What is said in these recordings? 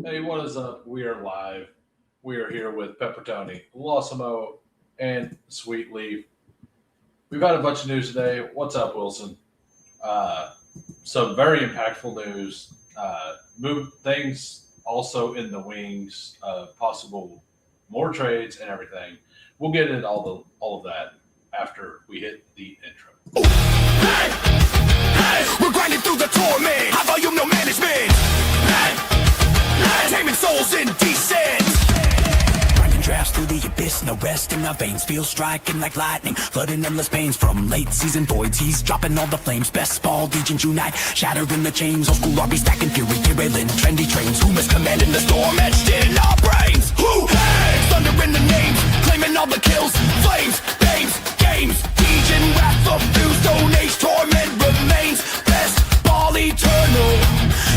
Hey, what is up? We are live. We are here with Pepper Tony, Losimo, and Sweet Leaf. We've had a bunch of news today. What's up, Wilson? Uh, some very impactful news. Move things also in the wings, possible more trades and everything. We'll get into all of that after we hit the intro. Hey, hey, we're grinding through the torment. High volume, no management. Hey, hey, taming souls in descent. Grinding drafts through the abyss, no rest in our veins. Feel striking like lightning, flooding endless pains from late season voids. He's dropping all the flames. Bestball Degens unite, shattering the chains. Old school RB stacking fury, derailing trendy trains. Who is commanding the storm etched in our brains? Who? Hey, thunder in the names, claiming all the kills. Flames, names, games. Degen wrath of fuse, stone age torment remains. Bestball eternal,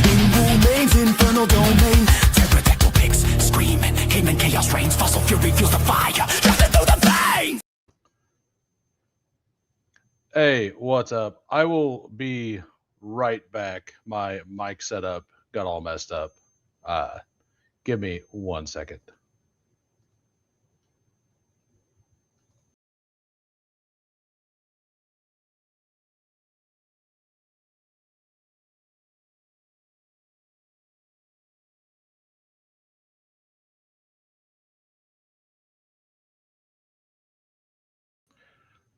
in remains infernal domain. Pterodactyl pigs screaming, Cayman chaos reigns. Fossil fury fuels the fire, drafted through the veins. Hey, what's up? I will be right back. My mic setup got all messed up. Uh, Give me 1 second.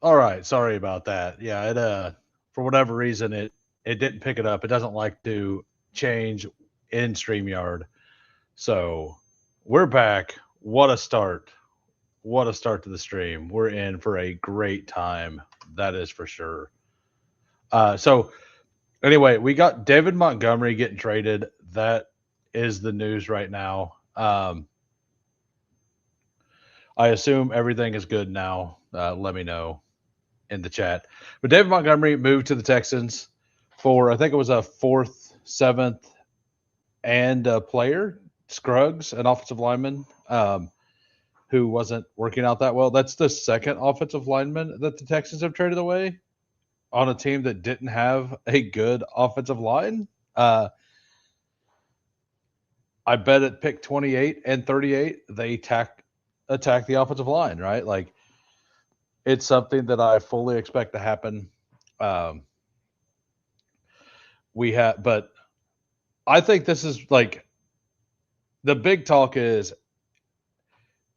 All right, sorry about that. Yeah, it for whatever reason it didn't pick it up. It doesn't like to change in StreamYard. So we're back. What a start. What a start to the stream. We're in for a great time. That is for sure. So anyway, we got David Montgomery getting traded. That is the news right now. I assume everything is good now. Let me know in the chat. But David Montgomery moved to the Texans for I think it was a fourth, seventh, and a player, Scruggs, an offensive lineman, who wasn't working out that well. That's the second offensive lineman that the Texans have traded away on a team that didn't have a good offensive line. I bet at pick 28 and 38, they attack the offensive line, right? Like it's something that I fully expect to happen. Um, but I think this is like the big talk is,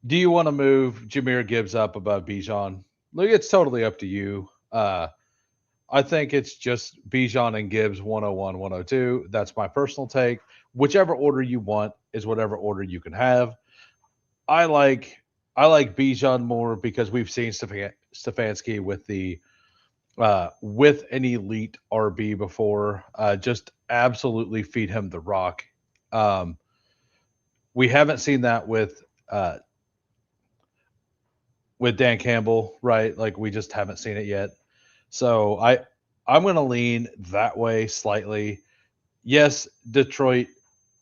do you want to move Jameer Gibbs up above Bijan? Look, it's totally up to you. I think it's just Bijan and Gibbs 101, 102. That's my personal take. Whichever order you want is whatever order you can have. I like Bijan more because we've seen Stefanski with the with an elite RB before. Just absolutely feed him the rock. We haven't seen that with Dan Campbell, right? Like we just haven't seen it yet. So I'm going to lean that way slightly. Yes, Detroit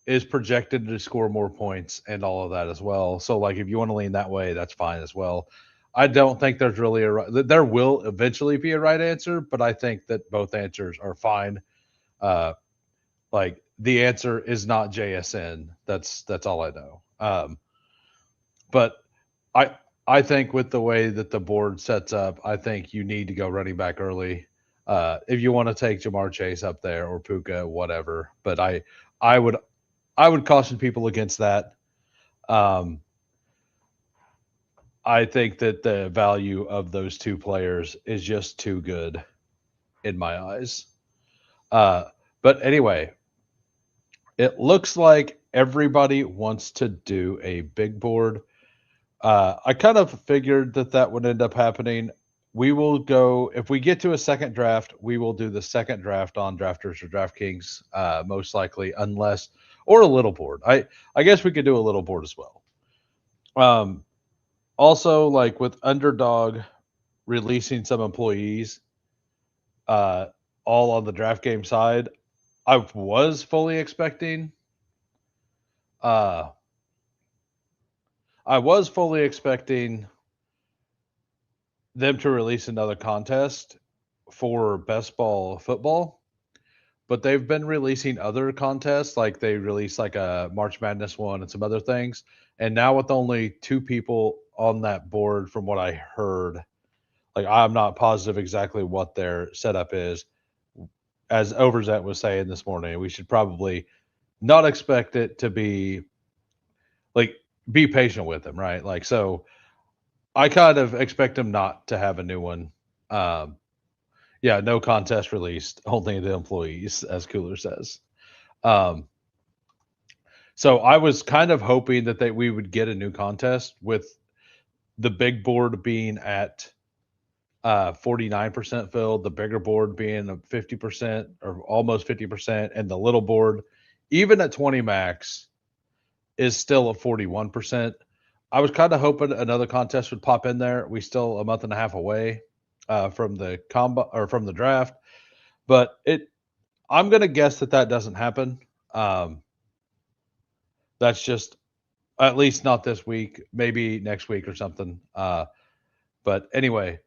is projected to score more points and all of that as well. So like if you want to lean that way, that's fine as well. I don't think there's really there will eventually be a right answer, but I think that both answers are fine. Like the answer is not JSN. That's all I know. But I think with the way that the board sets up, I think you need to go running back early. If you want to take Jamar Chase up there or Puka, whatever. But I would caution people against that. I think that the value of those two players is just too good in my eyes. But anyway, it looks like everybody wants to do a big board. I kind of figured that would end up happening. We will go, if we get to a second draft, we will do the second draft on Drafters or DraftKings, most likely, unless, or a little board. I guess we could do a little board as well. Also, like with Underdog releasing some employees, all on the draft game side, I was fully expecting them to release another contest for best ball football. but they've been releasing other contests, like they released like a March Madness one and some other things. And now with only two people on that board, from what I heard, like I'm not positive exactly what their setup is. As Overzet was saying this morning, we should probably not expect it to be like be patient with them, right? Like so I kind of expect them not to have a new one. Um, yeah, no contest released, only the employees, as Cooler says. Um, so I was kind of hoping that we would get a new contest with the big board being at 49% filled, the bigger board being 50% or almost 50%, and the little board, even at 20 max, is still at 41%. I was kind of hoping another contest would pop in there. We still a month and a half away from the combo or from the draft, but I'm gonna guess that doesn't happen. Um, that's just at least not this week, maybe next week or something. But anyway,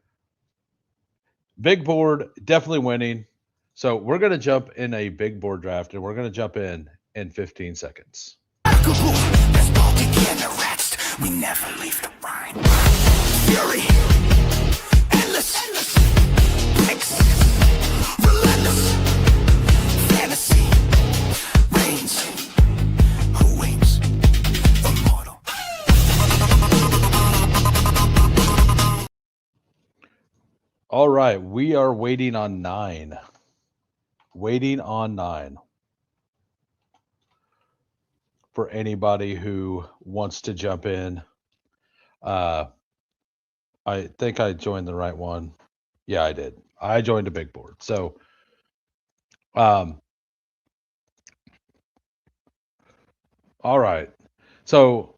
big board definitely winning. So we're gonna jump in a big board draft, and we're gonna jump in 15 seconds. Bestball Degens arrest. We never leave the grind. Fury, endless, mix, relentless, fantasy, reigns. Who waits? Immortal. All right, we are waiting on 9. Waiting on 9. For anybody who wants to jump in. I think I joined the right one. Yeah, I did. I joined a big board. So, all right. So,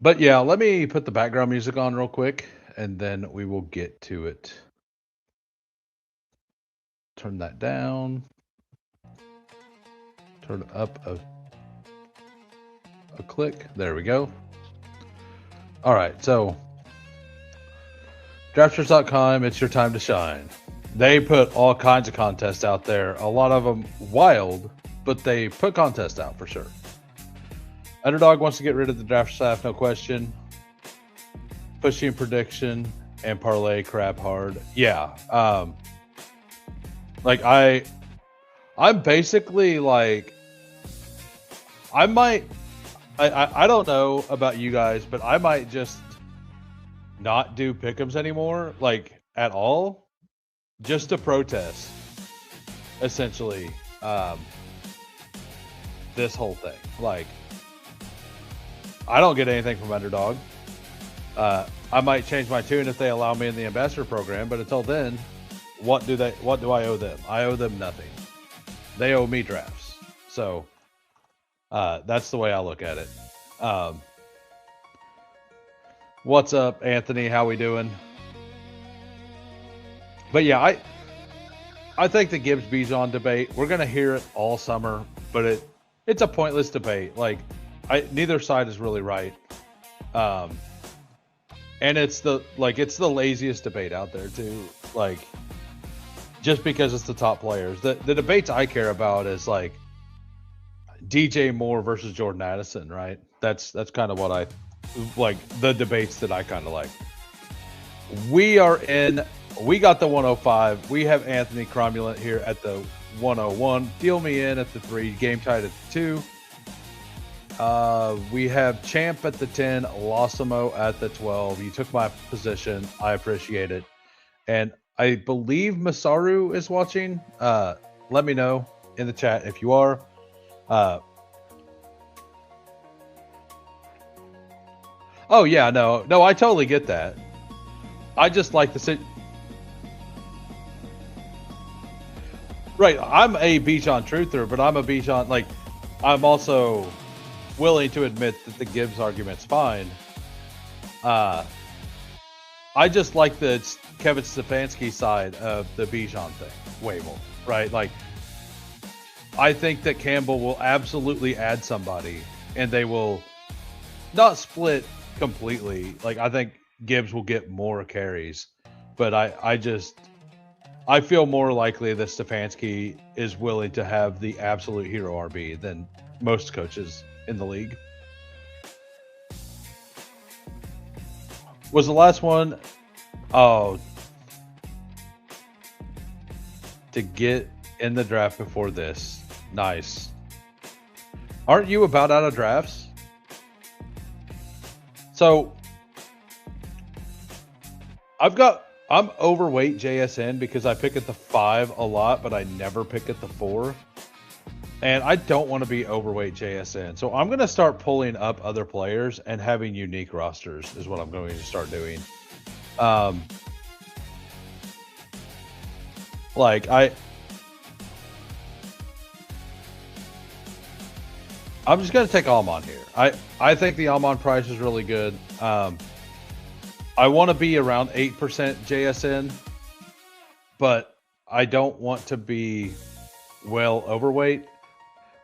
but yeah, let me put the background music on real quick, and then we will get to it. Turn that down. Turn it up a click. There we go. All right. So, drafters.com, it's your time to shine. They put all kinds of contests out there. A lot of them wild, but they put contests out for sure. Underdog wants to get rid of the draft staff, no question. Pushing prediction and parlay crap hard. Yeah. Like I'm basically like I don't know about you guys, but I might just not do pick'ems anymore, like at all, just to protest essentially this whole thing. Like I don't get anything from Underdog. I might change my tune if they allow me in the ambassador program, but until then, what do I owe them? I owe them nothing. They owe me drafts. So that's the way I look at it. What's up, Anthony? How we doing? But yeah, I think the Gibbs Bijan debate, we're gonna hear it all summer, but it's a pointless debate. Like neither side is really right. And it's the laziest debate out there too. Like just because it's the top players. The debates I care about is like DJ Moore versus Jordan Addison, right? That's kind of what I like, the debates that I kind of like. We got the 105. We have Anthony Cromulent here at the 101. Deal me in at the 3. Game tied at the 2. We have Champ at the 10, Losimo at the 12. You took my position. I appreciate it. And I believe Masaru is watching. Let me know in the chat if you are. Oh yeah, no, I totally get that. I just like the sit. Right, I'm a Bijan truther, but I'm a Bijan, like, I'm also willing to admit that the Gibbs argument's fine. I just like the Kevin Stefanski side of the Bijan thing way more, right? Like, I think that Campbell will absolutely add somebody, and they will not split completely. Like, I think Gibbs will get more carries, but I I feel more likely that Stefanski is willing to have the absolute hero RB than most coaches in the league. Was the last one? Oh, to get in the draft before this. Nice. Aren't you about out of drafts? So I'm overweight JSN because I pick at the 5 a lot, but I never pick at the 4. And I don't want to be overweight JSN. So I'm going to start pulling up other players and having unique rosters is what I'm going to start doing. Like I'm just going to take Almond here. I think the Almond price is really good. I want to be around 8% JSN, but I don't want to be well overweight.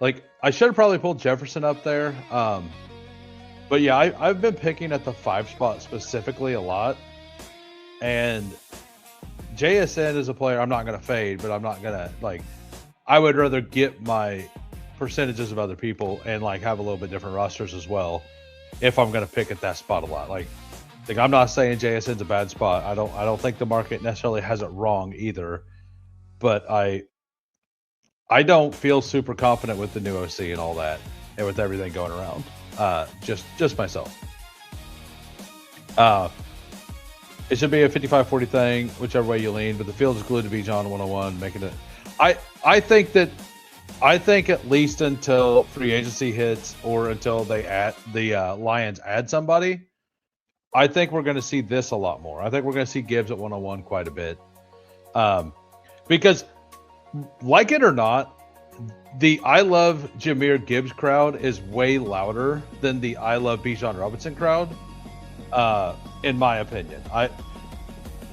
Like, I should have probably pulled Jefferson up there. But yeah, I've been picking at the 5 spot specifically a lot. And JSN is a player I'm not going to fade, but I'm not going to, like, I would rather get my percentages of other people and, like, have a little bit different rosters as well if I'm going to pick at that spot a lot. Like, I'm not saying JSN's a bad spot. I don't think the market necessarily has it wrong either. But I don't feel super confident with the new OC and all that, and with everything going around. Just myself. It should be a 55-40 thing, whichever way you lean. But the field is glued to Bijan 101, making it. I think at least until free agency hits or until the Lions add somebody, I think we're going to see this a lot more. I think we're going to see Gibbs at 101 quite a bit, because. Like it or not, the I love Jahmyr Gibbs crowd is way louder than the I love Bijan Robinson crowd, in my opinion.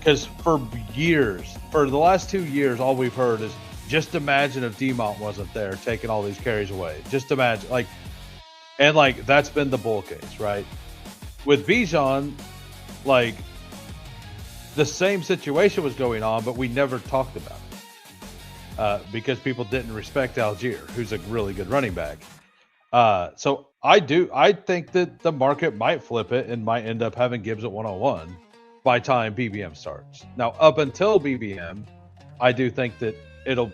Because for the last 2 years, all we've heard is just imagine if Demont wasn't there taking all these carries away. Just imagine, that's been the bull case, right? With Bijan, like, the same situation was going on, but we never talked about it. Because people didn't respect Algier, who's a really good running back. So I think that the market might flip it and might end up having Gibbs at 101 by time BBM starts. Now, up until BBM, I do think that it'll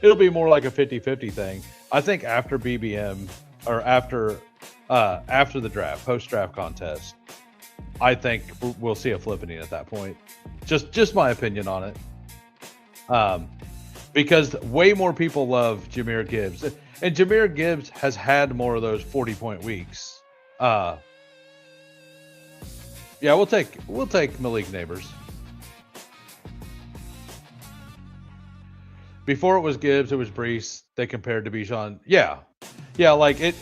be more like a 50-50 thing. I think after BBM or after the draft, post-draft contest, I think we'll see a flipping at that point. Just my opinion on it. Because way more people love Jahmyr Gibbs. And Jahmyr Gibbs has had more of those 40-point weeks. Yeah, we'll take Malik Neighbors. Before it was Gibbs, it was Brees. They compared to Bijan. Yeah, like it.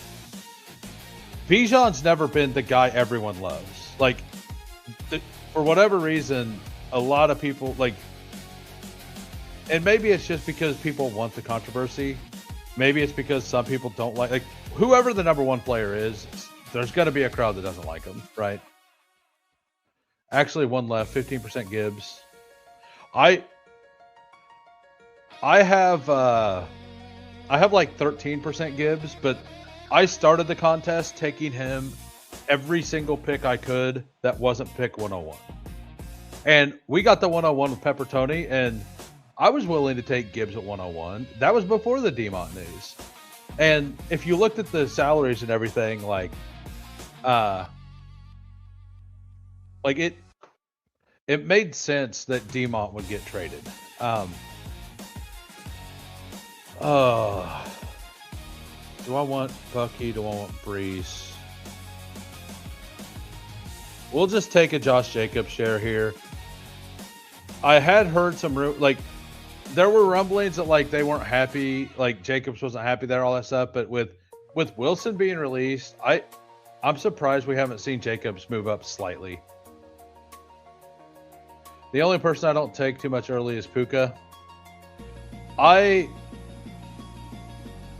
Bijan's never been the guy everyone loves. Like, for whatever reason, a lot of people like. And maybe it's just because people want the controversy. Maybe it's because some people don't like whoever the number one player is, there's going to be a crowd that doesn't like him, right? Actually, one left, 15% Gibbs. I have like 13% Gibbs, but I started the contest taking him every single pick I could that wasn't pick 101. And we got the 101 with Pepper Tony, and I was willing to take Gibbs at 101. That was before the Demont news. And if you looked at the salaries and everything, it made sense that Demont would get traded. Do I want Bucky? Do I want Brees? We'll just take a Josh Jacobs share here. I had heard some there were rumblings that they weren't happy, Jacobs wasn't happy there, all that stuff. But with Wilson being released, I'm surprised we haven't seen Jacobs move up slightly. The only person I don't take too much early is Puka. I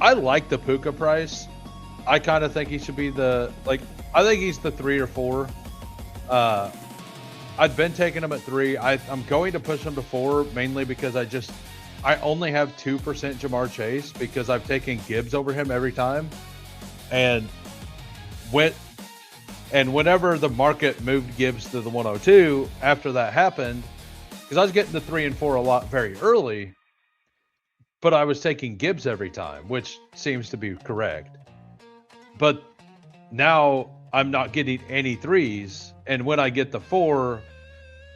like the Puka price. I kind of think he should be I think he's the 3 or 4. I've been taking him at 3. I'm going to push him to 4 mainly because I only have 2% Jamar Chase because I've taken Gibbs over him every time, and when and whenever the market moved Gibbs to the 102 after that happened, because I was getting the 3 and 4 a lot very early, but I was taking Gibbs every time, which seems to be correct. But now I'm not getting any 3s, and when I get the 4,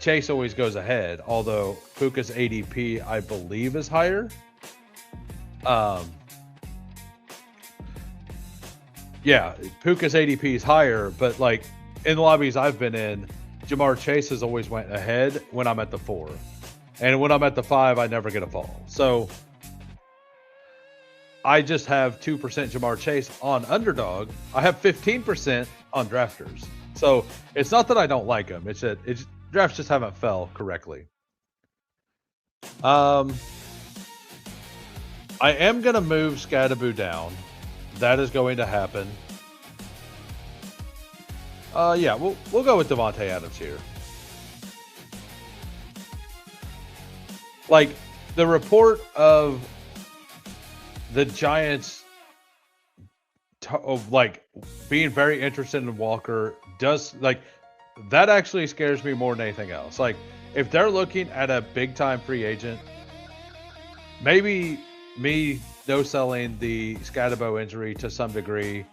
Chase always goes ahead, although Puka's ADP, I believe, is higher. Yeah, Puka's ADP is higher, but like in the lobbies I've been in, Jamar Chase has always went ahead when I'm at the 4. And when I'm at the 5, I never get a fall. So I just have 2% Jamar Chase on Underdog. I have 15% on Drafters. So it's not that I don't like him. It's that drafts just haven't fell correctly. I am going to move Scadaboo down. That is going to happen. Yeah, we'll go with Devontae Adams here. Like, the report of the Giants of like being very interested in Walker does, like, that actually scares me more than anything else. Like, if they're looking at a big time free agent, maybe me no selling the Scadabo injury to some degree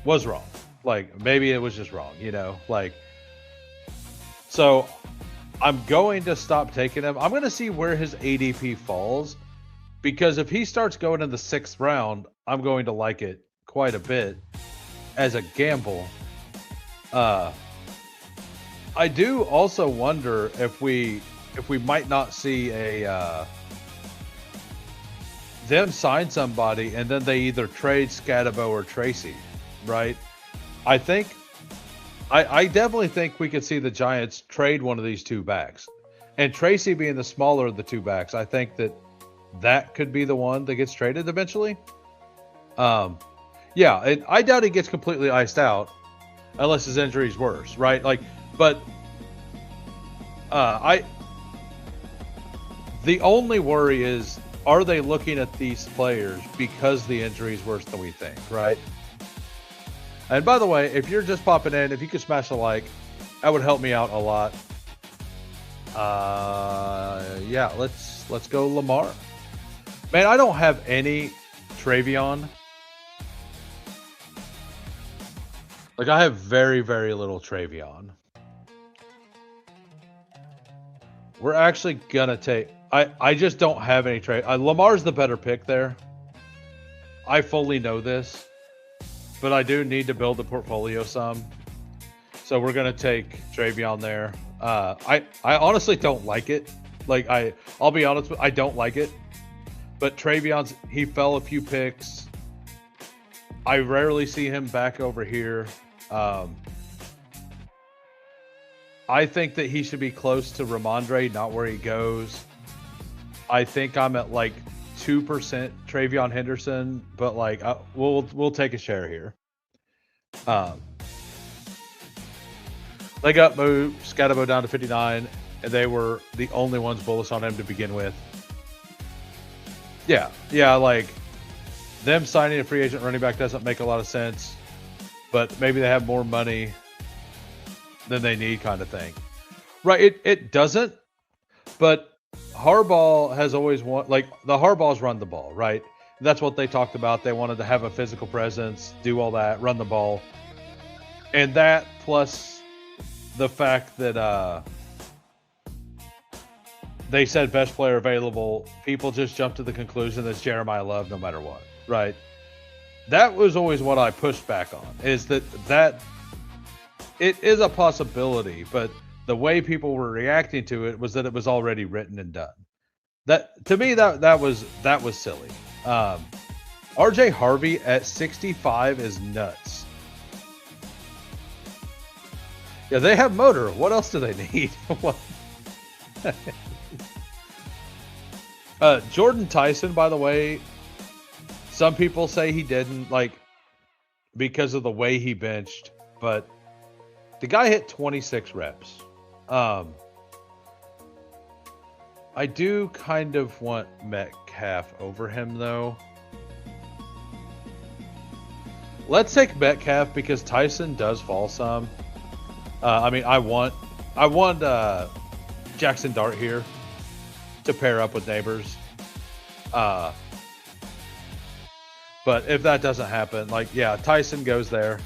was wrong. Like, maybe it was just wrong, you know? Like, so I'm going to stop taking him. I'm going to see where his ADP falls, because if he starts going in the 6th round, I'm going to like it quite a bit as a gamble. I do also wonder if we might not see a them sign somebody and then they either trade Scadabo or Tracy, right? I definitely think we could see the Giants trade one of these 2 backs, and Tracy being the smaller of the 2 backs, I think that could be the one that gets traded eventually. Yeah, and I doubt he gets completely iced out unless his injury is worse, right? Like, but the only worry is, are they looking at these players because the injury is worse than we think, right? And by the way, if you're just popping in, if you could smash a like, that would help me out a lot. Yeah, let's go Lamar. Man, I don't have any Travion. Like, I have very, very little Travion. We're actually gonna take. I just don't have any trade. Lamar's the better pick there. I fully know this, but I do need to build the portfolio some. So we're gonna take Travion there. I honestly don't like it. Like, I'll be honest with, I don't like it. But Travion's, he fell a few picks. I rarely see him back over here. I think that he should be close to Ramondre, not where he goes. I think I'm at like 2% Travion Henderson, but like we'll take a share here. They got moved Scadabo down to 59, and they were the only ones bullish on him to begin with. Yeah, like them signing a free agent running back doesn't make a lot of sense, but maybe they have more money than they need, kind of thing. Right, it doesn't, but Harbaugh has always the Harbaughs run the ball, right? That's what they talked about. They wanted to have a physical presence, do all that, run the ball. And that plus the fact that they said best player available, people just jumped to the conclusion that Jeremiah Love no matter what, right? That was always what I pushed back on, is that it is a possibility, but the way people were reacting to it was that it was already written and done. That, to me, that was silly. RJ Harvey at 65 is nuts. Yeah, they have motor. What else do they need? Jordan Tyson, by the way, some people say he didn't, like, because of the way he benched, but The guy hit 26 reps. I do kind of want Metcalf over him, though. Let's take Metcalf because Tyson does fall some. I mean, I want Jackson Dart here to pair up with Neighbors. But if that doesn't happen, like, yeah, Tyson goes there.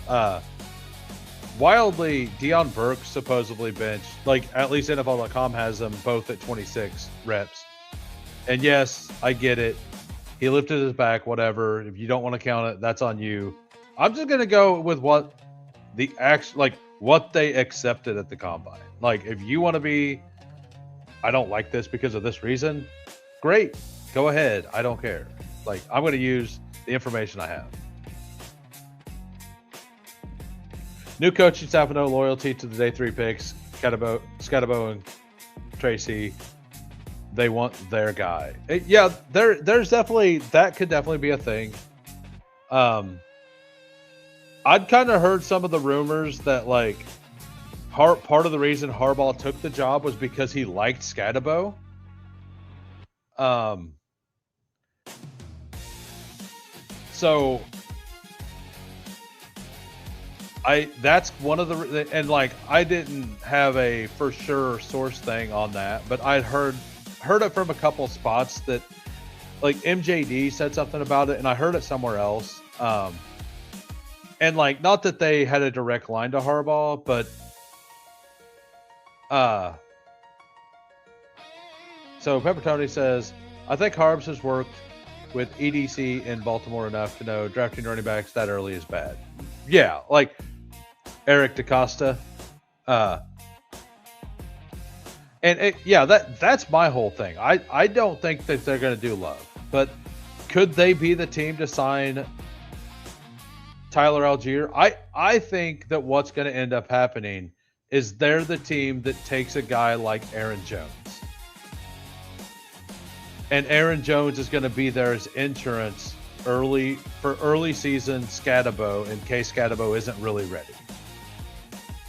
Wildly, Deion Burke supposedly benched, like, at least NFL.com has them both at 26 reps. And yes, I get it. He lifted his back, whatever. If you don't want to count it, that's on you. I'm just going to go with what what they accepted at the combine. Like, if you want to be, I don't like this because of this reason, great. Go ahead. I don't care. Like, I'm going to use the information I have. New coaching staff with no loyalty to the day 3 picks. Scatabo and Tracy. They want their guy. Yeah, there's definitely, that could definitely be a thing. I'd kind of heard some of the rumors that, like, part of the reason Harbaugh took the job was because he liked Scatabo. So that's one of the, and like, I didn't have a for sure source thing on that, but I'd heard it from a couple spots that, like, MJD said something about it, and I heard it somewhere else. And like, not that they had a direct line to Harbaugh, but so Pepper Tony says, I think Harbs has worked with EDC in Baltimore enough to know drafting running backs that early is bad. Yeah, like Eric DaCosta. That's my whole thing. I don't think that they're going to do Love, but could they be the team to sign Tyler Algier? I think that what's going to end up happening is they're the team that takes a guy like Aaron Jones. And Aaron Jones is going to be there as insurance early season Scatabo in case Scatabo isn't really ready.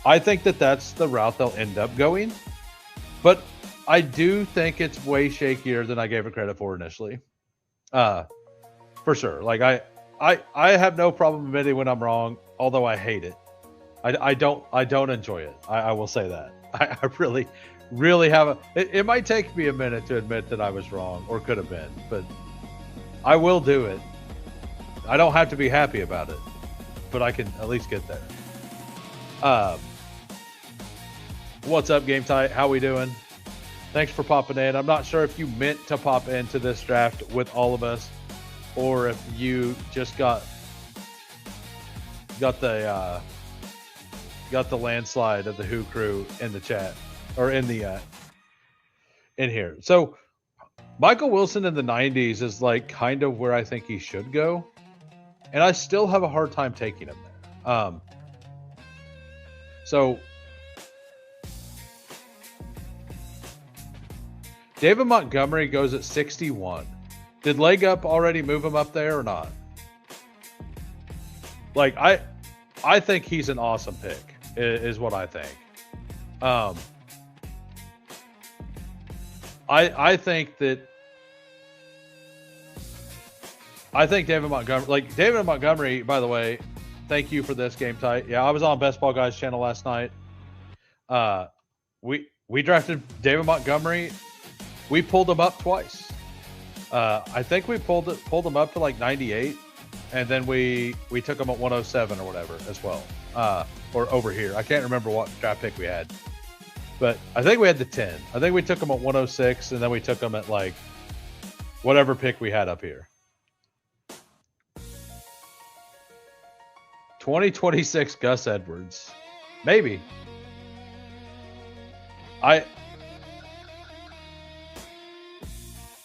I think that that's the route they'll end up going. But I do think it's way shakier than I gave it credit for initially. For sure. Like, I have no problem admitting when I'm wrong, although I hate it. I don't enjoy it. I will say that. I really have it might take me a minute to admit that I was wrong, or could have been, but I will do it. I don't have to be happy about it, but I can at least get there. What's up, Game Tight? How we doing? Thanks for popping in. I'm not sure if you meant to pop into this draft with all of us, or if you just got the landslide of the Who crew in the chat, or in the in here. So Michael Wilson in the 90s is like kind of where I think he should go, and I still have a hard time taking him there. So David Montgomery goes at 61. Did Leg Up already move him up there or not? Like, I think he's an awesome pick, is what I think. I think David Montgomery, by the way, thank you for this, Game Tight. Yeah, I was on Bestball Guys channel last night. We drafted David Montgomery. We pulled him up twice. I think we pulled him up to like 98, and then we took him at 107 or whatever as well. Or over here. I can't remember what draft pick we had. But I think we had the 10. I think we took him at 106, and then we took him at like whatever pick we had up here. 2026 Gus Edwards. Maybe.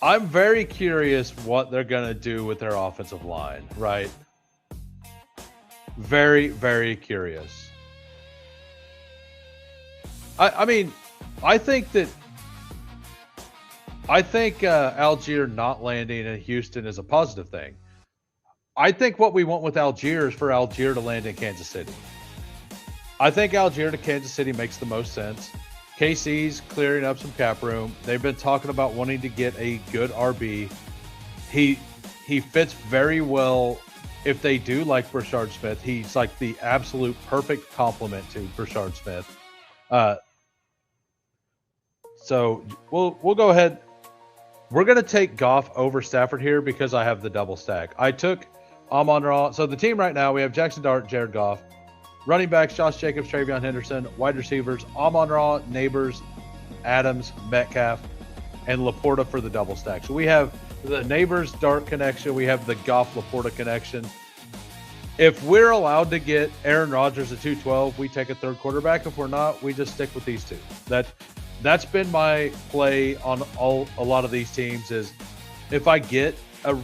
I'm very curious what they're going to do with their offensive line, right? Very, very curious. I mean, I think Algier not landing in Houston is a positive thing. I think what we want with Algier is for Algier to land in Kansas City. I think Algier to Kansas City makes the most sense. KC's clearing up some cap room. They've been talking about wanting to get a good RB. He fits very well if they do like Brashard Smith. He's like the absolute perfect complement to Brashard Smith. So we'll go ahead. We're gonna take Goff over Stafford here because I have the double stack. I took Amon-Ra. So the team right now, we have Jackson Dart, Jared Goff. Running backs, Josh Jacobs, Travion Henderson. Wide receivers, Amon-Ra, Neighbors, Adams, Metcalf, and Laporta for the double stack. So we have the Neighbors Dart connection. We have the Goff Laporta connection. If we're allowed to get Aaron Rodgers at 212, we take a third quarterback. If we're not, we just stick with these two. That's been my play on a lot of these teams is if I get a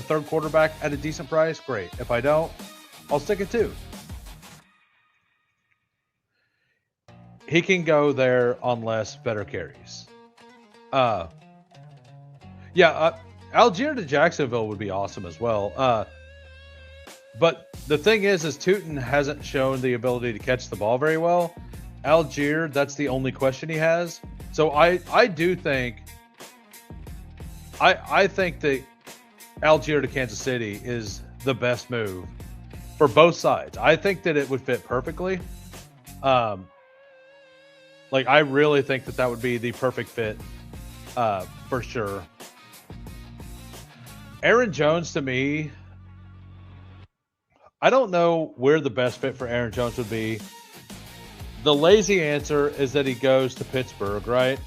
third quarterback at a decent price, great. If I don't, I'll stick at two. He can go there on less better carries. Algier to Jacksonville would be awesome as well. But the thing is Tootin hasn't shown the ability to catch the ball very well. Algier, that's the only question he has. So I do think I think that Algier to Kansas City is the best move for both sides. I think that it would fit perfectly. I really think that would be the perfect fit for sure. Aaron Jones to me, I don't know where the best fit for Aaron Jones would be. The lazy answer is that he goes to Pittsburgh, right?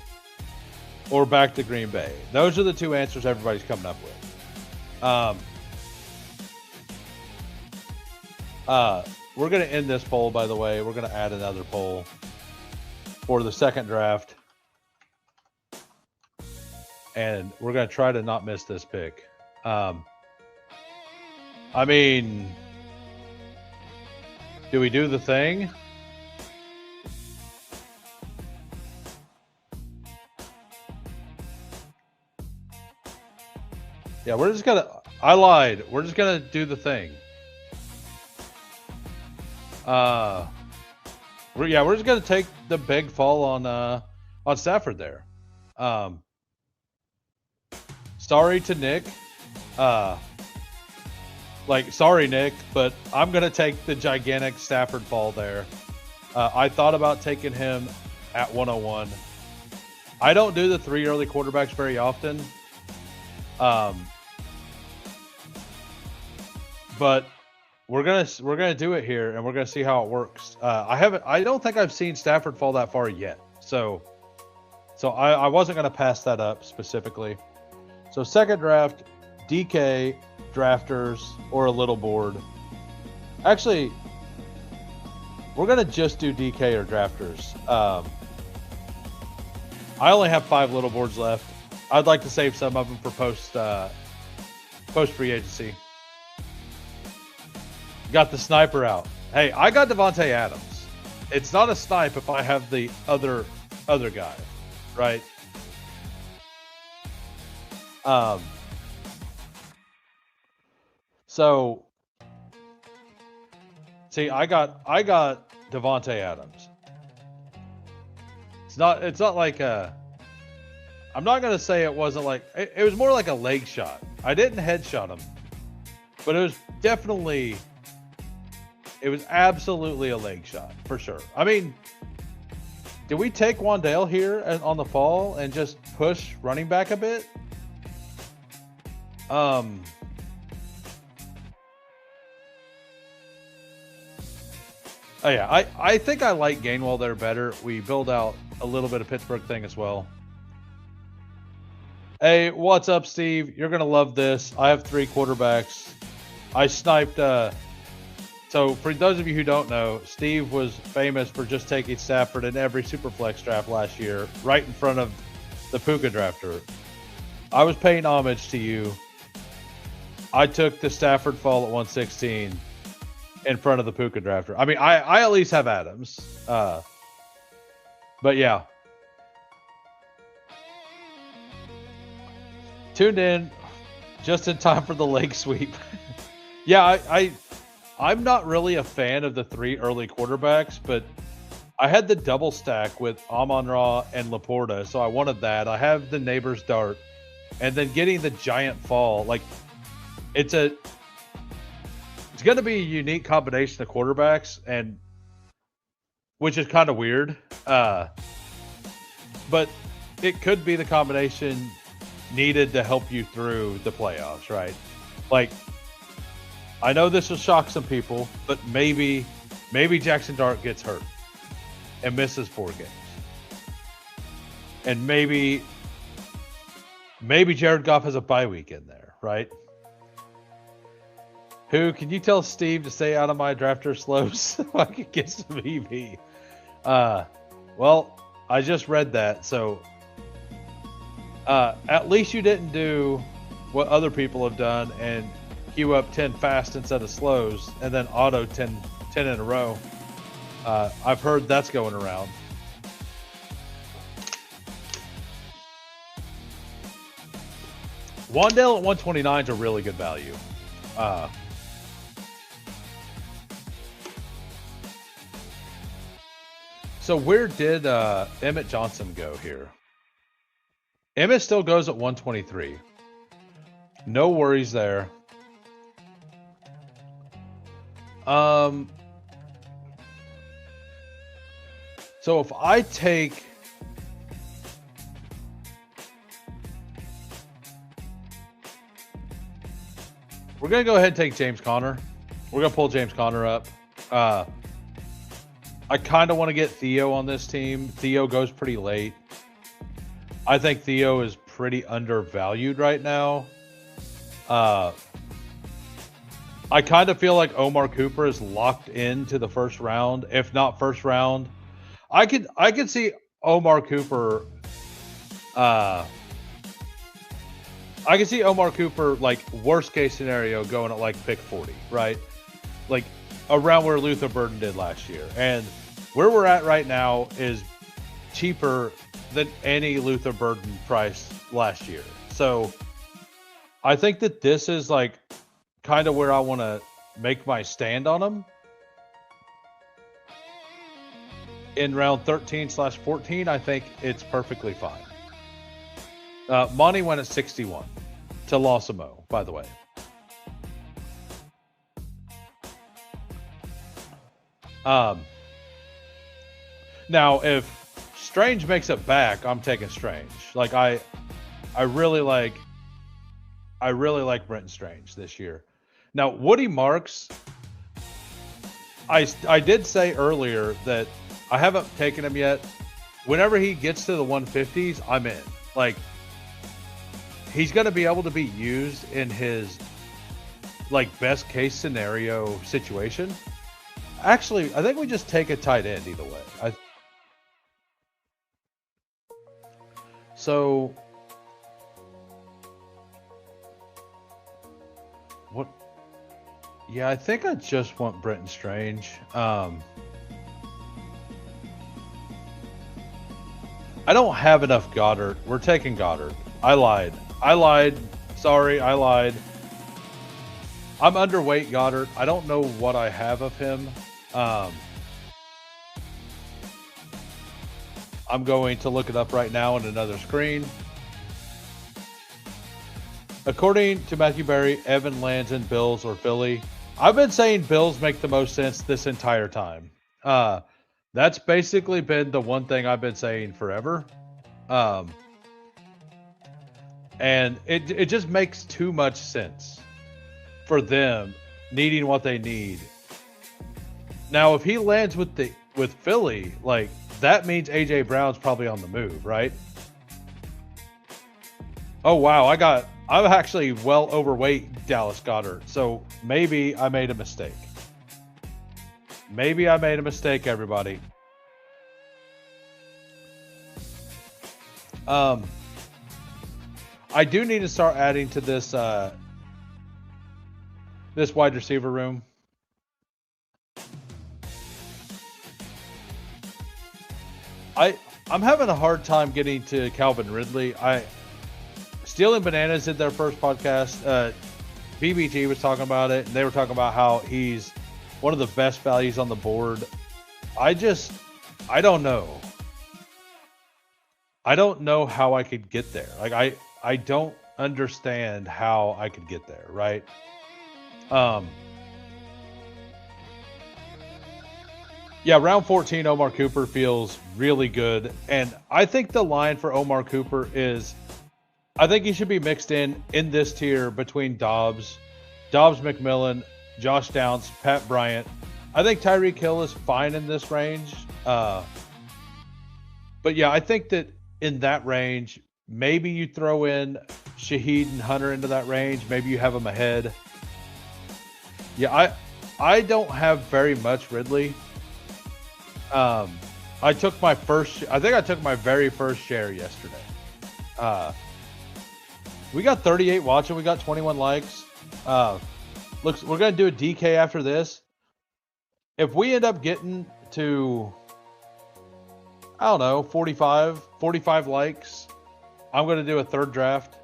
Or back to Green Bay. Those are the two answers everybody's coming up with. We're going to end this poll, by the way. We're going to add another poll for the second draft. And we're going to try to not miss this pick. I mean, do we do the thing? Yeah, we're just gonna. I lied. We're just gonna do the thing. We're just gonna take the big fall on Stafford there. Sorry to Nick. Sorry Nick, but I'm gonna take the gigantic Stafford fall there. I thought about taking him at 101. I don't do the 3 early quarterbacks very often. But we're gonna do it here, and we're gonna see how it works. I don't think I've seen Stafford fall that far yet, so I wasn't gonna pass that up specifically. So second draft, DK, drafters, or a little board. Actually, we're gonna just do DK or drafters. I only have 5 little boards left. I'd like to save some of them for post free agency. Got the sniper out. Hey, I got Devontae Adams. It's not a snipe if I have the other guy, right? So see, I got Devontae Adams. It's not like I'm not gonna say it wasn't like it was more like a leg shot. I didn't headshot him, but it was absolutely a leg shot for sure. I mean, did we take Wan'Dale here on the fall and just push running back a bit? Oh yeah, I think I like Gainwell there better. We build out a little bit of Pittsburgh thing as well. Hey, what's up, Steve? You're gonna love this. I have 3 quarterbacks. I sniped. So for those of you who don't know, Steve was famous for just taking Stafford in every Superflex draft last year, right in front of the Puka drafter. I was paying homage to you. I took the Stafford fall at 116 in front of the Puka drafter. I mean, I at least have Adams. But yeah. Tuned in just in time for the leg sweep. Yeah, I'm not really a fan of the 3 early quarterbacks, but I had the double stack with Amon-Ra and Laporta, so I wanted that. I have the neighbor's dart, and then getting the giant fall. Like, it's going to be a unique combination of quarterbacks, and which is kind of weird. But it could be the combination needed to help you through the playoffs, right? Like, I know this will shock some people, but maybe Jackson Dart gets hurt and misses 4 games. And maybe Jared Goff has a bye week in there, right? Can you tell Steve to stay out of my drafter slows so I can get some EV? Well, I just read that, so at least you didn't do what other people have done and queue up 10 fast instead of slows and then auto 10 in a row. I've heard that's going around. Wandale at 129 is a really good value. So where did Emmett Johnson go here? Emmett still goes at 123. No worries there. So if I take we're going to go ahead and take James Conner. We're going to pull James Conner up. I kind of want to get Theo on this team. Theo goes pretty late. I think Theo is pretty undervalued right now. I kind of feel like Omar Cooper is locked into the first round, if not first round. I could see Omar Cooper. I can see Omar Cooper, like, worst case scenario, going at like pick 40, right? Like around where Luther Burden did last year. And where we're at right now is cheaper than any Luther Burden price last year. So I think that this is like kind of where I want to make my stand on him. In round 13/14, I think it's perfectly fine. Monty went at 61 to Losimo, by the way. Now, if Strange makes it back, I'm taking Strange. Like I really like Brenton Strange this year. Now, Woody Marks, I did say earlier that I haven't taken him yet. Whenever he gets to the 150s, I'm in. Like, he's going to be able to be used in his like best case scenario situation. Actually, I think we just take a tight end either way. So what? Yeah, I think I just want Brenton Strange. I don't have enough Goddard. We're taking Goddard. I lied. Sorry, I lied. I'm underweight Goddard. I don't know what I have of him. I'm going to look it up right now on another screen. According to Matthew Berry, Evan lands in Bills or Philly. I've been saying Bills make the most sense this entire time. That's basically been the one thing I've been saying forever. And it just makes too much sense for them needing what they need. Now, if he lands with Philly, like, that means AJ Brown's probably on the move, right? Oh wow, I'm actually well overweight Dallas Goedert, so maybe I made a mistake. Maybe I made a mistake, everybody. I do need to start adding to this this wide receiver room. I'm having a hard time getting to Calvin Ridley. Stealing Bananas did their first podcast. BBG was talking about it, and they were talking about how he's one of the best values on the board. I don't know. I don't know how I could get there. Like I don't understand how I could get there, right? Yeah, round 14, Omar Cooper feels really good. And I think the line for Omar Cooper is, I think he should be mixed in this tier between Dobbs, McMillan, Josh Downs, Pat Bryant. I think Tyreek Hill is fine in this range. But yeah, I think that in that range, maybe you throw in Shaheed and Hunter into that range. Maybe you have them ahead. Yeah, I don't have very much Ridley. I took my very first share yesterday. We got 38 watching. We got 21 likes. Looks, we're going to do a DK after this. If we end up getting to, I don't know, 45 likes, I'm going to do a third draft,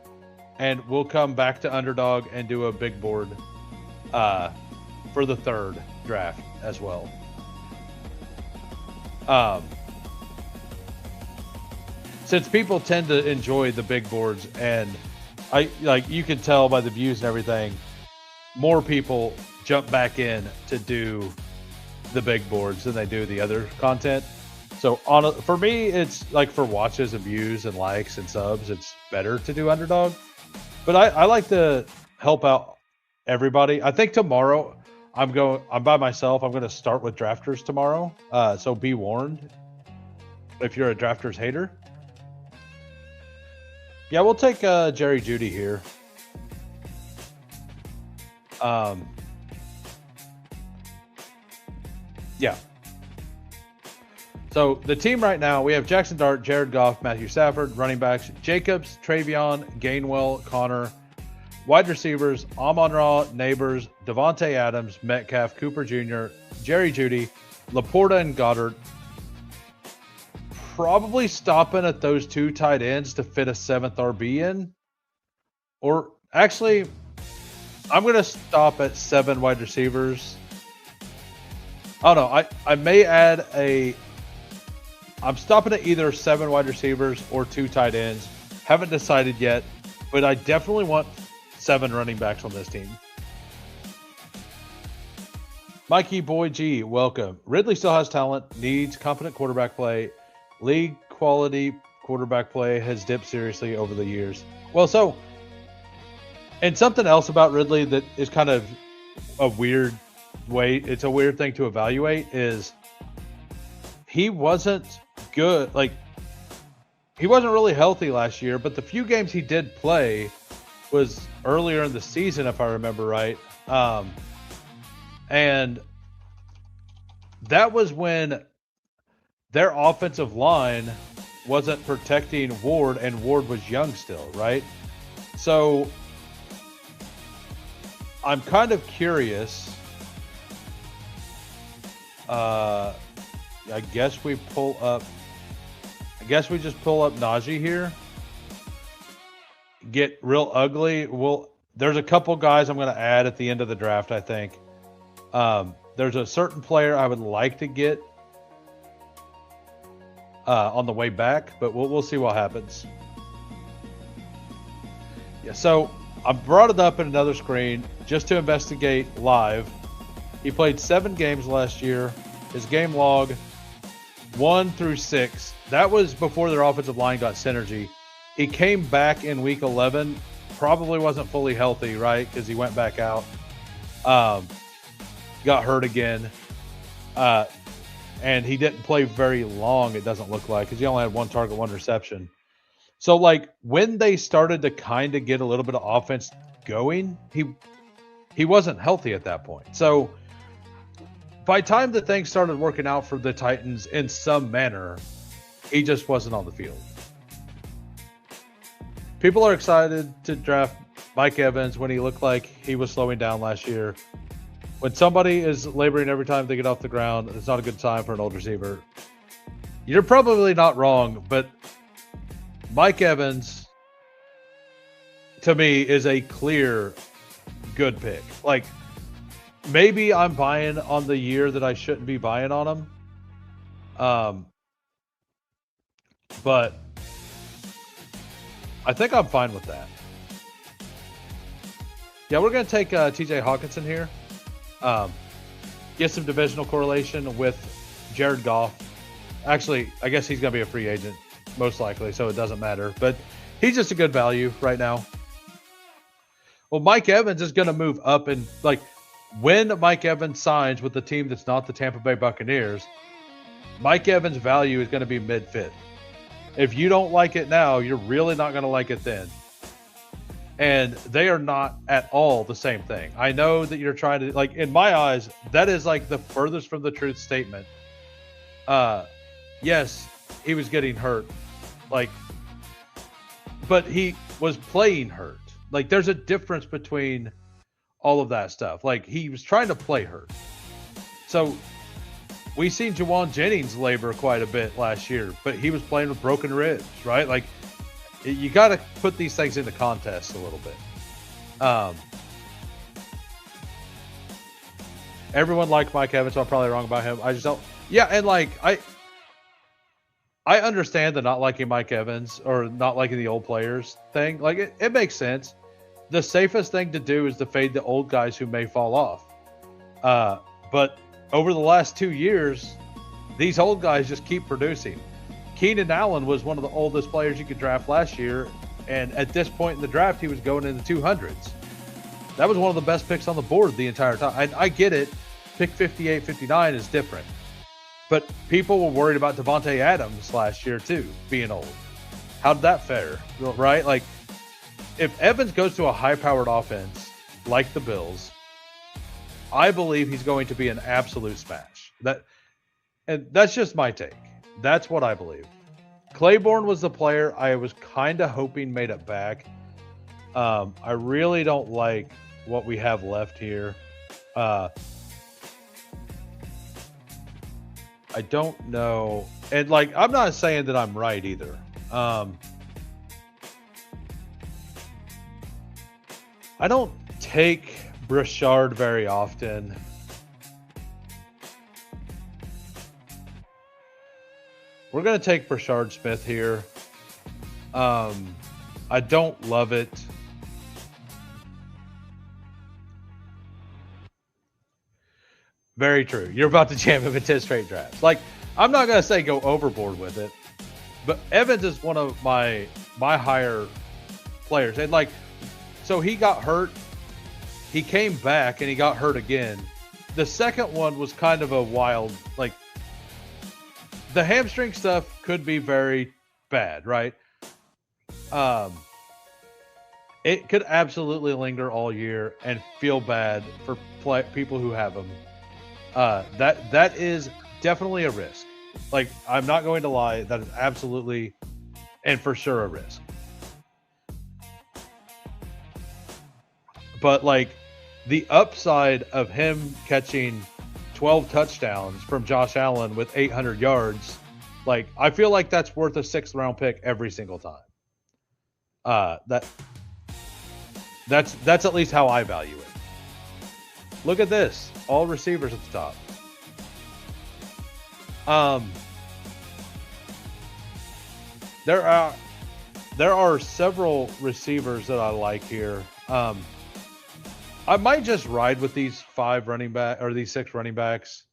and we'll come back to Underdog and do a big board for the third draft as well. Since people tend to enjoy the big boards, and you can tell by the views and everything, more people jump back in to do the big boards than they do the other content. So for me, it's like for watches and views and likes and subs, it's better to do Underdog. But I like to help out everybody. I think tomorrow I'm by myself. I'm going to start with drafters tomorrow. So be warned if you're a drafters hater. Yeah, we'll take Jerry Jeudy here. Yeah. So the team right now, we have Jackson Dart, Jared Goff, Matthew Stafford, running backs, Jacobs, Travion, Gainwell, Connor, wide receivers, Amon-Ra, Neighbors, Devontae Adams, Metcalf, Cooper Jr., Jerry Jeudy, Laporta, and Goddard. Probably stopping at those two tight ends to fit a 7th RB in. Or actually, I'm going to stop at 7 wide receivers. I don't know. I may add I'm stopping at either 7 wide receivers or 2 tight ends. Haven't decided yet, but I definitely want 7 running backs on this team. Mikey Boy G, welcome. Ridley still has talent, needs competent quarterback play. League quality quarterback play has dipped seriously over the years. Well, so, and something else about Ridley that is kind of a weird way, it's a weird thing to evaluate, is he wasn't good. Like, he wasn't really healthy last year, but the few games he did play was earlier in the season, if I remember right. And that was when their offensive line wasn't protecting Ward, and Ward was young still, right? So I'm kind of curious. I guess we just pull up Najee here. Get real ugly. There's a couple guys I'm going to add at the end of the draft, I think. There's a certain player I would like to get on the way back, but we'll see what happens. Yeah, so I brought it up in another screen just to investigate live. He played 7 games last year. His game log 1 through 6. That was before their offensive line got synergy. He came back in week 11. Probably wasn't fully healthy, right? Because he went back out. Got hurt again. And he didn't play very long, it doesn't look like, because he only had 1 target, 1 reception. So, like, when they started to kind of get a little bit of offense going, he wasn't healthy at that point. So, by the time the things started working out for the Titans in some manner, he just wasn't on the field. People are excited to draft Mike Evans when he looked like he was slowing down last year. When somebody is laboring every time they get off the ground, it's not a good time for an old receiver. You're probably not wrong, but Mike Evans, to me, is a clear good pick. Like, maybe I'm buying on the year that I shouldn't be buying on him. But I think I'm fine with that. Yeah, we're going to take TJ Hawkinson here. Get some divisional correlation with Jared Goff. Actually, I guess he's going to be a free agent, most likely, so it doesn't matter. But he's just a good value right now. Well, Mike Evans is going to move up, and like when Mike Evans signs with the team that's not the Tampa Bay Buccaneers, Mike Evans' value is going to be mid-fifth. If you don't like it now, you're really not going to like it then. And they are not at all the same thing. I know that you're trying to, like, in my eyes, that is like the furthest from the truth statement. Yes, he was getting hurt. Like, but he was playing hurt. Like, there's a difference between all of that stuff. Like, he was trying to play hurt. So we seen Jawan Jennings labor quite a bit last year, but he was playing with broken ribs, right? Like, you got to put these things into context a little bit. Everyone liked Mike Evans, so I'm probably wrong about him. I just don't. Yeah, and like I understand the not liking Mike Evans or not liking the old players thing. Like it makes sense. The safest thing to do is to fade the old guys who may fall off. But over the last 2 years, these old guys just keep producing. Keenan Allen was one of the oldest players you could draft last year, and at this point in the draft, he was going in the 200s. That was one of the best picks on the board the entire time. I get it. Pick 58, 59 is different. But people were worried about Devontae Adams last year, too, being old. How did that fare, right? Like, if Evans goes to a high-powered offense like the Bills, I believe he's going to be an absolute smash. And that's just my take. That's what I believe. Claiborne was the player I was kind of hoping made it back. I really don't like what we have left here. I don't know. And, like, I'm not saying that I'm right either. I don't take Brashard very often. We're going to take Brashard Smith here. I don't love it. Very true. You're about to jam him in 10 straight drafts. Like, I'm not going to say go overboard with it, but Evans is one of my higher players. And, like, so he got hurt. He came back and he got hurt again. The second one was kind of a wild, like, the hamstring stuff could be very bad, right? It could absolutely linger all year and feel bad for people who have them. That is definitely a risk. Like, I'm not going to lie, that is absolutely and for sure a risk. But, like, the upside of him catching 12 touchdowns from Josh Allen with 800 yards, like, I feel like that's worth a 6th round pick every single time. That's at least how I value it. Look at this, all receivers at the top. There are several receivers that I like here. I might just ride with these 5 running back or these 6 running backs.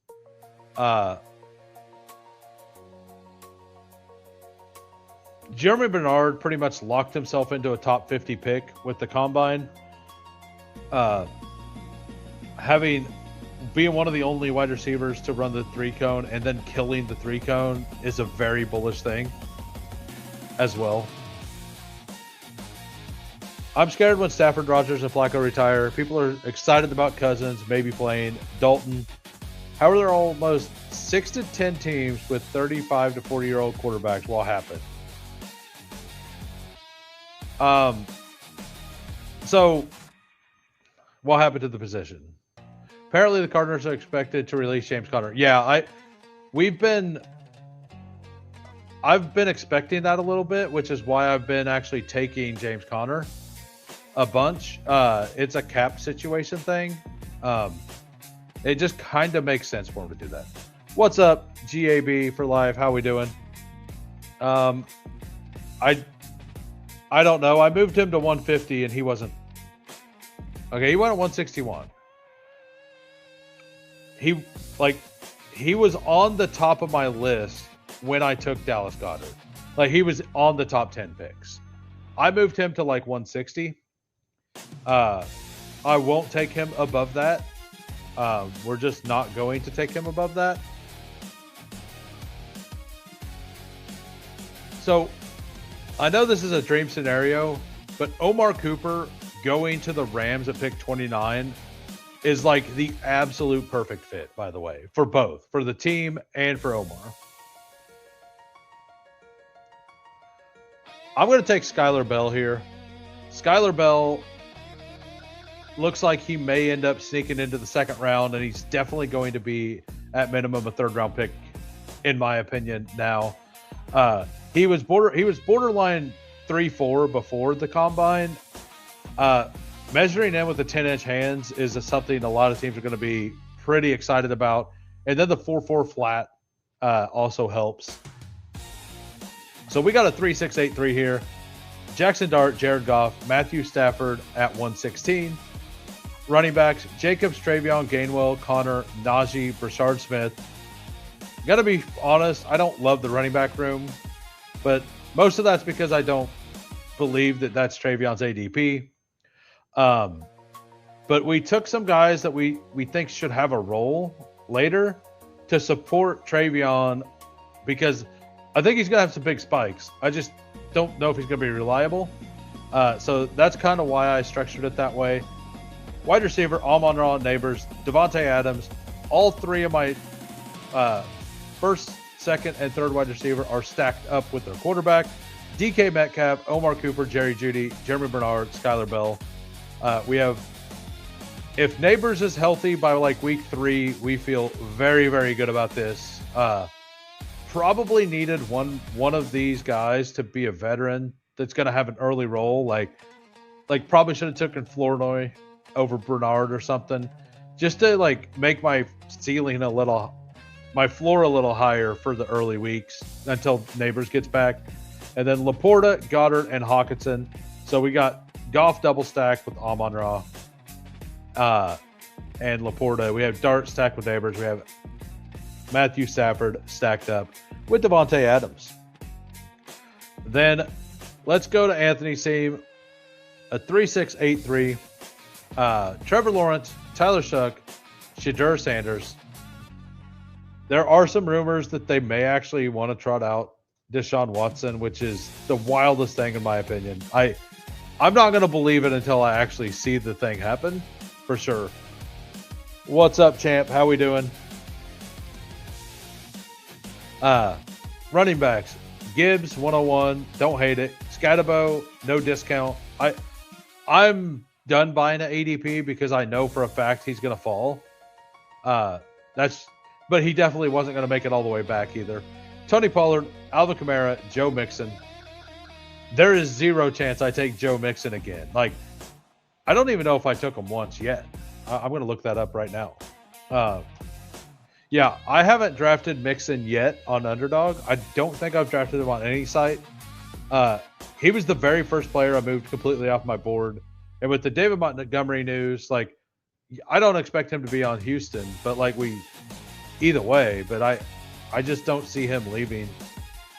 Jeremy Bernard pretty much locked himself into a top 50 pick with the combine. Being one of the only wide receivers to run the 3-cone and then killing the 3-cone is a very bullish thing as well. I'm scared when Stafford, Rodgers, and Flacco retire. People are excited about Cousins maybe playing Dalton. However, there are almost 6 to 10 teams with 35 to 40-year-old quarterbacks. What happened? So what happened to the position? Apparently, the Cardinals are expected to release James Conner. Yeah, I've been expecting that a little bit, which is why I've been actually taking James Conner a bunch. It's a cap situation thing. It just kind of makes sense for him to do that. What's up, GAB for life? How we doing? Um, I I don't know. I moved him to 150 and he wasn't. Okay, he went at 161. He was on the top of my list when I took Dallas Goedert. Like he was on the top 10 picks. I moved him to like 160. I won't take him above that. We're just not going to take him above that. So I know this is a dream scenario, but Omar Cooper going to the Rams at pick 29 is like the absolute perfect fit, by the way, for both, for the team and for Omar. I'm going to take Skylar Bell here. Skylar Bell looks like he may end up sneaking into the second round, and he's definitely going to be at minimum a third round pick, in my opinion. Now, he was borderline 3-4 before the combine. Measuring in with the 10-inch hands is something a lot of teams are going to be pretty excited about, and then the 4.4 flat also helps. So we got a 3.683 here. Jackson Dart, Jared Goff, Matthew Stafford at 116. Running backs, Jacobs, Travion, Gainwell, Connor, Najee, Brashard Smith. Got to be honest, I don't love the running back room, but most of that's because I don't believe that that's Travion's ADP. But we took some guys that we think should have a role later to support Travion because I think he's going to have some big spikes. I just don't know if he's going to be reliable. So that's kind of why I structured it that way. Wide receiver, Amon-Ra, Neighbors, Devontae Adams. All three of my first, second, and third wide receiver are stacked up with their quarterback. DK Metcalf, Omar Cooper, Jerry Jeudy, Jeremy Bernard, Skylar Bell. We have, if Neighbors is healthy by like week 3, we feel very, very good about this. Probably needed one of these guys to be a veteran that's going to have an early role. Like probably should have taken Flournoy over Bernard or something, just to like make my ceiling my floor a little higher for the early weeks until Neighbors gets back. And then Laporta, Goddard, and Hawkinson. So we got Goff double stacked with Amon-Ra and Laporta. We have Dart stacked with Neighbors. We have Matthew Stafford stacked up with Devontae Adams. Then let's go to Anthony's team. A 3.683. Trevor Lawrence, Tyler Shuck, Shadur Sanders. There are some rumors that they may actually want to trot out Deshaun Watson, which is the wildest thing in my opinion. I'm not going to believe it until I actually see the thing happen, for sure. What's up, champ? How we doing? Running backs, Gibbs 101, don't hate it. Scatterbo, no discount. I'm done buying an ADP because I know for a fact he's going to fall. But he definitely wasn't going to make it all the way back either. Tony Pollard, Alvin Kamara, Joe Mixon. There is zero chance I take Joe Mixon again. Like, I don't even know if I took him once yet. I'm going to look that up right now. Yeah, I haven't drafted Mixon yet on Underdog. I don't think I've drafted him on any site. He was the very first player I moved completely off my board. And with the David Montgomery news, like, I don't expect him to be on Houston, but like either way, but I just don't see him leaving.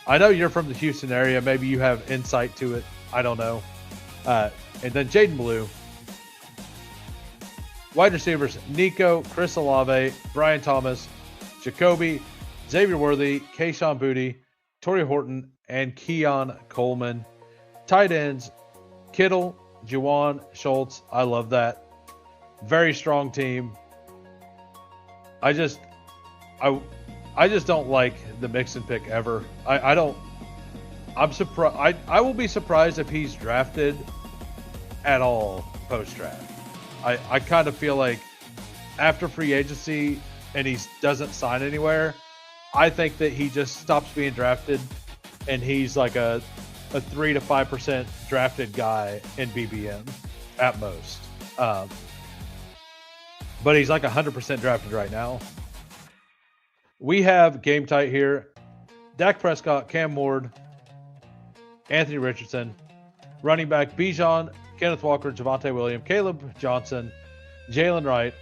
I know you're from the Houston area. Maybe you have insight to it. I don't know. And then Jaden Blue. Wide receivers, Nico, Chris Olave, Brian Thomas, Jacoby, Xavier Worthy, Kayshawn Boutte, Torrey Horton, and Keon Coleman. Tight ends, Kittle, Juwan, Schultz. I love that. Very strong team. I just don't like the Mixon pick ever. I'm surprised. I will be surprised if he's drafted at all post-draft. I kind of feel like after free agency and he doesn't sign anywhere, I think that he just stops being drafted and he's like a 3 to 5% drafted guy in BBM at most. but he's like 100% drafted right now. We have game tight here. Dak Prescott, Cam Ward, Anthony Richardson, running back Bijan, Kenneth Walker, Javonte Williams, Caleb Johnson, Jalen Wright,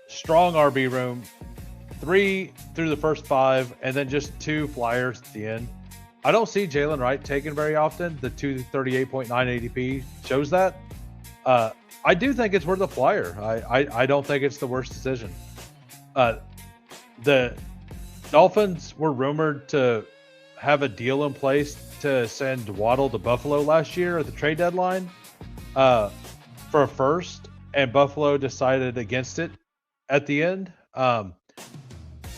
strong RB room, 3 through the first 5, and then just 2 flyers at the end. I don't see Jalen Wright taken very often. The 238.9 ADP shows that. I do think it's worth a flyer. I don't think it's the worst decision. The Dolphins were rumored to have a deal in place to send Waddle to Buffalo last year at the trade deadline for a first, and Buffalo decided against it at the end,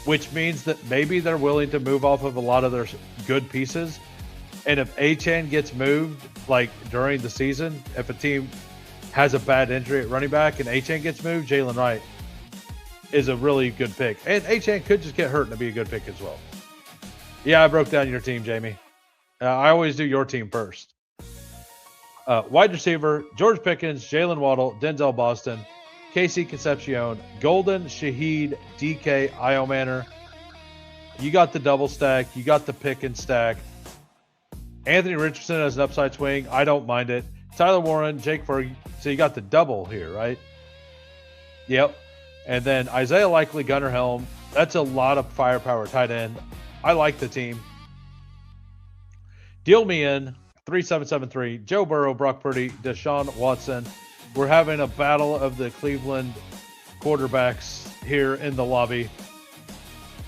which means that maybe they're willing to move off of a lot of their good pieces. And if Achane gets moved, like during the season, if a team has a bad injury at running back and Achane gets moved, Jalen Wright is a really good pick. And Achane could just get hurt and be a good pick as well. Yeah, I broke down your team, Jamie. I always do your team first. Wide receiver, George Pickens, Jalen Waddle, Denzel Boston, Casey Concepcion, Golden, Shaheed, DK, Io Manor. You got the double stack. You got the Pickens stack. Anthony Richardson as an upside swing. I don't mind it. Tyler Warren, Jake Fergie. So you got the double here, right? Yep. And then Isaiah Likely, Gunnar Helm. That's a lot of firepower tight end. I like the team. Deal me in. 3773. Joe Burrow, Brock Purdy, Deshaun Watson. We're having a battle of the Cleveland quarterbacks here in the lobby.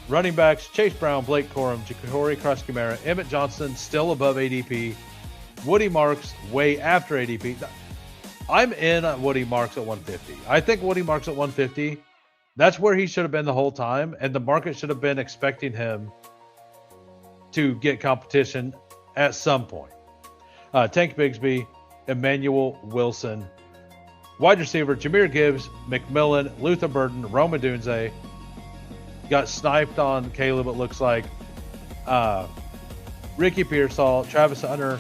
Running backs, Chase Brown, Blake Corum, Ja'Cory Cross-Camara, Emmett Johnson, still above ADP. Woody Marks, way after ADP. I'm in on Woody Marks at 150. I think Woody Marks at 150, that's where he should have been the whole time, and the market should have been expecting him to get competition at some point. Tank Bigsby, Emmanuel Wilson. Wide receiver, Jahmyr Gibbs, McMillan, Luther Burden, Roma Dunze. Got sniped on Caleb, it looks like. Ricky Pearsall, Travis Hunter,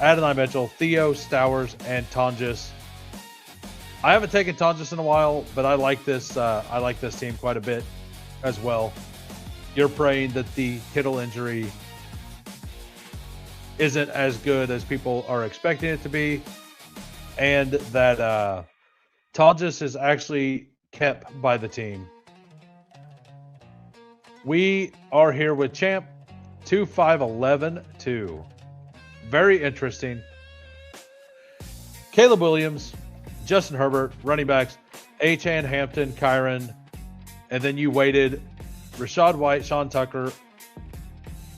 Adonai Mitchell, Theo Stowers, and Tonjes. I haven't taken Tonjes in a while, but I like this team quite a bit as well. You're praying that the Kittle injury isn't as good as people are expecting it to be, and that Tonjes is actually kept by the team. We are here with Champ 2511-2. Very interesting. Caleb Williams, Justin Herbert, running backs, Achane, Hampton, Kyron, and then you waited Rachaad White, Sean Tucker.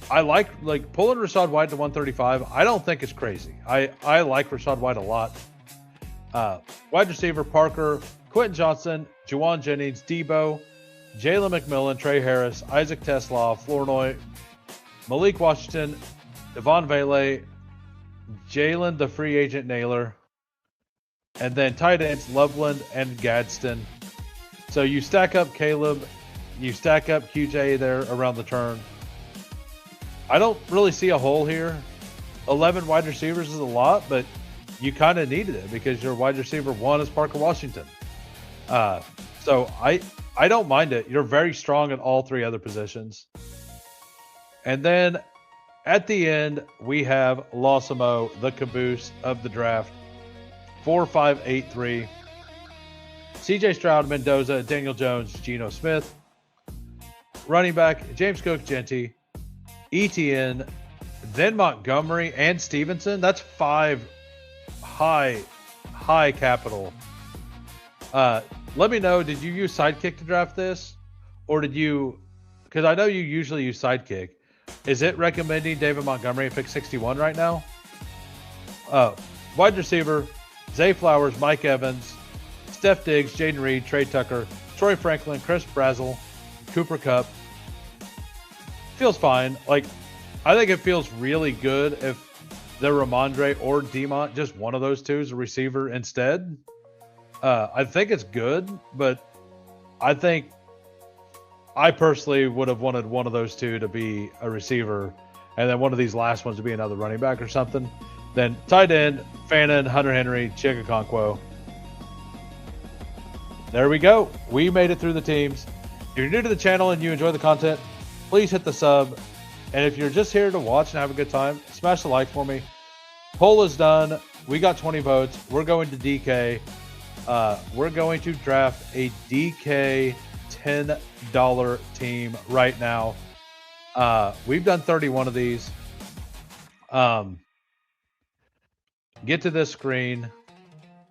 I like pulling Rachaad White to 135. I don't think it's crazy. I like Rachaad White a lot. Wide receiver, Parker, Quentin Johnson, Juwan Jennings, Debo, Jalen McMillan, Trey Harris, Isaac Tesla, Flournoy, Malik Washington, Devon Vele, Jalen the free agent Naylor, and then tight ends Loveland and Gadsden. So you stack up Caleb, you stack up QJ there around the turn. I don't really see a hole here. 11 wide receivers is a lot, but you kind of needed it because your wide receiver 1 is Parker Washington. So I don't mind it. You're very strong at all 3 other positions. And then at the end, we have Losimo, the caboose of the draft. 4583. CJ Stroud, Mendoza, Daniel Jones, Geno Smith. Running back, James Cook, Genty, ETN, then Montgomery and Stevenson. That's 5 high capital. Let me know, did you use Sidekick to draft this? Or did you, because I know you usually use Sidekick. Is it recommending David Montgomery at pick 61 right now? Wide receiver, Zay Flowers, Mike Evans, Steph Diggs, Jaden Reed, Trey Tucker, Troy Franklin, Chris Brazel, Cooper Kupp. Feels fine. Like, I think it feels really good if the Ramondre or Demont, just one of those two, is a receiver instead. I think it's good, but I think I personally would have wanted one of those two to be a receiver and then one of these last ones to be another running back or something. Then tight end, Fannin, Hunter Henry, Chig Okonkwo. There we go. We made it through the teams. If you're new to the channel and you enjoy the content, please hit the sub. And if you're just here to watch and have a good time, smash the like for me. Poll is done. We got 20 votes. We're going to DK. We're going to draft a DK $10 team right now. We've done 31 of these. Get to this screen.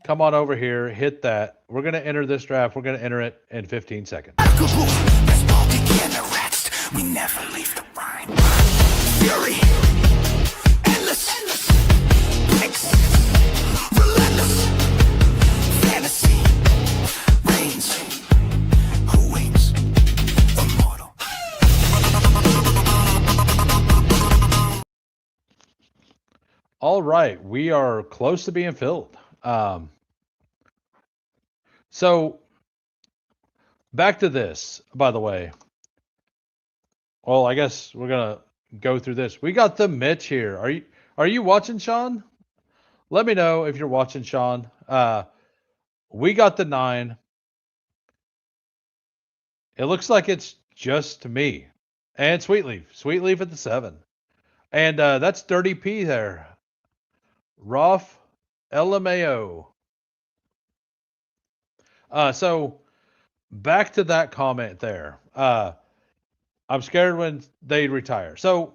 Come on over here. Hit that. We're going to enter this draft. We're going to enter it in 15 seconds. Bestball Degens, we never leave the rhyme. Fury, endless, picks, relentless, fantasy, reigns, who waits, immortal. All right, we are close to being filled. So back to this, by the way. Well, I guess we're gonna go through this. We got the Mitch here. Are you watching, Sean? Let me know if you're watching, Sean. We got the 9. It looks like it's just me and Sweetleaf. Sweetleaf at the 7. And that's Dirty P there. Roth LMAO. So back to that comment there. I'm scared when they retire. So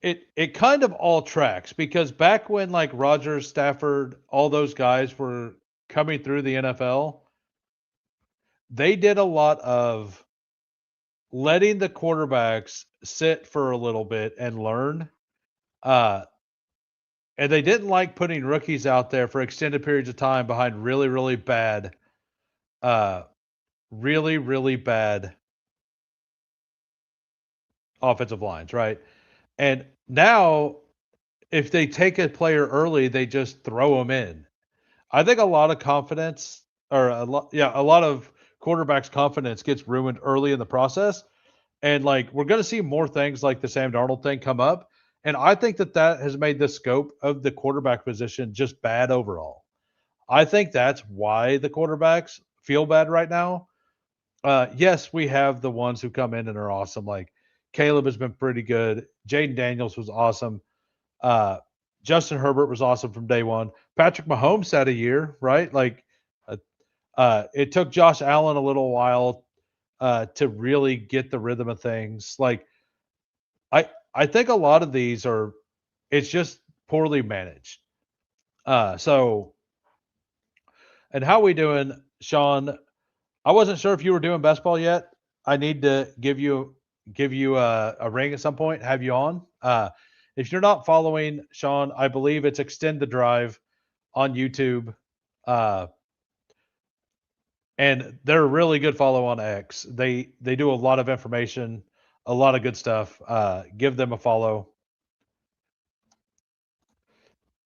it kind of all tracks, because back when like Rodgers, Stafford, all those guys were coming through the NFL, they did a lot of letting the quarterbacks sit for a little bit and learn. And they didn't like putting rookies out there for extended periods of time behind really, really bad, really bad offensive lines, right? And now, if they take a player early, they just throw them in. I think a lot of confidence, or a lot of quarterbacks' confidence gets ruined early in the process. And like, we're going to see more things like the Sam Darnold thing come up. And I think that has made the scope of the quarterback position just bad overall. I think that's why the quarterbacks feel bad right now. Yes, we have the ones who come in and are awesome. Like Caleb has been pretty good. Jaden Daniels was awesome. Uh, Justin Herbert was awesome from day one. Patrick Mahomes had a year, right? Like, it took Josh Allen a little while to really get the rhythm of things. Like, I think a lot of these are, it's just poorly managed. So, and how we doing, Sean? I wasn't sure if you were doing best ball yet. I need to give you a ring at some point. Have you on? If you're not following Sean, I believe it's Extend the Drive on YouTube. And they're a really good follow on X. They do a lot of information, a lot of good stuff. Give them a follow.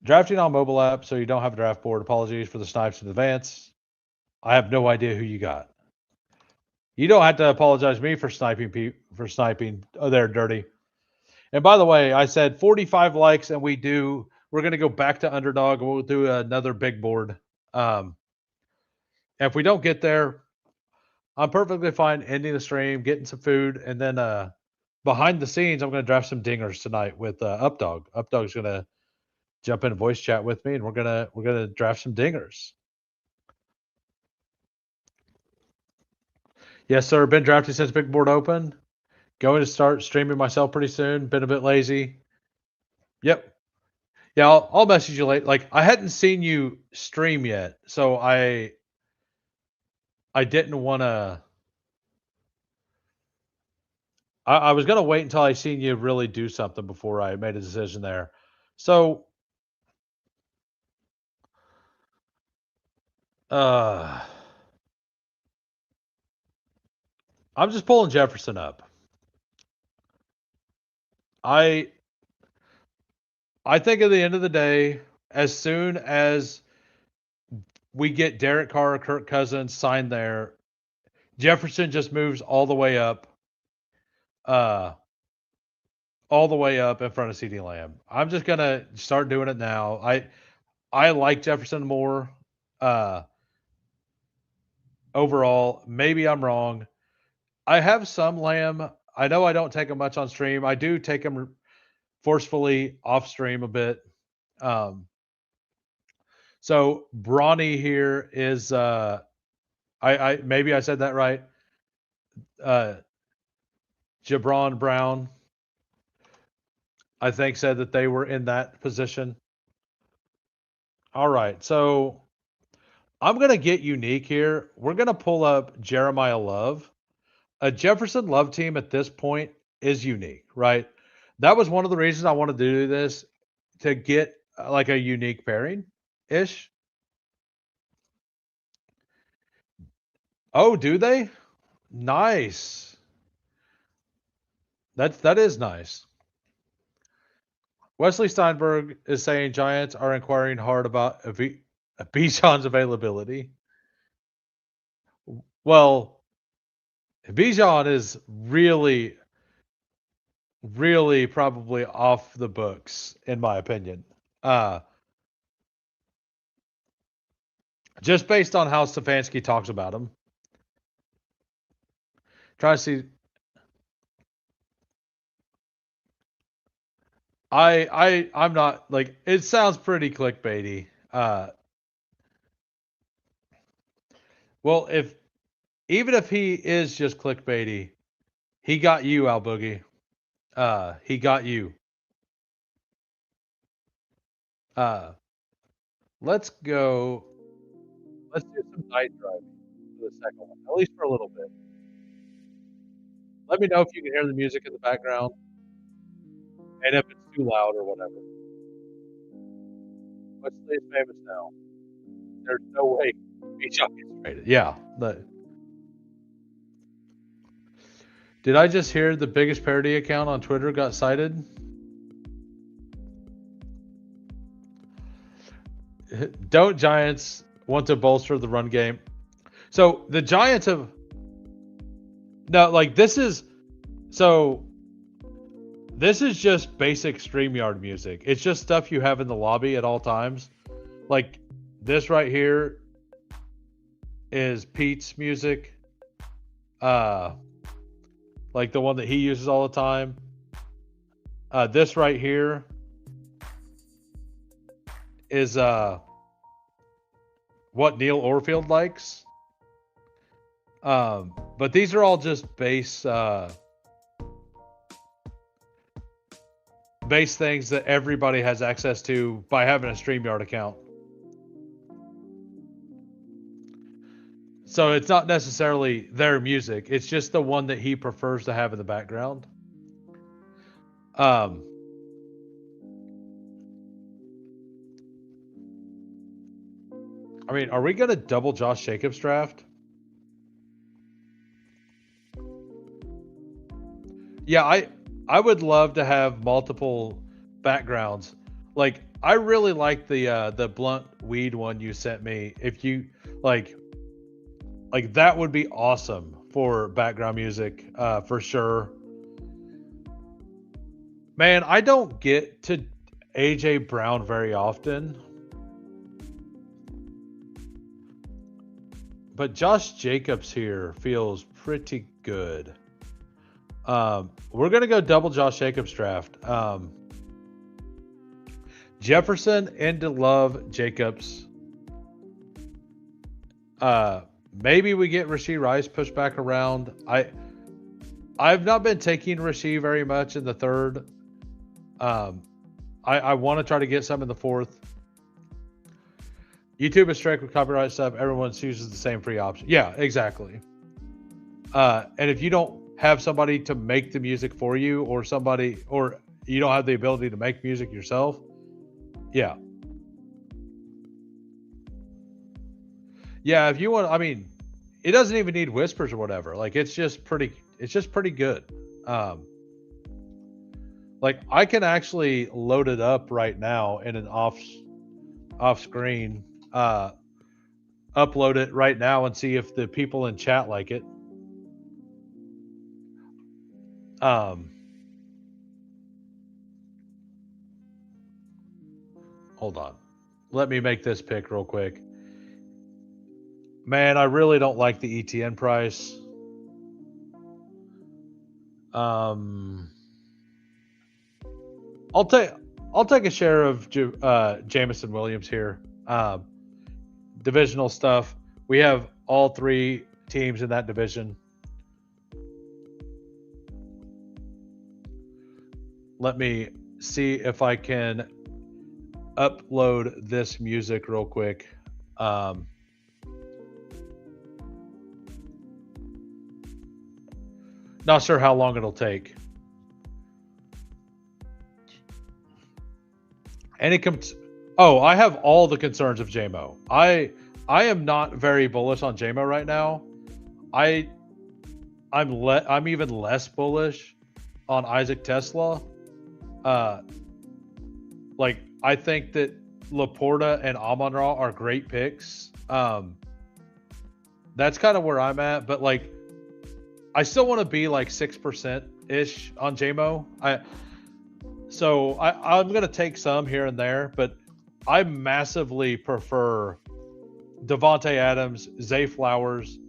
Drafting on mobile app, so you don't have a draft board. Apologies for the snipes in advance. I have no idea who you got. You don't have to apologize to me for sniping. Oh, they're dirty. And by the way, I said 45 likes, and we're going to go back to underdog, and we'll do another big board. If we don't get there, I'm perfectly fine ending the stream, getting some food, and then behind the scenes, I'm going to draft some dingers tonight with Updog. Updog's going to jump in voice chat with me, and we're gonna draft some dingers. Yes, sir. Been drafting since Big Board Open. Going to start streaming myself pretty soon. Been a bit lazy. Yep. Yeah, I'll message you late. Like, I hadn't seen you stream yet, so I didn't want to. I was gonna wait until I seen you really do something before I made a decision there. So, I'm just pulling Jefferson up. I think at the end of the day, as soon as we get Derek Carr or Kirk Cousins signed there, Jefferson just moves all the way up in front of CeeDee Lamb. I'm just gonna start doing it now. I like Jefferson more. overall. Maybe I'm wrong. I have some lamb. I know I don't take them much on stream. I do take them forcefully off stream a bit. Um, so Brawny here is I maybe I said that right. Uh, Jabron Brown, I think, said that they were in that position. All right, so I'm gonna get unique here. We're gonna pull up Jeremiah Love. A Jefferson Love team at this point is unique, right? That was one of the reasons I wanted to do this to get like a unique pairing ish. Oh, do they? Nice. That is nice. Wesley Steinberg is saying Giants are inquiring hard about Bijan's availability. Well, Bijan is really, really probably off the books, in my opinion. Uh, just based on how Stefanski talks about him. Try to see. I'm not like it sounds pretty clickbaity. Well, if even if he is just clickbaity, he got you, Al Boogie. He got you. Uh, let's go. Let's do some night driving for the second one, at least for a little bit. Let me know if you can hear the music in the background and if it's too loud or whatever. Wesley is famous now. There's no way Bijan gets traded. Yeah. Did I just hear the biggest parody account on Twitter got cited? Don't Giants want to bolster the run game? So the Giants have no like so this is just basic StreamYard music. It's just stuff you have in the lobby at all times. Like this right here is Pete's music. Uh like the one that he uses all the time. This right here is what Neil Orfield likes. But these are all just base things that everybody has access to by having a StreamYard account. So it's not necessarily their music. It's just the one that he prefers to have in the background. I mean, are we gonna double Josh Jacobs draft? Yeah, I would love to have multiple backgrounds. Like I really like the blunt weed one you sent me. If you like that would be awesome for background music for sure. Man, I don't get to AJ Brown very often. But Josh Jacobs here feels pretty good. We're gonna go double Josh Jacobs draft. Jefferson into Love Jacobs. Maybe we get Rashee Rice pushed back around. I've not been taking Rashee very much in the third. I want to try to get some in the fourth. YouTube is strict with copyright stuff. Everyone chooses the same free option. Yeah, exactly. And if you don't have somebody to make the music for you, or you don't have the ability to make music yourself, yeah. Yeah, if you want, I mean, it doesn't even need whispers or whatever. Like it's just pretty good. Like I can actually load it up right now in an off screen, upload it right now and see if the people in chat like it. Hold on. Let me make this pick real quick. Man, I really don't like the ETN price. Um, I'll take I'll take a share of Jamison Williams here. Divisional stuff. We have all three teams in that division. Let me see if I can upload this music real quick. Not sure how long it'll take. Oh, I have all the concerns of JMO. I am not very bullish on JMO right now. I'm even less bullish on Isaac Tesla. Like I think that Laporta and Amon-Ra are great picks. That's kind of where I'm at, but like I still want to be like 6% ish on JMO. I'm gonna take some here and there, but I massively prefer Devontae Adams, Zay Flowers,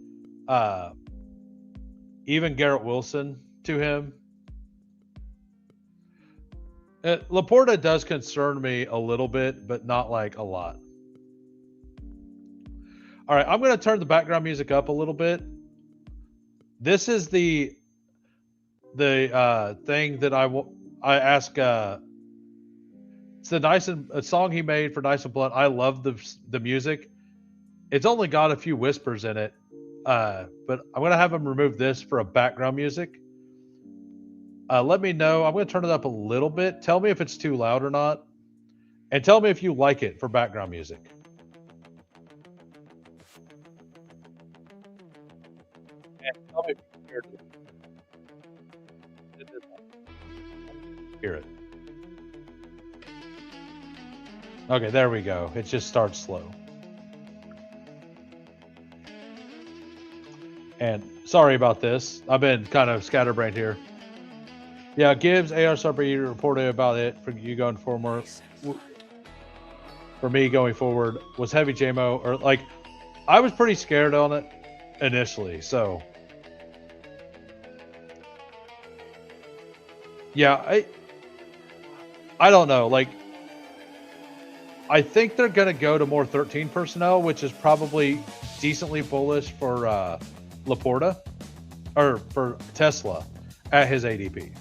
even Garrett Wilson to him. Laporta does concern me a little bit, but not like a lot. All right, I'm going to turn the background music up a little bit. This is the thing that I ask. It's a song he made for Nice and Blunt. I love the music. It's only got a few whispers in it, but I'm going to have him remove this for a background music. Let me know. I'm going to turn it up a little bit. Tell me if it's too loud or not. And tell me if you like it for background music. And tell me if you hear it. Okay, there we go. It just starts slow. And sorry about this. I've been kind of scatterbrained here. Yeah, Gibbs, ARSRB reported about it for you going forward. For me going forward was heavy JMO, or like I was pretty scared on it initially. So yeah, I don't know. Like I think they're gonna go to more 13 personnel, which is probably decently bullish for Laporta or for Tesla at his ADP.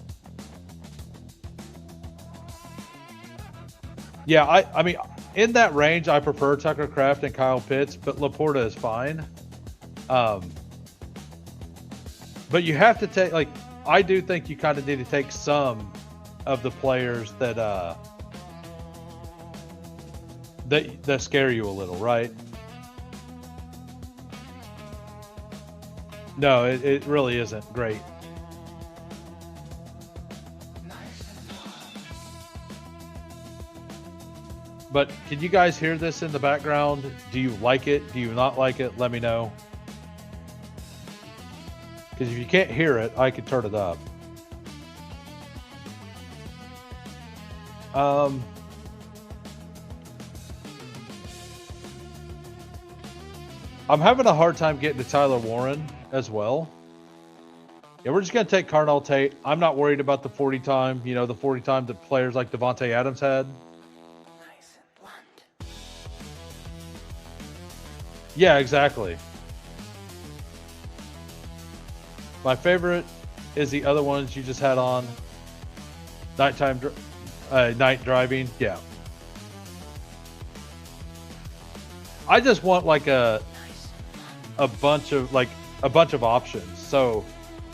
Yeah, I mean, in that range, I prefer Tucker Kraft and Kyle Pitts, but Laporta is fine. But you have to take, like, I do think you kind of need to take some of the players that that scare you a little, right? No, it really isn't great. But can you guys hear this in the background? Do you like it? Do you not like it? Let me know. Because if you can't hear it, I can turn it up. I'm having a hard time getting to Tyler Warren as well. Yeah, we're just going to take Carnell Tate. I'm not worried about the 40 time, you know, the 40 time that players like Devontae Adams had. Yeah, exactly. My favorite is the other ones you just had on. Night driving. Yeah. I just want like a bunch of options. So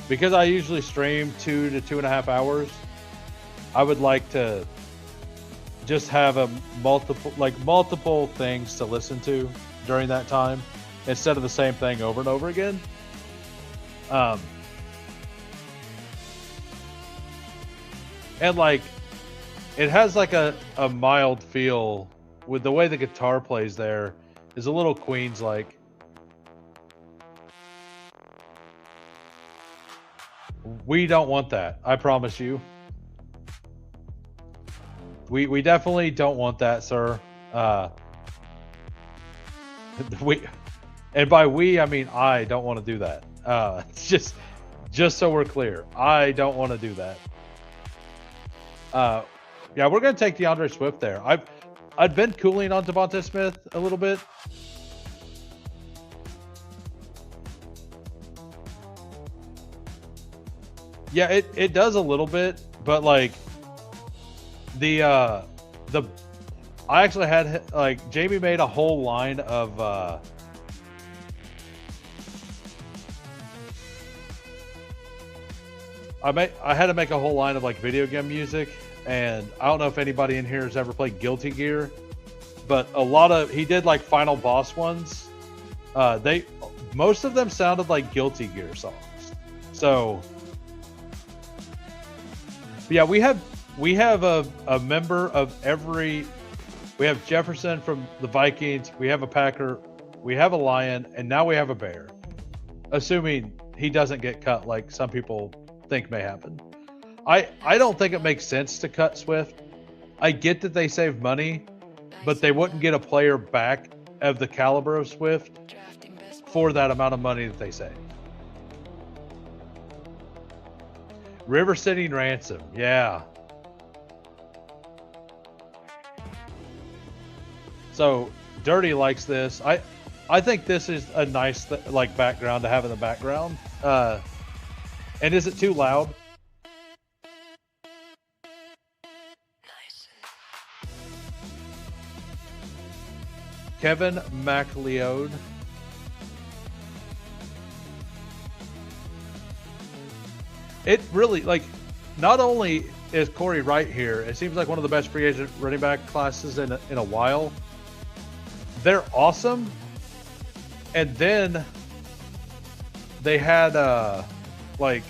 because I usually stream 2 to 2.5 hours, I would like to just have multiple things to listen to during that time instead of the same thing over and over again. And like it has like a mild feel with the way the guitar plays there is a little Queens like. We don't want that. I promise you. We definitely don't want that, sir. And by we, I mean I don't want to do that. It's just so we're clear, I don't want to do that. Yeah, we're gonna take DeAndre Swift there. I'd been cooling on Devonta Smith a little bit. Yeah, it does a little bit, but like the I actually had like Jamie made a whole line of I had to make a whole line of like video game music, and I don't know if anybody in here has ever played Guilty Gear, but he did like final boss ones. Most of them sounded like Guilty Gear songs. So yeah, we have a member of every. We have Jefferson from the Vikings. We have a Packer. We have a Lion, and now we have a Bear. Assuming he doesn't get cut, like some people think may happen. I don't think it makes sense to cut Swift. I get that they save money, but they wouldn't get a player back of the caliber of Swift for that amount of money that they save. River City Ransom, yeah. So Dirty likes this. I think this is a nice like background to have in the background. And is it too loud? Kevin MacLeod. It really, like, not only is Corey Wright here, it seems like one of the best free agent running back classes in a while. They're awesome. And then they had like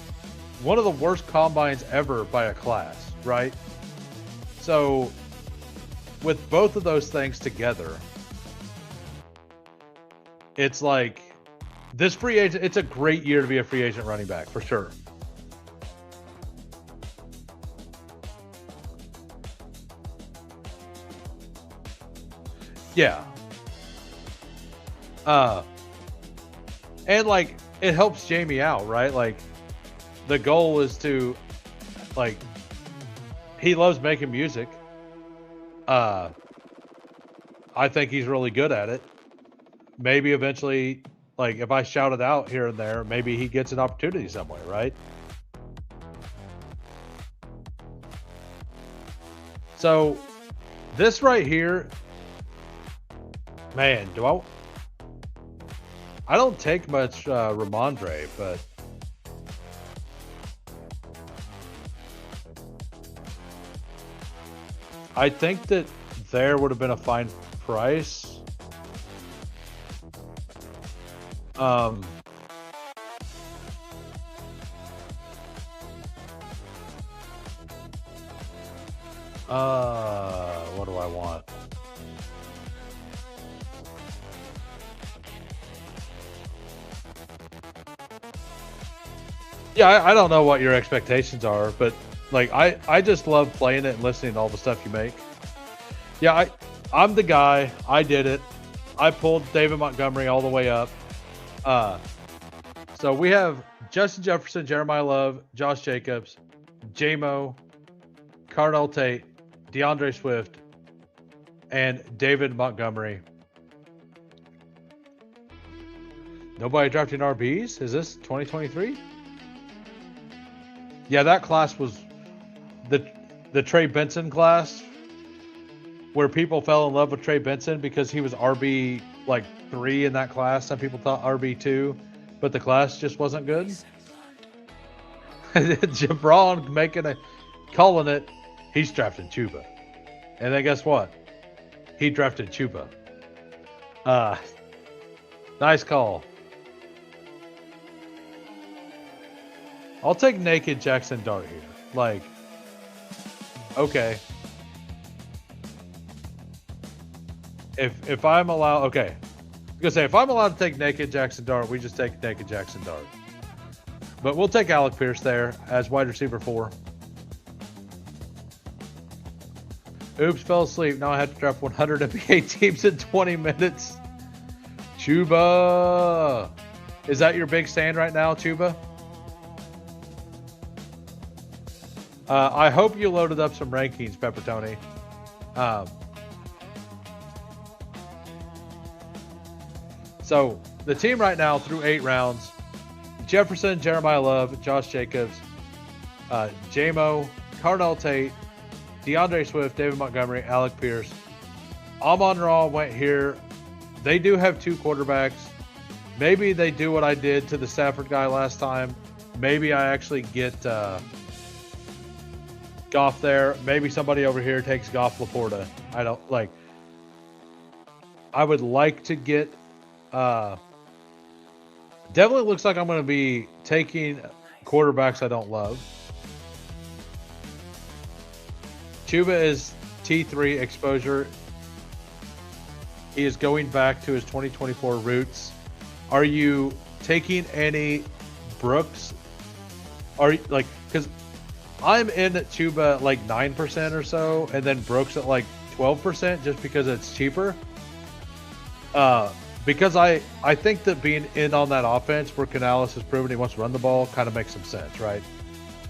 one of the worst combines ever by a class, right? So with both of those things together, it's like this free agent, it's a great year to be a free agent running back for sure. Yeah. And like it helps Jamie out, right? Like the goal is to, like, he loves making music. I think he's really good at it. Maybe eventually, like if I shout it out here and there, maybe he gets an opportunity somewhere, right? So this right here, man, I don't take much Ramondre, but I think that there would have been a fine price. What do I want? Yeah, I don't know what your expectations are, but like I just love playing it and listening to all the stuff you make. Yeah, I'm the guy. I did it. I pulled David Montgomery all the way up. So we have Justin Jefferson, Jeremiah Love, Josh Jacobs, J-Mo, Cardell Tate, DeAndre Swift, and David Montgomery. Nobody drafting RBs? Is this 2023? Yeah, that class was the Trey Benson class, where people fell in love with Trey Benson because he was RB like 3 in that class. Some people thought RB 2, but the class just wasn't good. Jabron calling it. He's drafting Chuba, and then guess what? He drafted Chuba. Nice call. I'll take naked Jackson Dart here. Like, okay. If I'm allowed, okay. I'm gonna say if I'm allowed to take naked Jackson Dart, we just take naked Jackson Dart. But we'll take Alec Pierce there as wide receiver 4. Oops, fell asleep. Now I have to draft 100 NBA teams in 20 minutes. Chuba. Is that your big stand right now, Chuba? I hope you loaded up some rankings, Peppertoni. So the team right now through 8 rounds: Jefferson, Jeremiah Love, Josh Jacobs, J-Mo, Cardell Tate, DeAndre Swift, David Montgomery, Alec Pierce. Amon-Ra went here. They do have 2 quarterbacks. Maybe they do what I did to the Stafford guy last time. Maybe I actually get Goff there. Maybe somebody over here takes Goff Laporta. I don't like. I would like to get. Definitely looks like I'm going to be taking quarterbacks I don't love. Chuba is T3 exposure. He is going back to his 2024 roots. Are you taking any Brooks? Are you like, because I'm in Chuba like 9% or so, and then Brooks at like 12% just because it's cheaper. Because I think that being in on that offense where Canales has proven he wants to run the ball kind of makes some sense, right?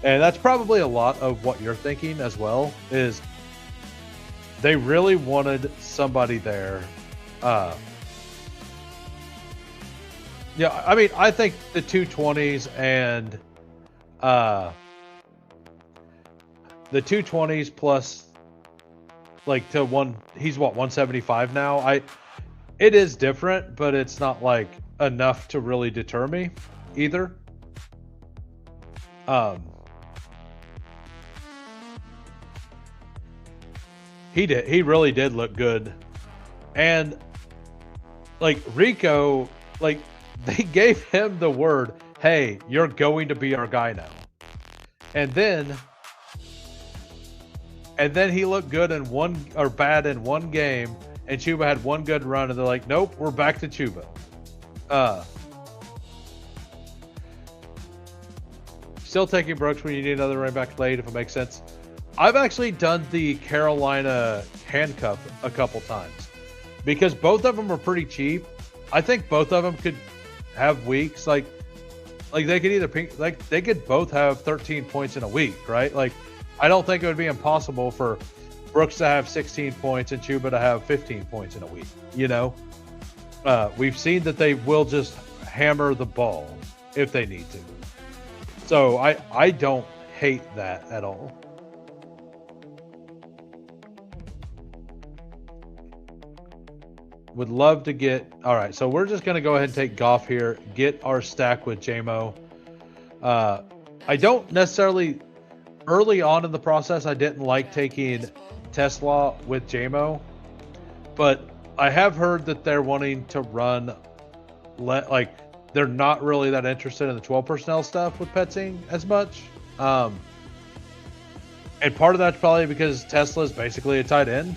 And that's probably a lot of what you're thinking as well, is they really wanted somebody there. Yeah, I mean, I think the 220s and the 220s plus like to one, he's what, 175 now? It is different, but it's not like enough to really deter me either. He really did look good. And like Rico, like they gave him the word, hey, you're going to be our guy now. And then he looked good in one, or bad in one game, and Chuba had one good run, and they're like, nope, we're back to Chuba. Still taking Brooks when you need another running back late, if it makes sense. I've actually done the Carolina handcuff a couple times because both of them are pretty cheap. I think both of them could have weeks like they could either they could both have 13 points in a week, right? Like I don't think it would be impossible for Brooks to have 16 points and Chuba to have 15 points in a week. You know, we've seen that they will just hammer the ball if they need to. So I don't hate that at all. Would love to get. All right, so we're just going to go ahead and take Goff here, get our stack with JMO. I don't necessarily, early on in the process, I didn't like taking Tesla with JMO, but I have heard that they're wanting to run, like, they're not really that interested in the 12 personnel stuff with Petzing as much. And part of that's probably because Tesla is basically a tight end.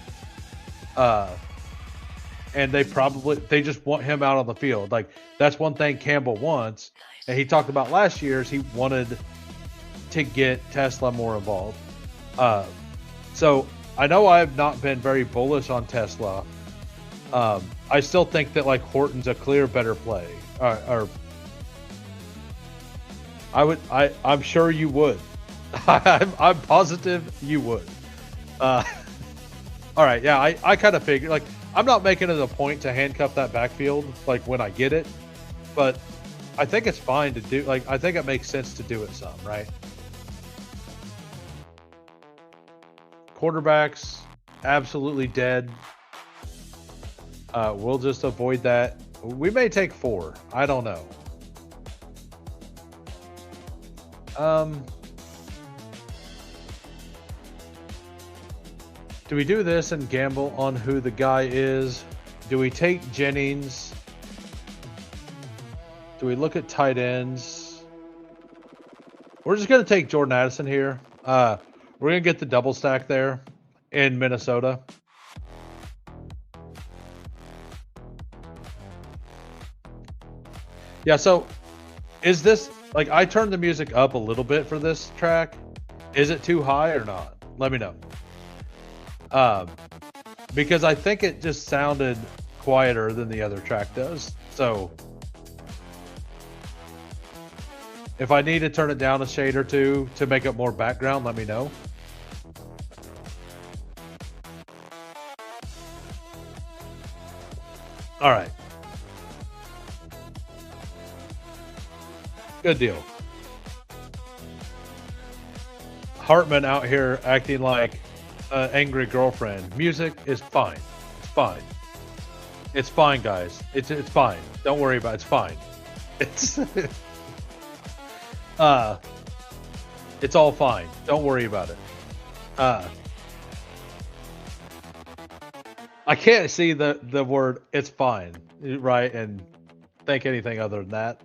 And they just want him out on the field. Like that's one thing Campbell wants. And he talked about last year is he wanted to get Tesla more involved. So I know I've not been very bullish on Tesla. I still think that like Horton's a clear better play. I'm sure you would. I'm positive you would. All right. Yeah. I kind of figured like, I'm not making it a point to handcuff that backfield like when I get it, but I think it's fine to do. Like I think it makes sense to do it some, right? Quarterbacks absolutely dead. We'll just avoid that. We may take 4. I don't know. Do we do this and gamble on who the guy is? Do we take Jennings? Do we look at tight ends? We're just going to take Jordan Addison here. We're going to get the double stack there in Minnesota. Yeah, so is this, like I turned the music up a little bit for this track. Is it too high or not? Let me know. Because I think it just sounded quieter than the other track does. So if I need to turn it down a shade or two to make it more background, let me know. All right. Good deal. Hartman out here acting like an angry girlfriend. Music is fine. It's fine. It's fine, guys. It's fine. Don't worry about it. It's fine. It's it's all fine. Don't worry about it. I can't see the word "it's fine" right and think anything other than that.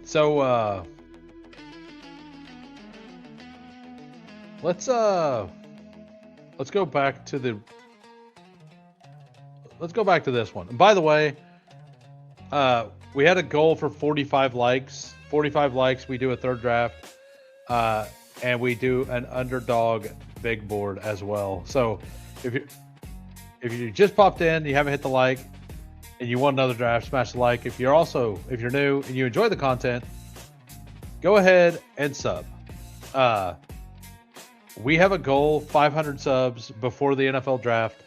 So let's go back to this one. And by the way, we had a goal for 45 likes. 45 likes, we do a third draft, and we do an underdog big board as well. So if you just popped in, you haven't hit the like, and you want another draft, smash the like. If you're new and you enjoy the content, go ahead and sub. We have a goal, 500 subs before the NFL draft.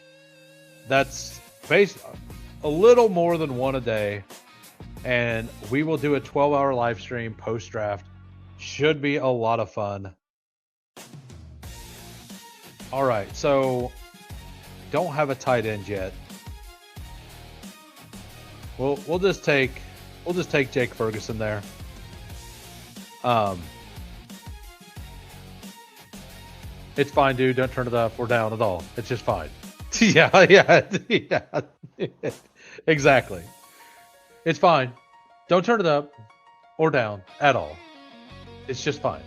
That's based a little more than one a day. And we will do a 12-hour live stream post-draft. Should be a lot of fun. All right, so don't have a tight end yet. We'll just take Jake Ferguson there. It's fine, dude. Don't turn it up or down at all. It's just fine. yeah. Exactly. It's fine. Don't turn it up or down at all. It's just fine.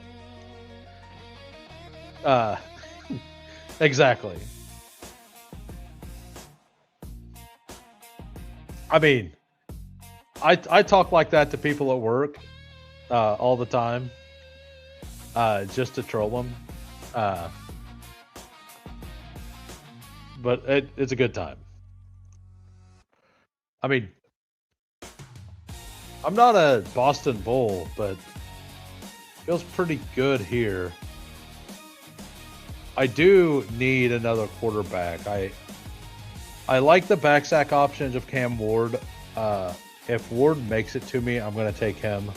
Exactly. I mean, I talk like that to people at work all the time, just to troll them. But it's a good time. I mean, I'm not a Boston Bull, but feels pretty good here. I do need another quarterback. I like the back sack options of Cam Ward. If Ward makes it to me, I'm going to take him.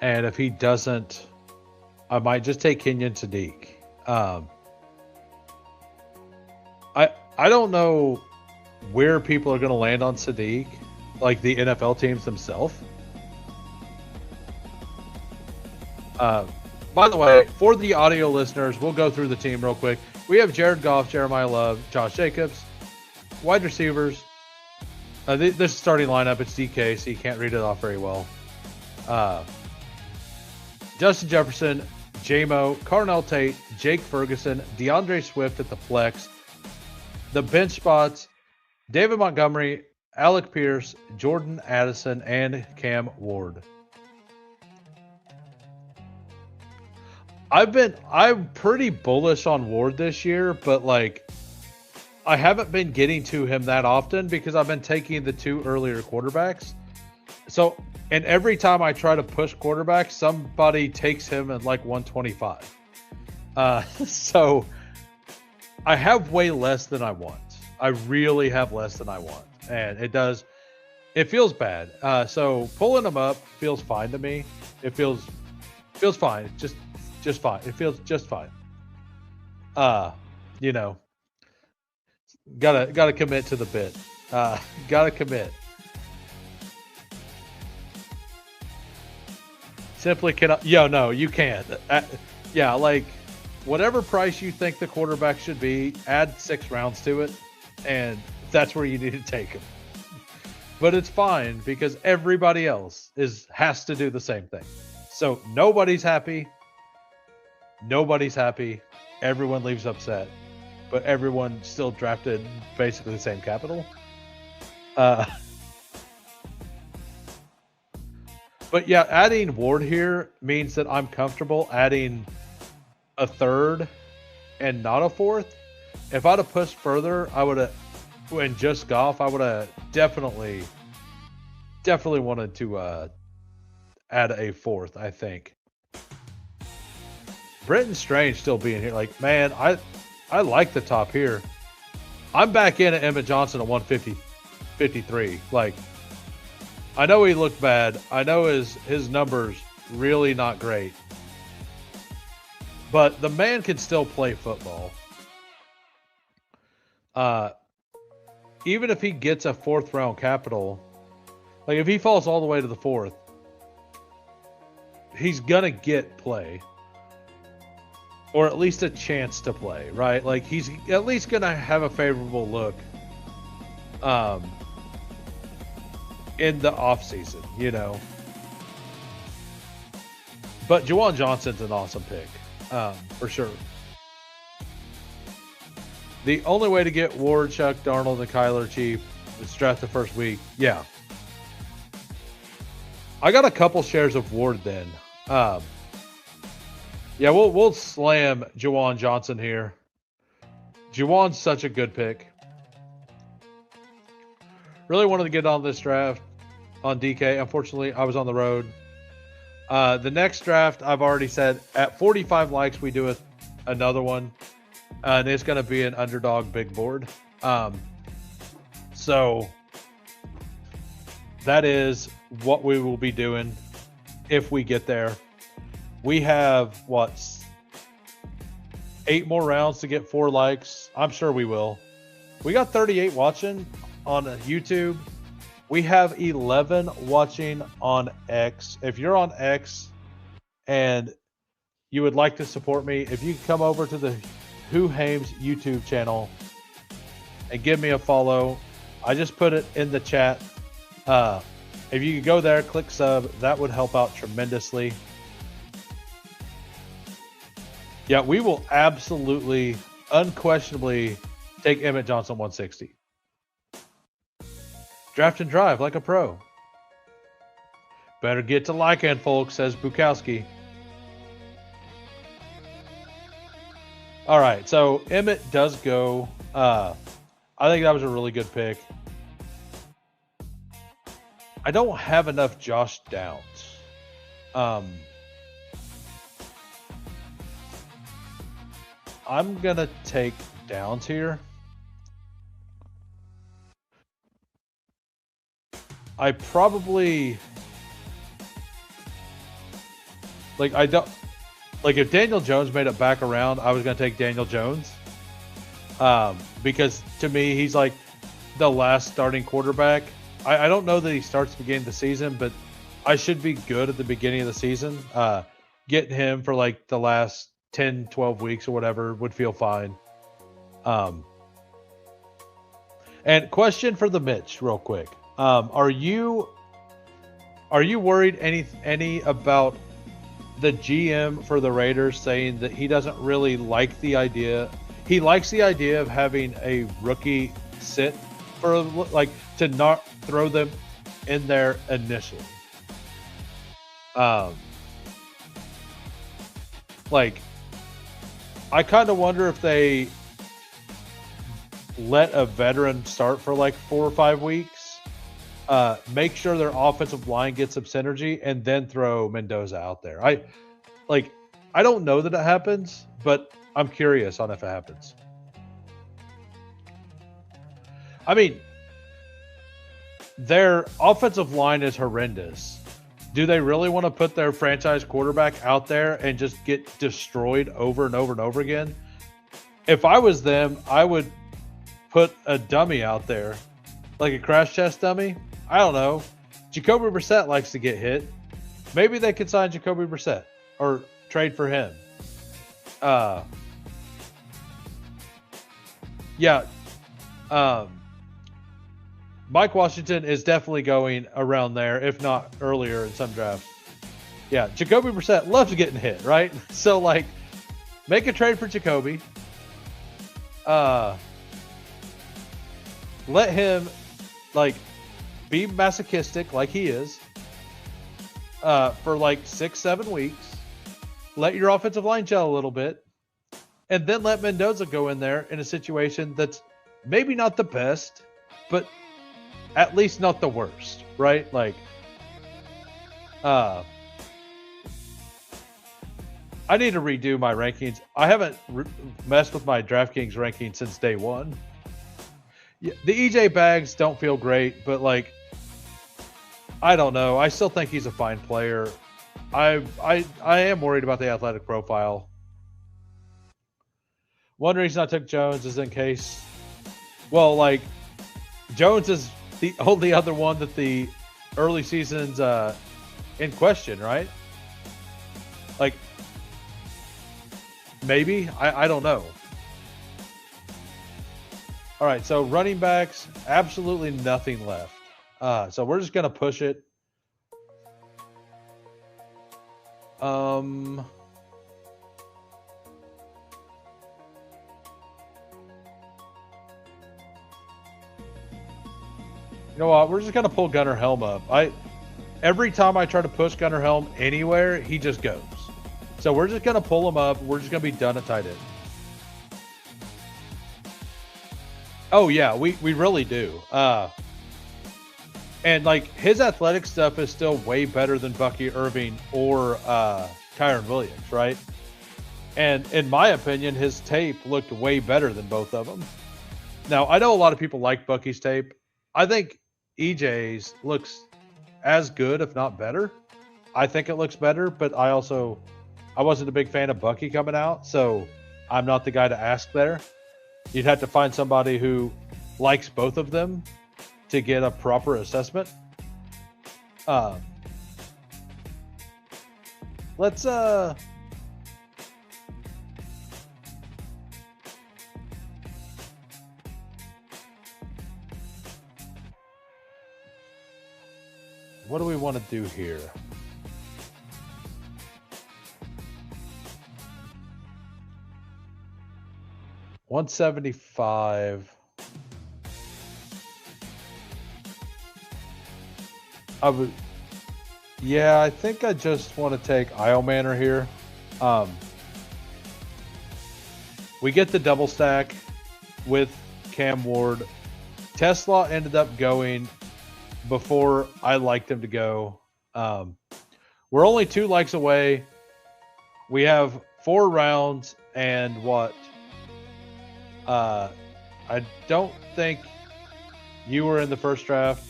And if he doesn't, I might just take Kenyon Sadiq. I don't know where people are going to land on Sadiq, like the NFL teams themselves. By the way, for the audio listeners, we'll go through the team real quick. We have Jared Goff, Jeremiah Love, Josh Jacobs, wide receivers. This starting lineup, it's DK, so you can't read it off very well. Justin Jefferson, J-Mo, Carnell Tate, Jake Ferguson, DeAndre Swift at the flex. The bench spots, David Montgomery, Alec Pierce, Jordan Addison, and Cam Ward. I'm pretty bullish on Ward this year, but like I haven't been getting to him that often because I've been taking the two earlier quarterbacks. So, and every time I try to push quarterbacks, somebody takes him at like 125. So I have way less than I want. I really have less than I want. And it feels bad. So pulling them up feels fine to me. It feels fine. Just fine. It feels just fine. You know, gotta commit to the bit. Gotta commit. Simply cannot. No, you can't. Yeah, like whatever price you think the quarterback should be, add 6 rounds to it, and that's where you need to take him. But it's fine because everybody else has to do the same thing. So nobody's happy. Nobody's happy. Everyone leaves upset, but everyone still drafted basically the same capital. But yeah, adding Ward here means that I'm comfortable adding a third and not a fourth. If I'd have pushed further, I would have, and just golf, I would have definitely wanted to add a fourth, I think. Britton Strange still being here. Like, man, I like the top here. I'm back in at Emmett Johnson at 153. Like, I know he looked bad. I know his numbers really not great. But the man can still play football. Even if he gets a fourth round capital, like if he falls all the way to the fourth, he's gonna get play. Or at least a chance to play, right? Like he's at least gonna have a favorable look in the offseason, you know. But Juwan Johnson's an awesome pick, for sure. The only way to get Ward, Chuck, Darnold, and Kyler cheap is draft the first week. Yeah. I got a couple shares of Ward then. Yeah, we'll slam Juwan Johnson here. Juwan's such a good pick. Really wanted to get on this draft on DK. Unfortunately, I was on the road. The next draft, I've already said, at 45 likes, we do another one. And it's going to be an underdog big board. So that is what we will be doing if we get there. We have, 8 more rounds to get 4 likes. I'm sure we will. We got 38 watching on YouTube. We have 11 watching on X. If you're on X and you would like to support me, if you come over to the Who Hames YouTube channel and give me a follow, I just put it in the chat. If you could go there, click sub, that would help out tremendously. Yeah, we will absolutely, unquestionably take Emmett Johnson 160. Draft and drive like a pro. Better get to liking, folks, says Bukowski. All right, so Emmett does go. I think that was a really good pick. I don't have enough Josh Downs. I'm going to take Downs here. I probably... if Daniel Jones made it back around, I was going to take Daniel Jones. Because to me, he's like the last starting quarterback. I don't know that he starts the beginning of the season, but I should be good at the beginning of the season. Getting him for like the last 10, 12 weeks or whatever would feel fine. And question for the Mitch real quick. Are you worried any about the GM for the Raiders saying that he doesn't really like the idea? He likes the idea of having a rookie sit for to not throw them in there initially. I kind of wonder if they let a veteran start for 4 or 5 weeks, make sure their offensive line gets some synergy, and then throw Mendoza out there. I don't know that it happens, but I'm curious on if it happens. I mean, their offensive line is horrendous. Do they really want to put their franchise quarterback out there and just get destroyed over and over and over again? If I was them, I would put a dummy out there, like a crash test dummy. I don't know. Jacoby Brissett likes to get hit. Maybe they could sign Jacoby Brissett or trade for him. Mike Washington is definitely going around there, if not earlier in some drafts. Yeah, Jacoby Brissett loves getting hit, right? So, make a trade for Jacoby. Let him, be masochistic like he is. for like 6-7 weeks. Let your offensive line gel a little bit, and then let Mendoza go in there in a situation that's maybe not the best, but at least not the worst, right? Like, I need to redo my rankings. I haven't messed with my DraftKings ranking since day one. Yeah, the EJ bags don't feel great, but like, I don't know. I still think he's a fine player. I am worried about the athletic profile. One reason I took Jones is in case. Well, like, Jones is the only other one that the early season's in question, right? Like, maybe? I don't know. All right, so running backs, absolutely nothing left. So we're just going to push it. You know what? We're just going to pull Gunnar Helm up. Every time I try to push Gunnar Helm anywhere, he just goes. So we're just going to pull him up. We're just going to be done at tight end. Oh, yeah, we really do. And, like, his athletic stuff is still way better than Bucky Irving or Kyron Williams, right? And in my opinion, his tape looked way better than both of them. Now, I know a lot of people like Bucky's tape. I think EJ's looks as good, if not better. I think it looks better, but I wasn't a big fan of Bucky coming out, so I'm not the guy to ask there. You'd have to find somebody who likes both of them to get a proper assessment. Let's what do we want to do here? $175. Yeah, I think I just want to take Isle Manor here. We get the double stack with Cam Ward. Tesla ended up going before I liked him to go. We're only 2 likes away. We have 4 rounds and what? I don't think you were in the first draft,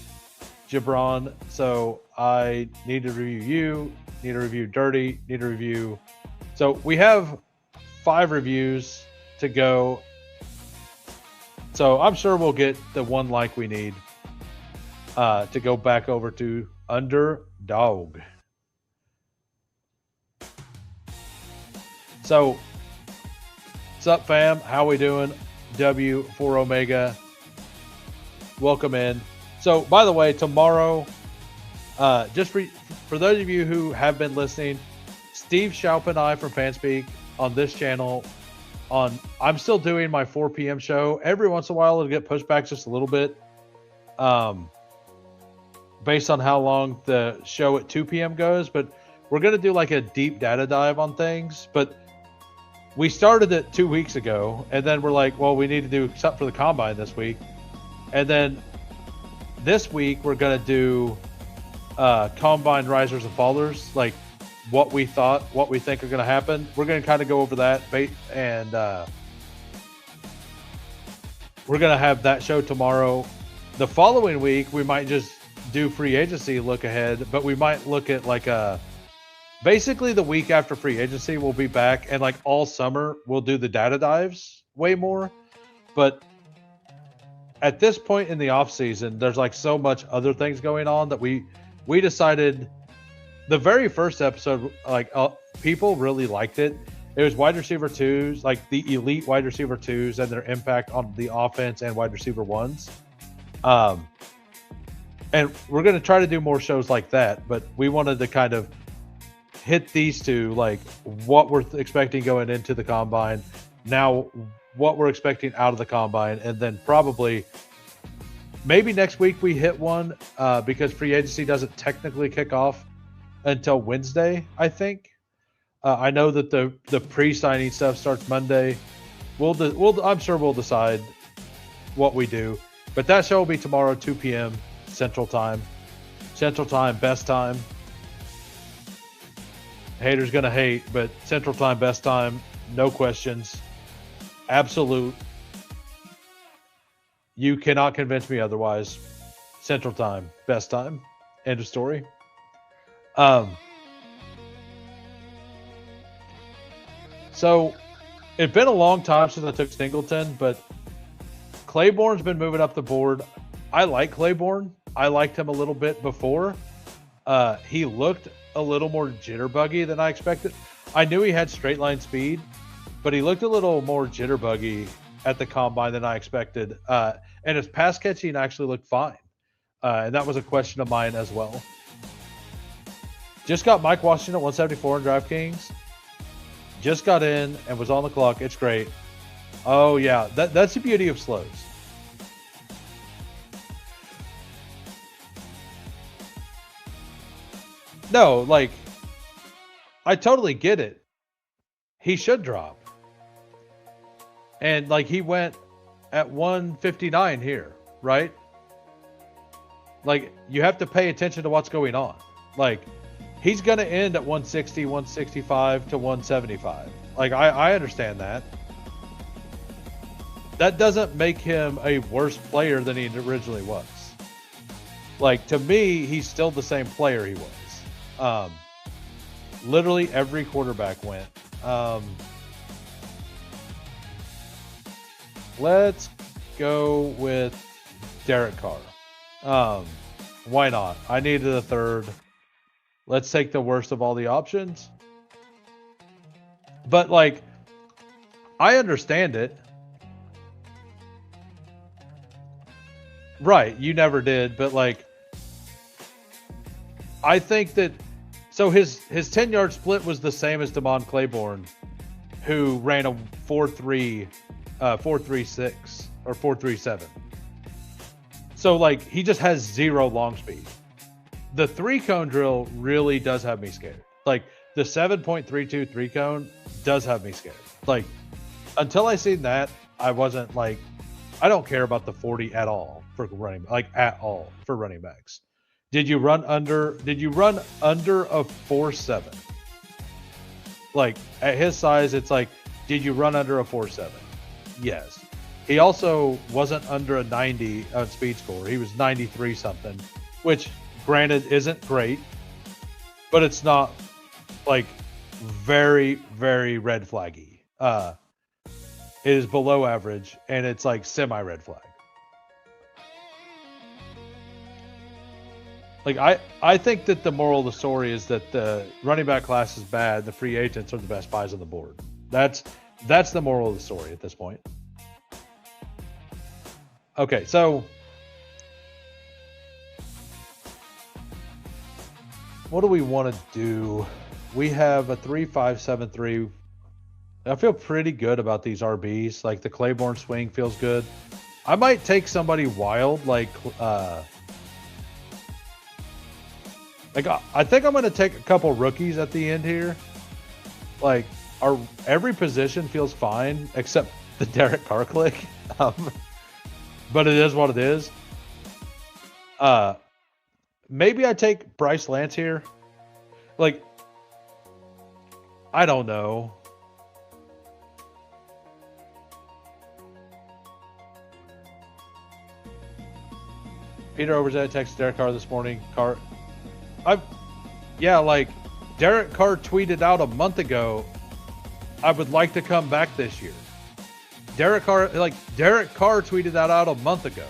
Gibran, so I need to review you, need to review Dirty, need to review. So we have 5 reviews to go. So I'm sure we'll get the 1 like we need to go back over to Underdog. So, what's up, fam? How we doing? W4 Omega. Welcome in. So, by the way, tomorrow, just for those of you who have been listening, Steve Schaup and I from Fanspeak on this channel, I'm still doing my 4 p.m. show. Every once in a while, it'll get pushed back just a little bit, based on how long the show at 2 p.m. goes. But we're going to do like a deep data dive on things. But we started it 2 weeks ago, and then we're like, well, we need to do something for the Combine this week. And then this week, we're going to do Combine risers and fallers, like what we think are going to happen. We're going to kind of go over that, and we're going to have that show tomorrow. The following week, we might just do free agency look ahead, but we might look at like basically the week after free agency, we'll be back, and like all summer, we'll do the data dives way more. But at this point in the off season, there's like so much other things going on that we decided the very first episode, like people really liked it. It was wide receiver 2s, like the elite wide receiver 2s and their impact on the offense and wide receiver 1s. And we're going to try to do more shows like that, but we wanted to kind of hit these 2, like what we're expecting going into the Combine, now what we're expecting out of the Combine, and then probably maybe next week we hit one because free agency doesn't technically kick off until Wednesday, I think. I know that the pre-signing stuff starts Monday. I'm sure we'll decide what we do, but that show will be tomorrow, 2 p.m. Central Time. Central Time, best time. Haters gonna hate, but Central Time, best time, no questions, absolute. You cannot convince me otherwise. Central Time, best time. End of story. So it's been a long time since I took Singleton, but Claiborne's been moving up the board. I like Claiborne. I liked him a little bit before. He looked a little more jitterbuggy than I expected. I knew he had straight line speed, but he looked a little more jitterbuggy at the combine than I expected. And his pass catching actually looked fine. And that was a question of mine as well. Just got Mike Washington at 174 in DraftKings. Just got in and was on the clock. It's great. Oh, yeah. That's the beauty of slows. No, like, I totally get it. He should drop. And, like, he went at 159 here, right? Like, you have to pay attention to what's going on. Like, he's going to end at 160, 165 to 175. Like, I understand that. That doesn't make him a worse player than he originally was. Like, to me, he's still the same player he was. Literally every quarterback went. Let's go with Derek Carr. Why not? I needed a third. Let's take the worst of all the options. But, like, I understand it. Right, you never did, but, like, I think that, so his 10-yard split was the same as Damon Claiborne, who ran a 4.3, 4.36 or 4.37. So, like, he just has zero long speed. The 3-cone drill really does have me scared. Like, the 7.32 3-cone does have me scared. Like, until I seen that, I wasn't like, I don't care about the 40 at all for running, like, at all for running backs. Did you run under a 4.7? Like, at his size, it's like, did you run under a 4.7? Yes. He also wasn't under a 90 on speed score. He was 93 something, which, granted, isn't great, but it's not, like, very, very red flaggy. It is below average, and it's like semi-red flag. Like, I think that the moral of the story is that the running back class is bad. The free agents are the best buys on the board. That's the moral of the story at this point. Okay, so what do we want to do? We have a 3-5-7-3. I feel pretty good about these RBs. Like, the Claiborne swing feels good. I might take somebody wild, like I think I'm going to take a couple rookies at the end here. Like, every position feels fine except the Derek Carr click. But it is what it is. Maybe I take Bryce Lance here. Like, I don't know. Peter Overzet texted Derek Carr this morning. Like, Derek Carr tweeted out a month ago, I would like to come back this year. Derek Carr tweeted that out a month ago.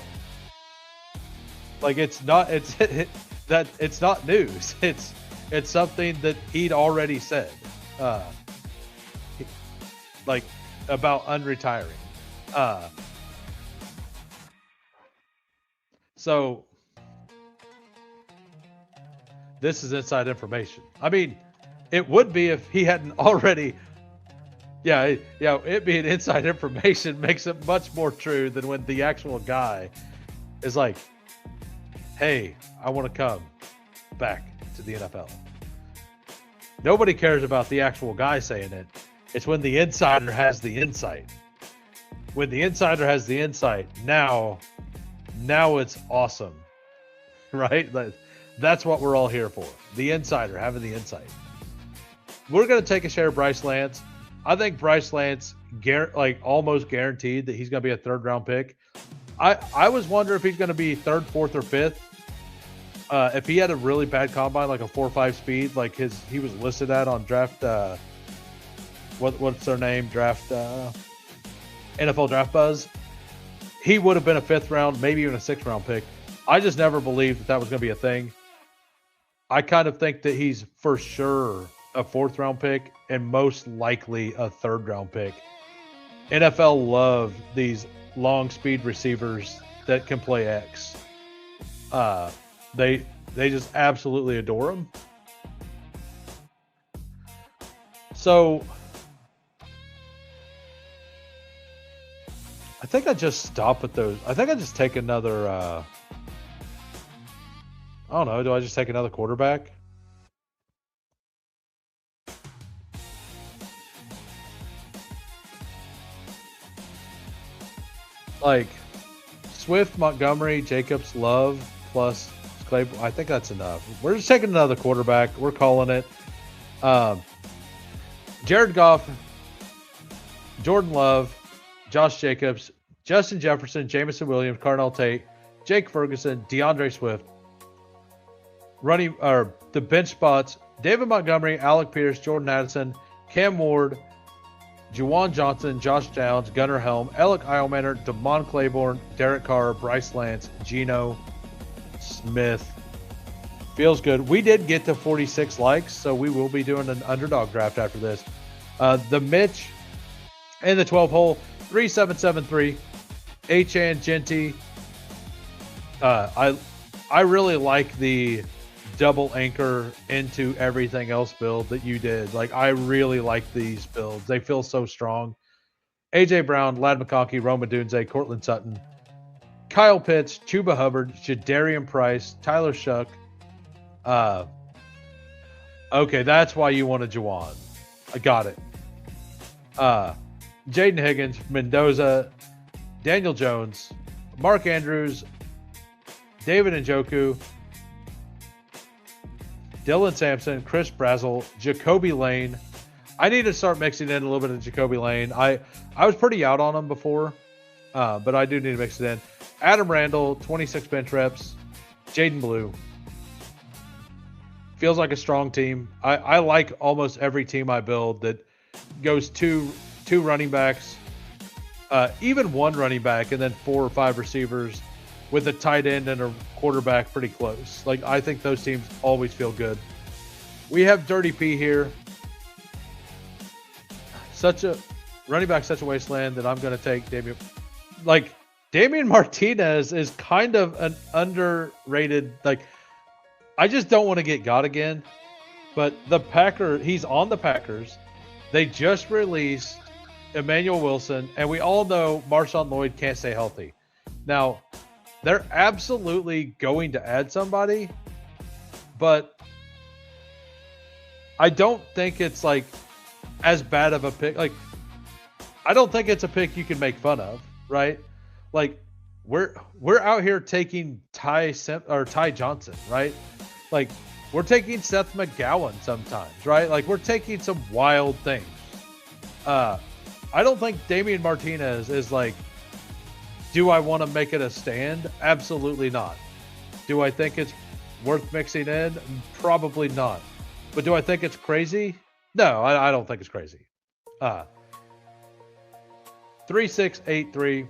Like, it's not news. It's something that he'd already said, like, about unretiring. So this is inside information. I mean, it would be if he hadn't already. Yeah, it being inside information makes it much more true than when the actual guy is like, hey, I want to come back to the NFL. Nobody cares about the actual guy saying it. It's when the insider has the insight. When the insider has the insight, now it's awesome, right? That's what we're all here for. The insider having the insight. We're going to take a share of Bryce Lance. I think Bryce Lance, almost guaranteed that he's going to be a third-round pick. I was wondering if he's going to be third, fourth, or fifth. If he had a really bad combine, like a 4.5 speed, like he was listed at on draft. What's their name? NFL Draft Buzz. He would have been a 5th round, maybe even a 6th round pick. I just never believed that was going to be a thing. I kind of think that he's for sure a 4th round pick and most likely a 3rd round pick. NFL love these long speed receivers that can play X. They just absolutely adore him. So I think I just stop at those. I think I just take another. I don't know. Do I just take another quarterback? Like Swift, Montgomery, Jacobs, Love, plus Claypool. I think that's enough. We're just taking another quarterback. We're calling it. Jared Goff, Jordan Love, Josh Jacobs, Justin Jefferson, Jamison Williams, Carnell Tate, Jake Ferguson, DeAndre Swift. The bench spots: David Montgomery, Alec Pierce, Jordan Addison, Cam Ward, Juwan Johnson, Josh Downs, Gunnar Helm, Alec Eilmaner, Damon Claiborne, Derek Carr, Bryce Lance, Geno Smith. Feels good. We did get to 46 likes, so we will be doing an underdog draft after this. The Mitch and the 12 hole, 3773, H.N. Genty. I really like the double anchor into everything else build that you did. Like, I really like these builds. They feel so strong. AJ Brown, Lad McConkey, Roma Dunze, Cortland Sutton, Kyle Pitts, Chuba Hubbard, Jadarian Price, Tyler Shuck. Okay, that's why you wanted Juwan. I got it. Jaden Higgins, Mendoza, Daniel Jones, Mark Andrews, David Njoku, Dylan Sampson, Chris Brazzell, Jacoby Lane. I need to start mixing in a little bit of Jacoby Lane. I was pretty out on him before, but I do need to mix it in. Adam Randall, 26 bench reps. Jaden Blue. Feels like a strong team. I like almost every team I build that goes two running backs, even one running back, and then 4 or 5 receivers with a tight end and a quarterback pretty close. Like, I think those teams always feel good. We have Dirty P here. Such a running back, such a wasteland that I'm going to take Damian Martinez is kind of an underrated, I just don't want to get got again. But he's on the Packers. They just released Emmanuel Wilson, and we all know Marshawn Lloyd can't stay healthy. Now, they're absolutely going to add somebody, but I don't think it's as bad of a pick. I don't think it's a pick you can make fun of, right? We're out here taking Ty Johnson, right? We're taking Seth McGowan sometimes, right? We're taking some wild things. I don't think Damian Martinez is do I want to make it a stand? Absolutely not. Do I think it's worth mixing in? Probably not. But do I think it's crazy? No, I don't think it's crazy. 3683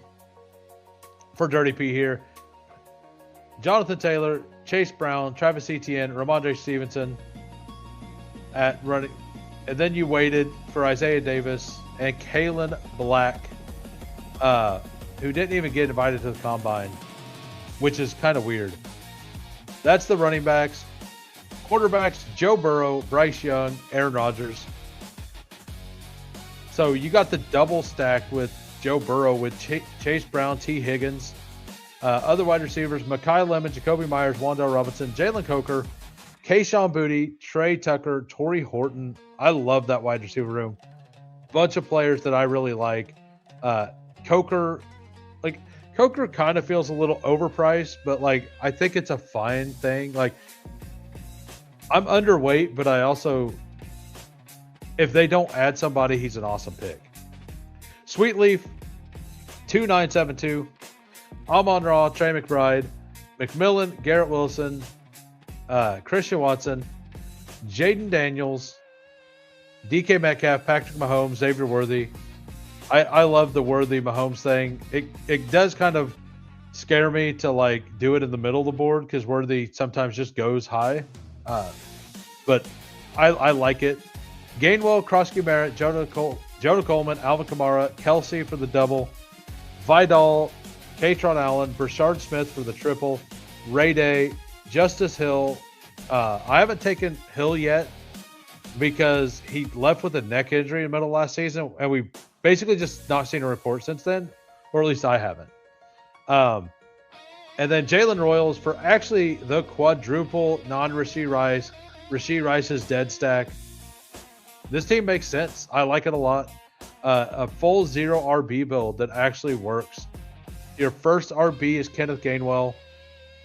for Dirty P here. Jonathan Taylor, Chase Brown, Travis Etienne, Ramondre Stevenson at running. And then you waited for Isaiah Davis and Kalen Black, who didn't even get invited to the combine, which is kind of weird. That's the running backs. Quarterbacks: Joe Burrow, Bryce Young, Aaron Rodgers. So you got the double stack with Joe Burrow with Chase Brown, T. Higgins. Other wide receivers: Mekhi Lemon, Jacoby Myers, Wan'Dale Robinson, Jalen Coker, Kayshawn Booty, Trey Tucker, Torrey Horton. I love that wide receiver room. Bunch of players that I really like. Uh, Coker, like Coker kind of feels a little overpriced, but like I think it's a fine thing. Like I'm underweight, but I also, if they don't add somebody, he's an awesome pick. Sweetleaf, 2972. Amon Ra, Trey McBride, McMillan, Garrett Wilson, Christian Watson, Jaden Daniels, DK Metcalf, Patrick Mahomes, Xavier Worthy. I love the Worthy Mahomes thing. It does kind of scare me to like do it in the middle of the board because Worthy sometimes just goes high. But I like it. Gainwell, Krosky Barrett, Jonah Coleman, Alvin Kamara, Kelsey for the double, Vidal, Katron Allen, Brashard Smith for the triple, Ray Day, Justice Hill. I haven't taken Hill yet because he left with a neck injury in the middle of last season, and we basically just not seen a report since then, or at least I haven't. And then Jalen Royals for actually the quadruple non-Rasheed Rice. Rasheed Rice's dead stack. This team makes sense. I like it a lot. A full zero RB build that actually works. Your first RB is Kenneth Gainwell,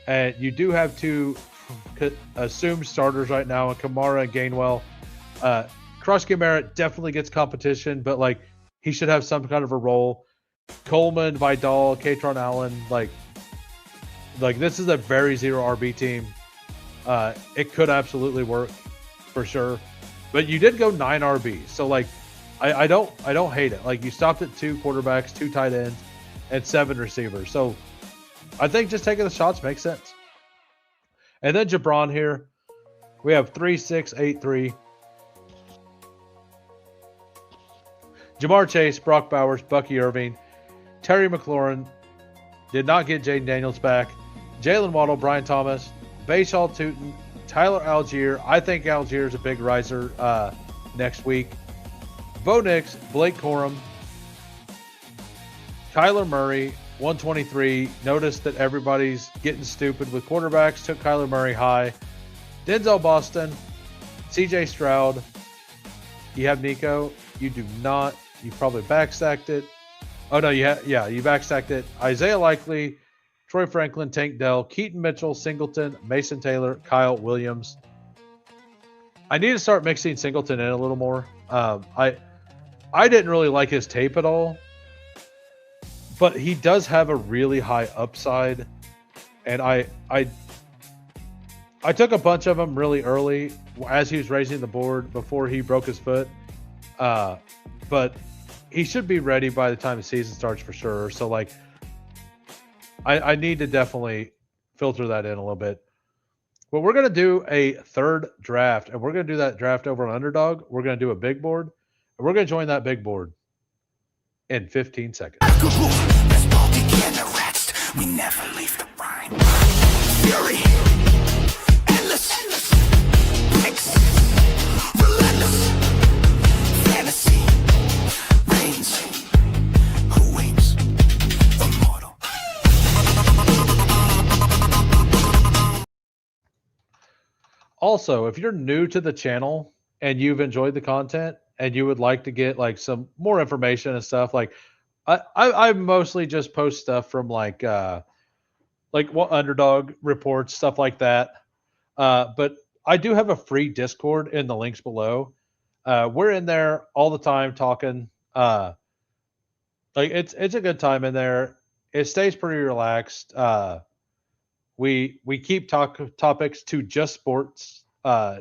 and you do have two assumed starters right now in Kamara and Gainwell. Krosky Merritt definitely gets competition, but like he should have some kind of a role. Coleman, Vidal, Katron Allen, like this is a very zero RB team. It could absolutely work for sure. But you did go 9 RBs, so like I don't hate it. Like you stopped at 2 quarterbacks, 2 tight ends, and 7 receivers. So I think just taking the shots makes sense. And then Jabron here, we have 3, 6, 8, 3. Jamar Chase, Brock Bowers, Bucky Irving, Terry McLaurin. Did not get Jaden Daniels back. Jalen Waddle, Brian Thomas, Bayshaw Tootin, Tyler Algier. I think Algier is a big riser next week. Bo Nix, Blake Corum, Kyler Murray, 123. Notice that everybody's getting stupid with quarterbacks. Took Kyler Murray high. Denzel Boston, CJ Stroud. You have Nico. You do not. You probably backstacked it. Oh, no, you backstacked it. Isaiah Likely, Troy Franklin, Tank Dell, Keaton Mitchell, Singleton, Mason Taylor, Kyle Williams. I need to start mixing Singleton in a little more. I didn't really like his tape at all, but he does have a really high upside, and I took a bunch of them really early as he was raising the board before he broke his foot, but he should be ready by the time the season starts for sure. So like, I need to definitely filter that in a little bit. But we're going to do a third draft, and we're going to do that draft over on Underdog. We're going to do a big board, and we're going to join that big board in 15 seconds. Bestball began to rest. We never leave the brine. Fury. Endless. Picks. Relentless. Fantasy. Reigns. Who waits? Immortal. Also, if you're new to the channel and you've enjoyed the content and you would like to get like some more information and stuff, like I mostly just post stuff from like what Underdog reports, stuff like that. But I do have a free Discord in the links below. We're in there all the time talking. Like it's a good time in there. It stays pretty relaxed. We keep topics to just sports.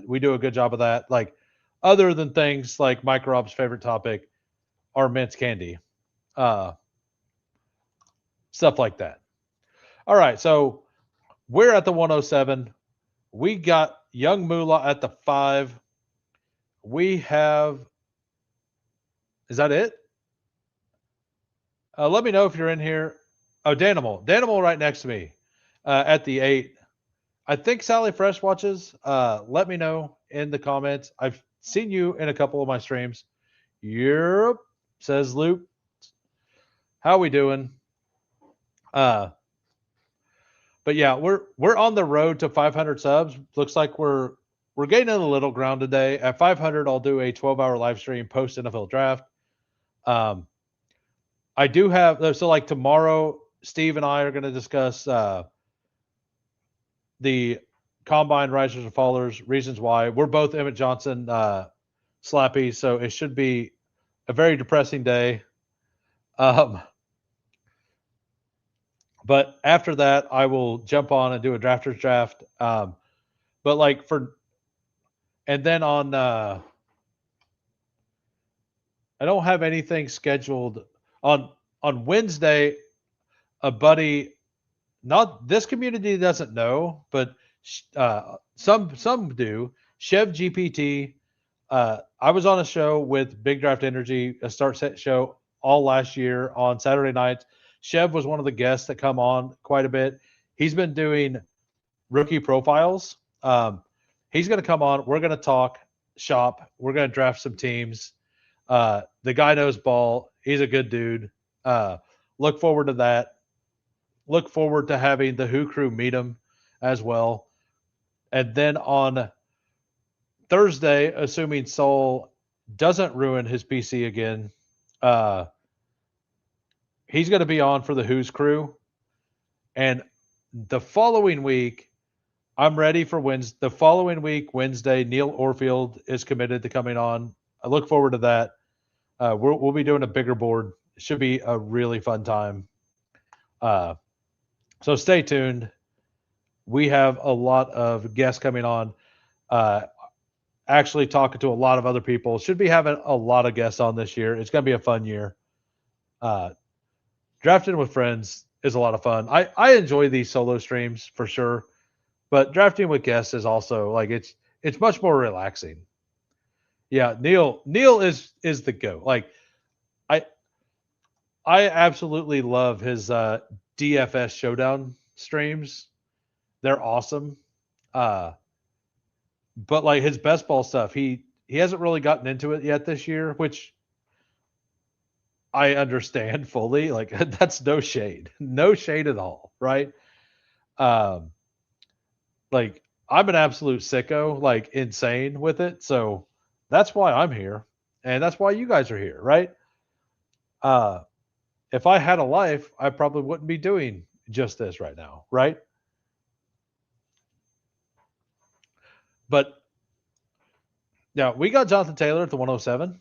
We do a good job of that. Like other than things like Mike Rob's favorite topic, are mints candy, stuff like that. All right, so we're at the 107. We got Young Moolah at the 5. We have. Is that it? Let me know if you're in here. Oh, Danimal. Danimal right next to me at the 8. I think Sally Fresh watches. Let me know in the comments. I've seen you in a couple of my streams. Yep, says Luke. How we doing? But yeah, we're on the road to 500 subs. Looks like we're we're getting in the little ground today. At 500, I'll do a 12-hour live stream post NFL draft. Um, I do have so like tomorrow, Steve and I are going to discuss the combine risers and fallers, reasons why. We're both Emmett Johnson slappy, so it should be a very depressing day. But after that, I will jump on and do a drafters draft. But like and then on, I don't have anything scheduled on Wednesday. A buddy, not this community doesn't know, but some do. Chev GPT. I was on a show with Big Draft Energy, a start set show all last year on Saturday nights. Chev was one of the guests that come on quite a bit. He's been doing rookie profiles. He's going to come on. We're going to talk shop. We're going to draft some teams. The guy knows ball. He's a good dude. Look forward to that. Look forward to having the Who crew meet him as well. And then on Thursday, assuming Soul doesn't ruin his PC again, he's going to be on for the Who's crew. And the following week, I'm ready for Wednesday. The following week, Wednesday, Neil Orfield is committed to coming on. I look forward to that. We'll be doing a bigger board. It should be a really fun time. So stay tuned. We have a lot of guests coming on. Actually talking to a lot of other people. Should be having a lot of guests on this year. It's going to be a fun year. Drafting with friends is a lot of fun. I enjoy these solo streams for sure, but drafting with guests is also like it's much more relaxing. Yeah, Neil is the GOAT. Like I absolutely love his DFS showdown streams. They're awesome. But like his best ball stuff, he hasn't really gotten into it yet this year, which I understand fully. Like that's no shade at all, right? Like I'm an absolute sicko, like insane with it. So that's why I'm here, and that's why you guys are here, right? If I had a life, I probably wouldn't be doing just this right now, right? But yeah, we got Jonathan Taylor at the 107.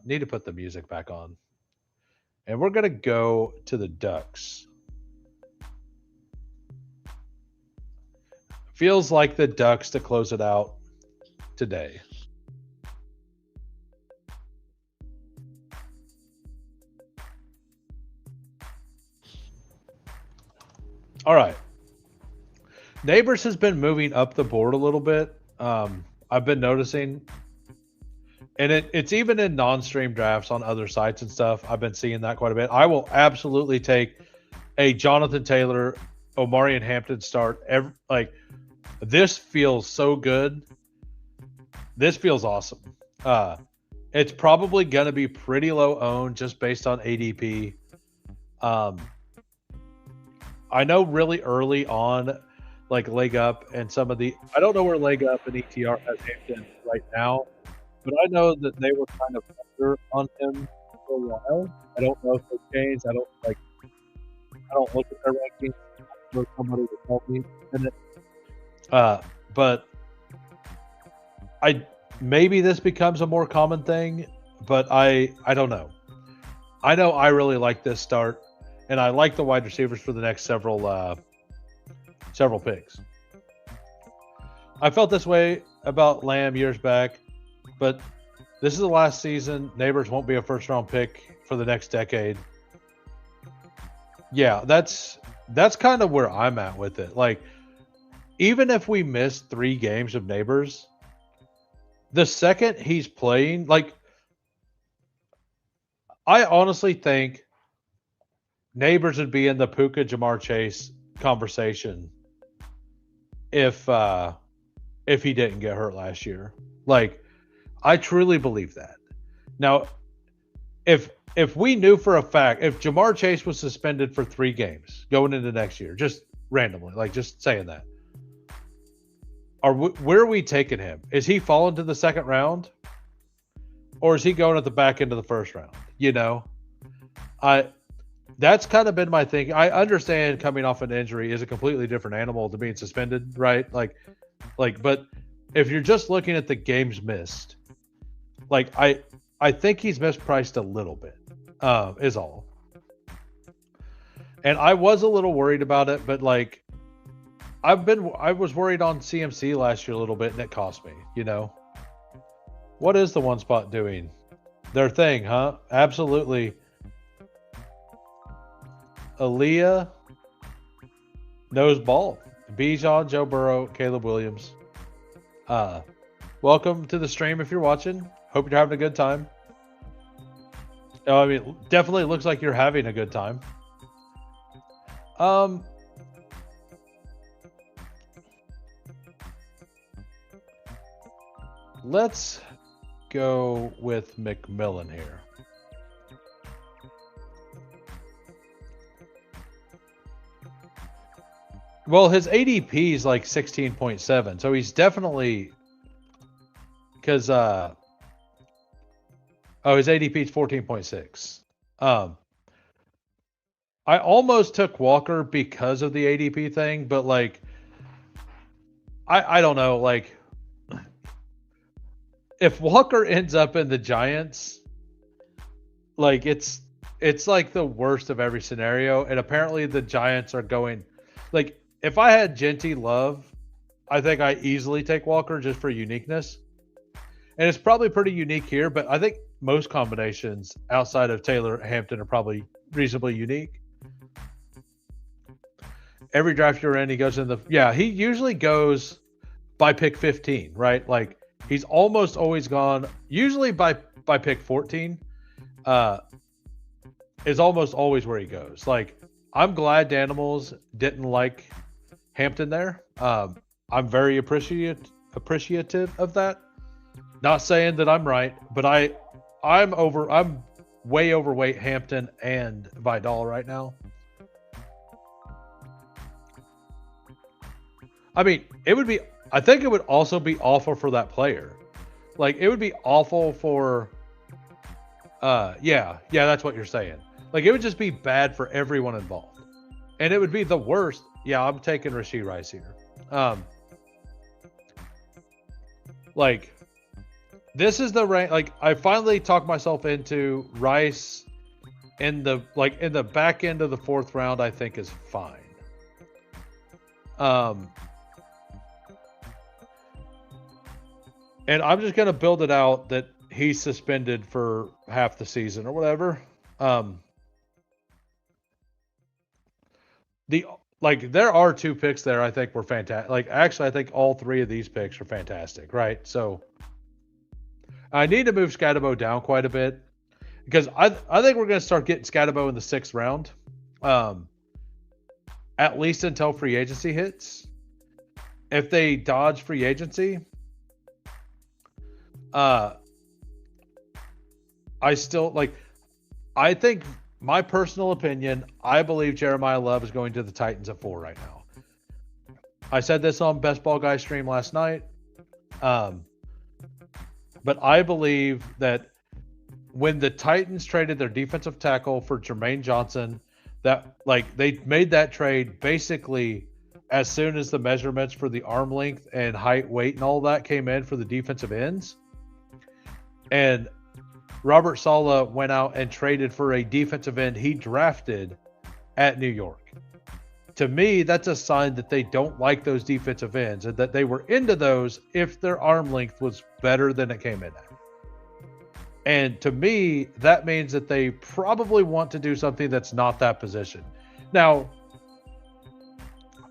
Need to put the music back on. And we're going to go to the Ducks. Feels like the Ducks to close it out today. All right. Neighbors has been moving up the board a little bit. I've been noticing, and it's even in non-stream drafts on other sites and stuff. I've been seeing that quite a bit. I will absolutely take a Jonathan Taylor, Omarion Hampton start. This feels so good. This feels awesome. It's probably going to be pretty low owned just based on ADP. I know really early on, like Leg Up and some of the, I don't know where Leg Up and ETR has Hampton right now, but I know that they were kind of under on him for a while. I don't know if they changed. I don't look at their rankings for somebody to help me. But maybe this becomes a more common thing, but I don't know. I know I really like this start, and I like the wide receivers for the next several picks. I felt this way about Lamb years back, but this is the last season. Neighbors won't be a first-round pick for the next decade. Yeah, that's kind of where I'm at with it. Like, even if we miss 3 games of Neighbors, the second he's playing, like, I honestly think Neighbors would be in the Puka Jamar Chase conversation if he didn't get hurt last year. Like, I truly believe that. Now, if we knew for a fact, if Jamar Chase was suspended for 3 games going into next year, just randomly, like just saying that, where are we taking him? Is he falling to the second round, or is he going at the back end of the first round? I that's kind of been my thing. I understand coming off an injury is a completely different animal to being suspended, right? But if you're just looking at the games missed, like I think he's mispriced a little bit, is all. And I was a little worried about it, but like I was worried on CMC last year a little bit, and it cost me. What is the one spot doing? Their thing, huh? Absolutely. Aaliyah knows ball. Bijan, Joe Burrow, Caleb Williams. Welcome to the stream if you're watching. Hope you're having a good time. I mean, it definitely looks like you're having a good time. Let's go with McMillan here. Well, his ADP is like 16.7, so he's definitely because his ADP is 14.6. I almost took Walker because of the ADP thing, but like I don't know, like if Walker ends up in the Giants, like it's like the worst of every scenario, and apparently the Giants are going like if I had Genty Love, I think I easily take Walker just for uniqueness. And it's probably pretty unique here, but I think most combinations outside of Taylor Hampton are probably reasonably unique. Every draft you're in, he goes in he usually goes by pick 15, right? Like he's almost always gone, usually by pick 14, is almost always where he goes. Like I'm glad Danimals didn't like Hampton there. I'm very appreciative of that. Not saying that I'm right, but I'm way overweight Hampton and Vidal right now. I mean, I think it would also be awful for that player. Like it would be awful for yeah, that's what you're saying. Like it would just be bad for everyone involved. And it would be the worst. Yeah, I'm taking Rashee Rice here. Like this is the rank. Like I finally talked myself into Rice in the back end of the fourth round. I think is fine. And I'm just gonna build it out that he's suspended for half the season or whatever. There are two picks there I think were fantastic. Like actually I think all three of these picks are fantastic, right? So I need to move Scatabo down quite a bit because I think we're going to start getting Scatabo in the 6th round, at least until free agency hits. If they dodge free agency, I think my personal opinion, I believe Jeremiah Love is going to the Titans at 4 right now. I said this on Best Ball Guy stream last night. But I believe that when the Titans traded their defensive tackle for Jermaine Johnson, that like they made that trade basically as soon as the measurements for the arm length and height, weight, and all that came in for the defensive ends. And Robert Saleh went out and traded for a defensive end he drafted at New York. To me, that's a sign that they don't like those defensive ends and that they were into those if their arm length was better than it came in at. And to me, that means that they probably want to do something that's not that position. Now,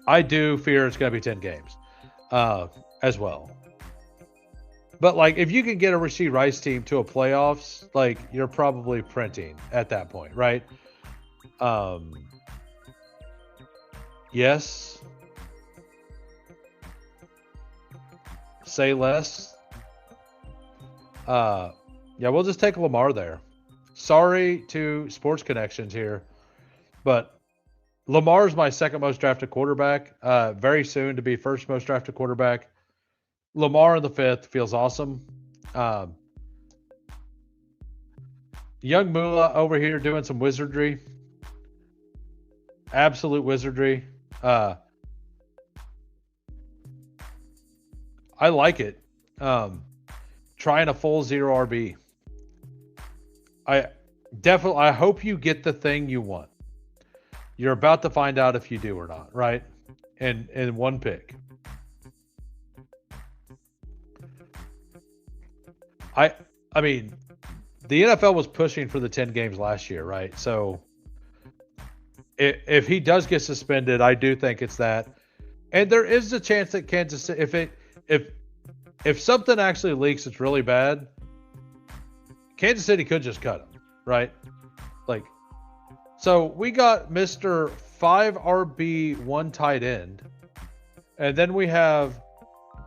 I do fear it's going to be 10 games as well. But like, if you can get a Rashee Rice team to a playoffs, like you're probably printing at that point, right? Yes. Say less. Yeah, we'll just take Lamar there. Sorry to Sports Connections here, but Lamar's my second most drafted quarterback. Very soon to be first most drafted quarterback. Lamar in the 5th feels awesome. Um, Young Moolah over here doing some wizardry. Absolute wizardry. I like it. Trying a full 0 RB. I hope you get the thing you want. You're about to find out if you do or not, right? In one pick. I mean, the NFL was pushing for the 10 games last year, right? So if he does get suspended, I do think it's that. And there is a chance that Kansas City, if something actually leaks, it's really bad. Kansas City could just cut him, right? Like, so we got Mr. 5 RB 1 tight end, and then we have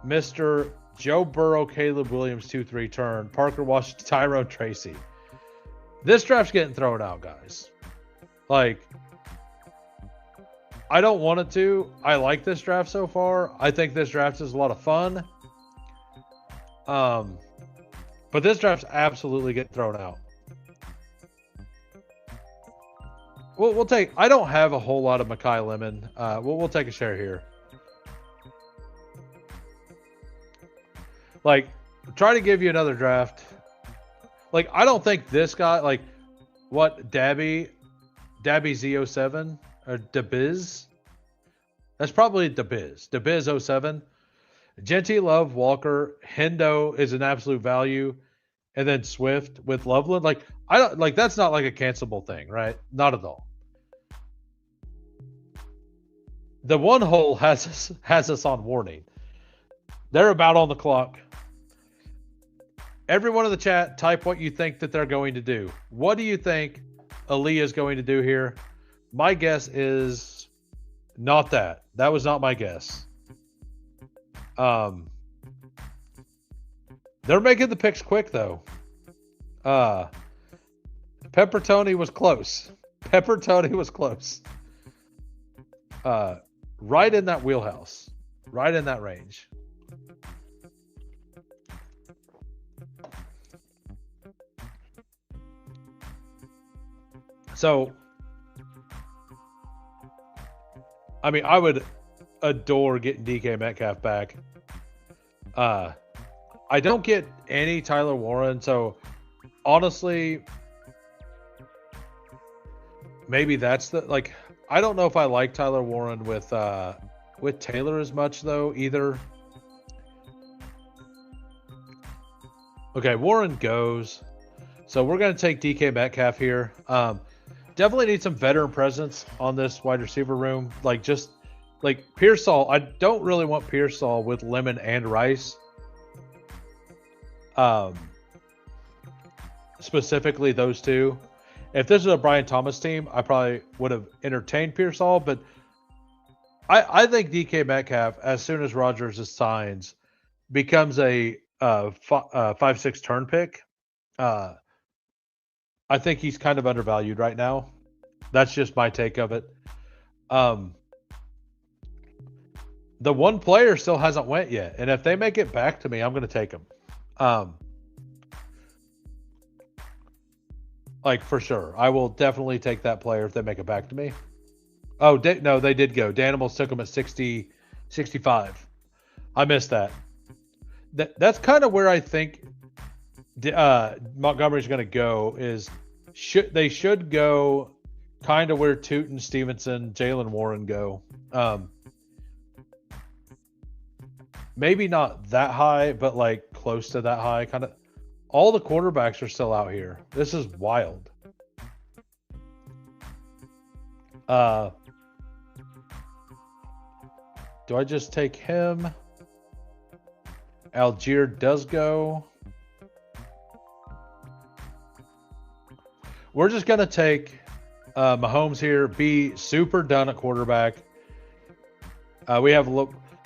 Mr. Joe Burrow, Caleb Williams 2-3 turn, Parker Washington, Tyrone Tracy. This draft's getting thrown out, guys. Like, I don't want it to. I like this draft so far. I think this draft is a lot of fun. But this draft's absolutely getting thrown out. We'll take. I don't have a whole lot of Mekhi Lemon. We'll take a share here. Like, try to give you another draft. Like, I don't think this guy, like, what, Dabby Z07 or DeBiz? That's probably DeBiz 07. Genty, Love, Walker, Hendo is an absolute value, and then Swift with Loveland. Like, I don't like that's not like a cancelable thing, right? Not at all. The one hole has us on warning. They're about on the clock. Everyone in the chat, type what you think that they're going to do. What do you think Aaliyah is going to do here? My guess is not that. That was not my guess. They're making the picks quick though. Peppertoni was close. Right in that wheelhouse. Right in that range. So, I mean, I would adore getting DK Metcalf back. I don't get any Tyler Warren, so honestly, maybe that's the like. I don't know if I like Tyler Warren with Taylor as much though either. Okay, Warren goes. So we're going to take DK Metcalf here. Definitely need some veteran presence on this wide receiver room. Like just like Pearsall. I don't really want Pearsall with Lemon and Rice. Specifically those two. If this was a Brian Thomas team, I probably would have entertained Pearsall, but I think DK Metcalf, as soon as Rodgers signs, becomes a 5-6 turn pick. I think he's kind of undervalued right now. That's just my take of it. The one player still hasn't went yet, and if they make it back to me, I'm going to take him. Like, for sure. I will definitely take that player if they make it back to me. Oh, no, they did go. Danimals took him at 60, 65. I missed that. That's kind of where I think Montgomery's going to go is they should go kind of where Tootin, Stevenson, Jalen Warren go. Maybe not that high, but like close to that high. Kind of all the quarterbacks are still out here. This is wild. Do I just take him? Algier does go. We're just going to take Mahomes here, be super done at quarterback. We have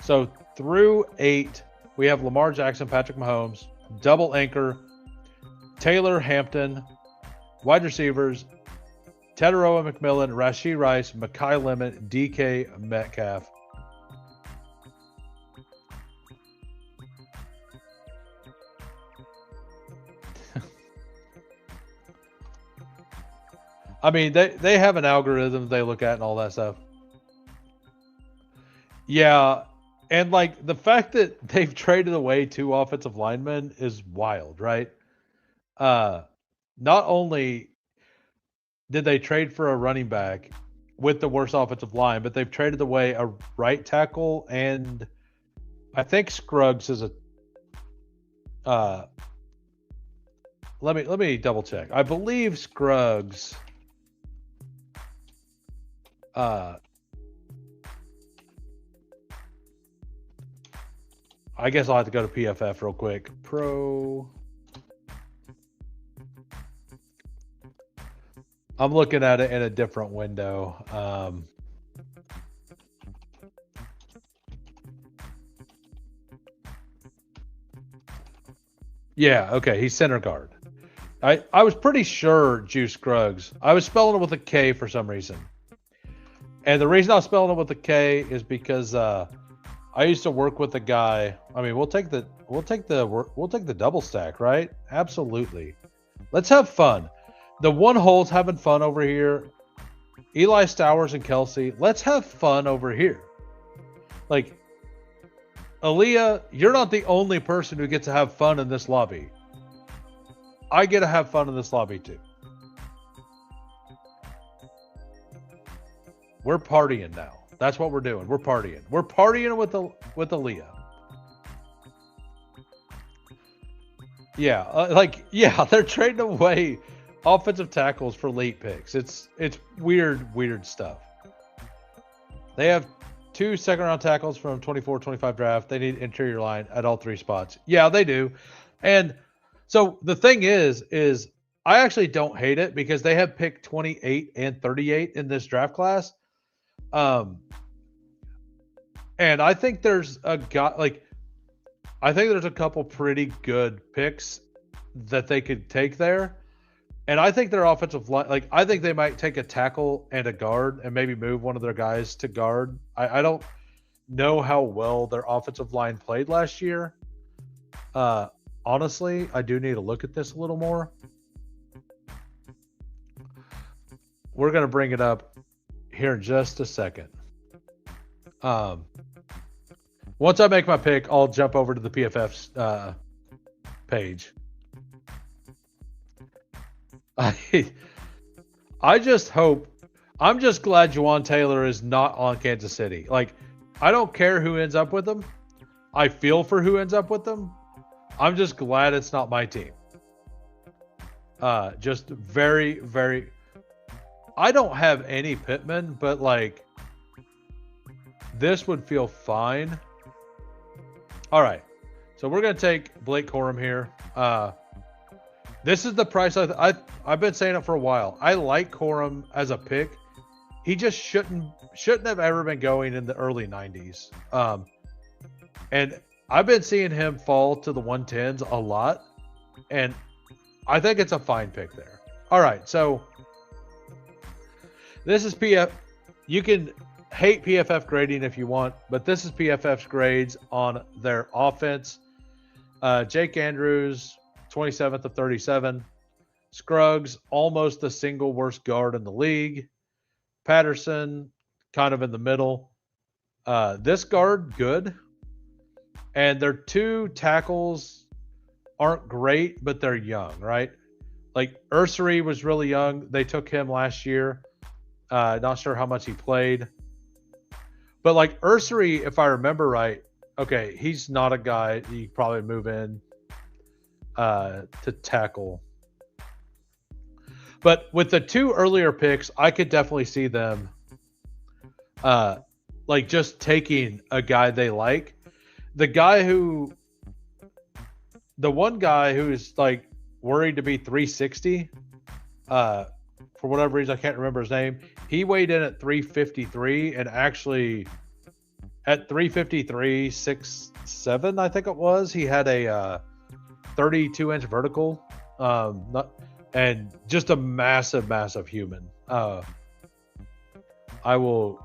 so through 8, we have Lamar Jackson, Patrick Mahomes, double anchor, Taylor, Hampton, wide receivers, Tedoroa McMillan, Rashee Rice, Mekhi Lemon, DK Metcalf. I mean, they have an algorithm they look at and all that stuff. Yeah, and like the fact that they've traded away 2 offensive linemen is wild, right? Uh, not only did they trade for a running back with the worst offensive line, but they've traded away a right tackle and I think Scruggs is a. Uh, let me double check. I believe Scruggs. Uh, I guess I'll have to go to PFF real quick. Pro. I'm looking at it in a different window. Yeah, okay, he's center guard. I was pretty sure Juice Scruggs. I was spelling it with a K for some reason. And the reason I was spelling it with a K is because I used to work with a guy. I mean, we'll take the double stack, right? Absolutely. Let's have fun. The one hole's having fun over here. Eli Stowers and Kelsey, let's have fun over here. Like, Aaliyah, you're not the only person who gets to have fun in this lobby. I get to have fun in this lobby too. We're partying now. That's what we're doing. We're partying. We're partying with Aaliyah. Yeah, they're trading away offensive tackles for late picks. It's weird stuff. They have 2 second-round tackles from 24-25 draft. They need interior line at all 3 spots. Yeah, they do. And so the thing is I actually don't hate it because they have picked 28 and 38 in this draft class. And I think there's a couple pretty good picks that they could take there. And I think their offensive line, I think they might take a tackle and a guard and maybe move one of their guys to guard. I don't know how well their offensive line played last year. Honestly, I do need to look at this a little more. We're going to bring it up here in just a second. Once I make my pick, I'll jump over to the PFF's page. I just hope. I'm just glad Juwan Taylor is not on Kansas City. I don't care who ends up with them. I feel for who ends up with them. I'm just glad it's not my team. Just very, very. I don't have any Pittman, but this would feel fine. All right, so we're gonna take Blake Corum here. This is the price I've been saying it for a while. I like Corum as a pick. He just shouldn't have ever been going in the early 90s. And I've been seeing him fall to the 110s a lot, and I think it's a fine pick there. All right, so this is PF. You can hate PFF grading if you want, but this is PFF's grades on their offense. Jake Andrews, 27th of 37. Scruggs, almost the single worst guard in the league. Patterson, kind of in the middle. This guard, good. And their 2 tackles aren't great, but they're young, right? Ursery was really young. They took him last year. Not sure how much he played. But Ursery, if I remember right, okay, he's not a guy you probably move in to tackle. But with the 2 earlier picks, I could definitely see them just taking a guy they like. The one guy who's worried to be 360, for whatever reason, I can't remember his name. He weighed in at 353 and actually at 353, 6'7", I think it was, he had a 32-inch vertical, and just a massive human. I will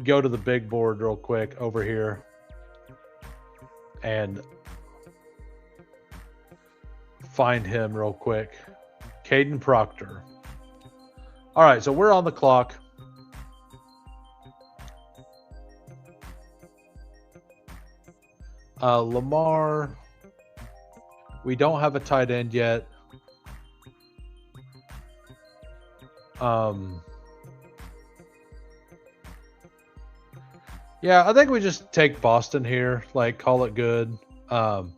go to the big board real quick over here and find him real quick. Caden Proctor. All right, so we're on the clock. Lamar. We don't have a tight end yet. Yeah, I think we just take Boston here, like call it good. All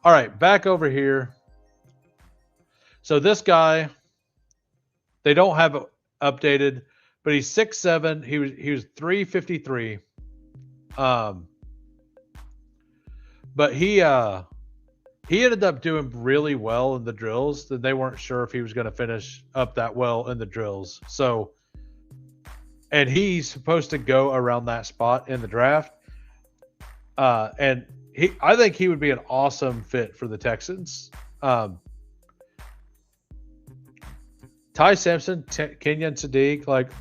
right, back over here. So this guy, they don't have it updated, but he's 6'7". He was 353. But he ended up doing really well in the drills. That they weren't sure if he was going to finish up that well in the drills. So, and he's supposed to go around that spot in the draft. And I think he would be an awesome fit for the Texans. Ty Simpson, Kenyon Sadiq, like,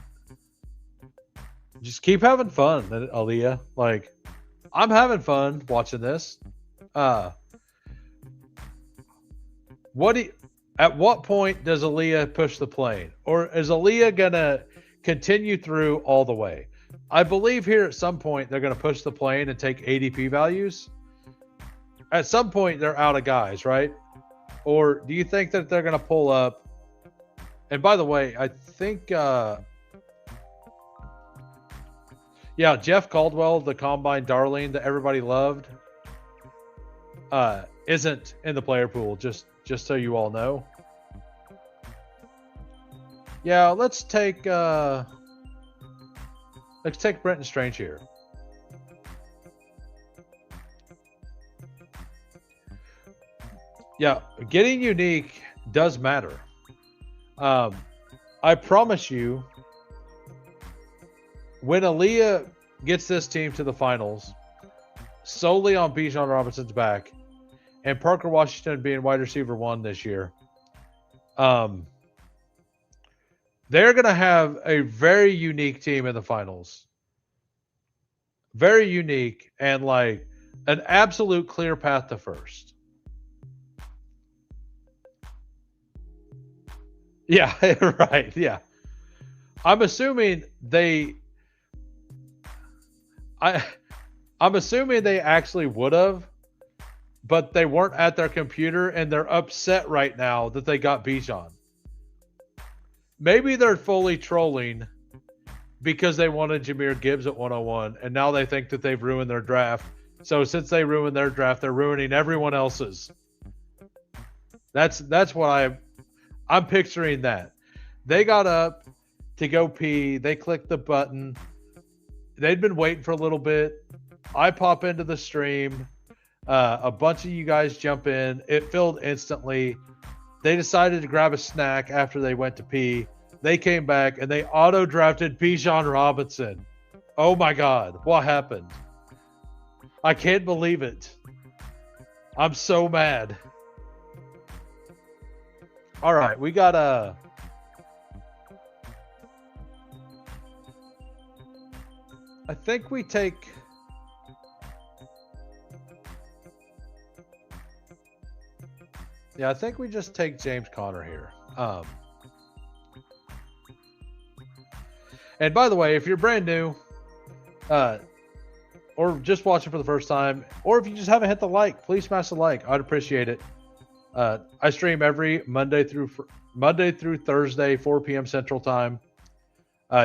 just keep having fun, Aaliyah. Like, I'm having fun watching this. At what point does Aaliyah push the plane? Or is Aaliyah going to continue through all the way? I believe here at some point they're going to push the plane and take ADP values. At some point they're out of guys, right? Or do you think that they're going to pull up? And by the way, I think, Jeff Caldwell, the combine darling that everybody loved, isn't in the player pool, just so you all know. Yeah, let's take Brenton Strange here. Yeah, getting unique does matter. I promise you, when Aaliyah gets this team to the finals, solely on Bijan Robinson's back, and Parker Washington being wide receiver 1 this year, they're going to have a very unique team in the finals. Very unique, and like an absolute clear path to first. Yeah, right. Yeah. I'm assuming I'm assuming they actually would have, but they weren't at their computer and they're upset right now that they got Bijan. Maybe they're fully trolling because they wanted Jahmyr Gibbs at 101 and now they think that they've ruined their draft. So since they ruined their draft, they're ruining everyone else's. That's what I'm picturing that. They got up to go pee. They clicked the button. They'd been waiting for a little bit. I pop into the stream. A bunch of you guys jump in. It filled instantly. They decided to grab a snack after they went to pee. They came back and they auto-drafted Bijan Robinson. Oh my God. What happened? I can't believe it. I'm so mad. All right, we got I think we take I think we just take James Conner here. And by the way, if you're brand new, or just watching for the first time, or if you just haven't hit the like, please smash the like. I'd appreciate it. I stream every Monday through Thursday, 4 p.m. Central Time.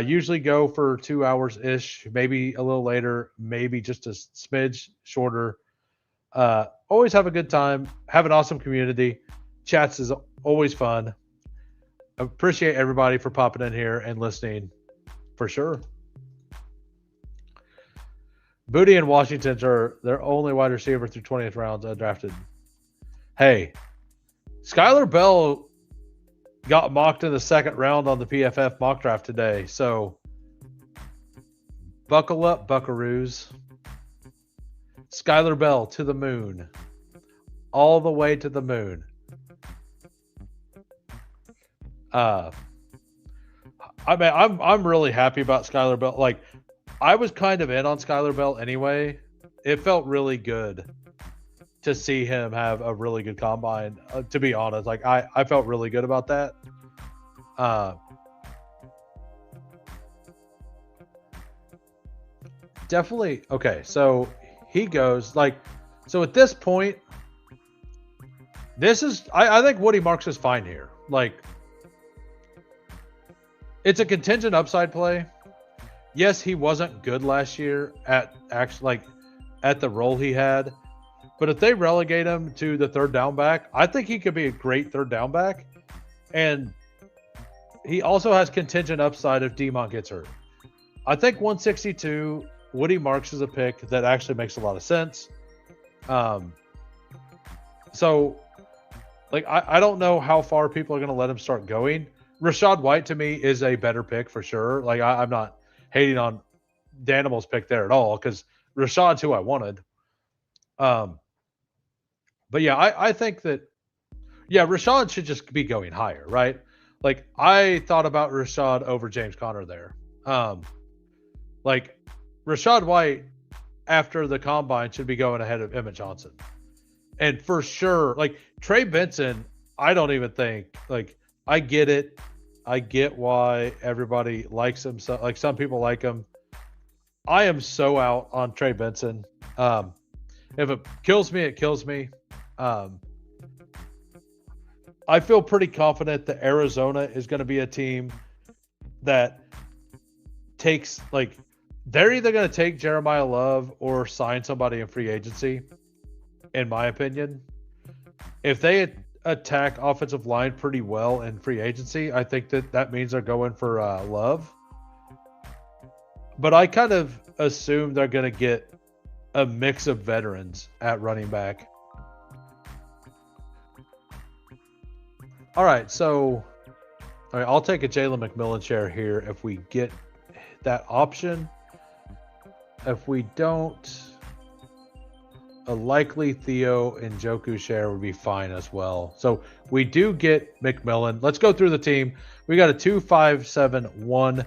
Usually go for 2 hours ish, maybe a little later, maybe just a smidge shorter. Always have a good time. Have an awesome community. Chats is always fun. I appreciate everybody for popping in here and listening, for sure. Booty and Washington's are their only wide receiver through 20th rounds undrafted. Hey, Skylar Bell got mocked in the second round on the PFF mock draft today. So buckle up, buckaroos. Skylar Bell to the moon. All the way to the moon. I mean, I'm really happy about Skylar Bell. Like, I was kind of in on Skylar Bell anyway. It felt really good to see him have a really good combine. To be honest, like I felt really good about that. Uh, definitely. Okay, so he goes like, so at this point, this is I think Woody Marks is fine here. Like, it's a contingent upside play. Yes, he wasn't good last year at actually like at the role he had, but if they relegate him to the third down back, I think he could be a great third down back. And he also has contingent upside if Demont gets hurt. I think 162, Woody Marks is a pick that actually makes a lot of sense. So, like, I don't know how far people are going to let him start going. Rashad White to me is a better pick for sure. Like, I'm not hating on Danimal's pick there at all because Rashad's who I wanted. But yeah, I think that Rashad should just be going higher, right? Like I thought about Rashad over James Conner there. Like Rashad White after the combine should be going ahead of Emmett Johnson. And for sure, like Trey Benson, I don't even think like I get it. I get why everybody likes him. So like some people like him. I am so out on Trey Benson. If it kills me, it kills me. I feel pretty confident that Arizona is going to be a team that takes like they're either going to take Jeremiah Love or sign somebody in free agency. In my opinion, if they attack offensive line pretty well in free agency, I think that means they're going for Love. But I kind of assume they're going to get a mix of veterans at running back. All right, I'll take a Jalen McMillan share here if we get that option. If we don't, a likely Theo and Njoku share would be fine as well. So we do get McMillan. Let's go through the team. We got a 2-5-7-1.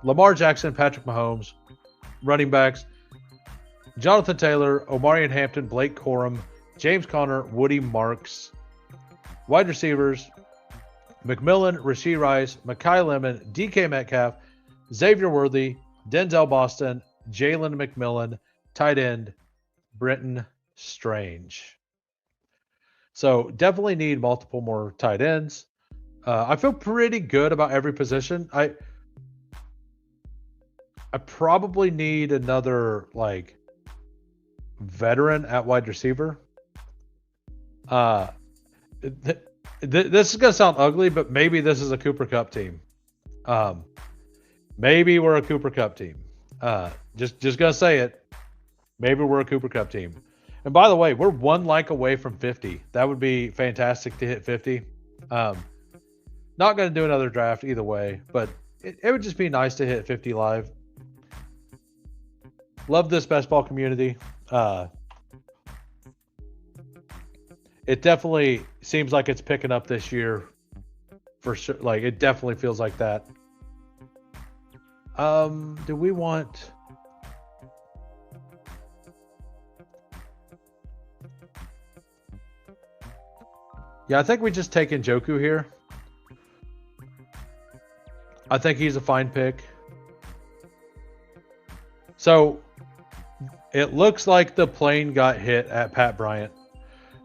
Lamar Jackson, Patrick Mahomes. Running backs, Jonathan Taylor, Omarion Hampton, Blake Corum, James Conner, Woody Marks. Wide receivers, McMillan, Rashee Rice, Mekhi Lemon, DK Metcalf, Xavier Worthy, Denzel Boston, Jalen McMillan. Tight end, Brenton Strange. So definitely need multiple more tight ends. I feel pretty good about every position. I probably need another like veteran at wide receiver. This is gonna sound ugly, but maybe this is a Cooper Kupp team. Maybe we're a Cooper Kupp team. Just gonna say it. Maybe we're a Cooper Kupp team. And by the way, we're one like away from 50. That would be fantastic to hit 50. Not gonna do another draft either way, but it would just be nice to hit 50 live. Love this best ball community. It definitely seems like it's picking up this year for sure. Like it definitely feels like that. Do we want? Yeah, I think we just take Njoku here. I think he's a fine pick. So it looks like the plane got hit at Pat Bryant.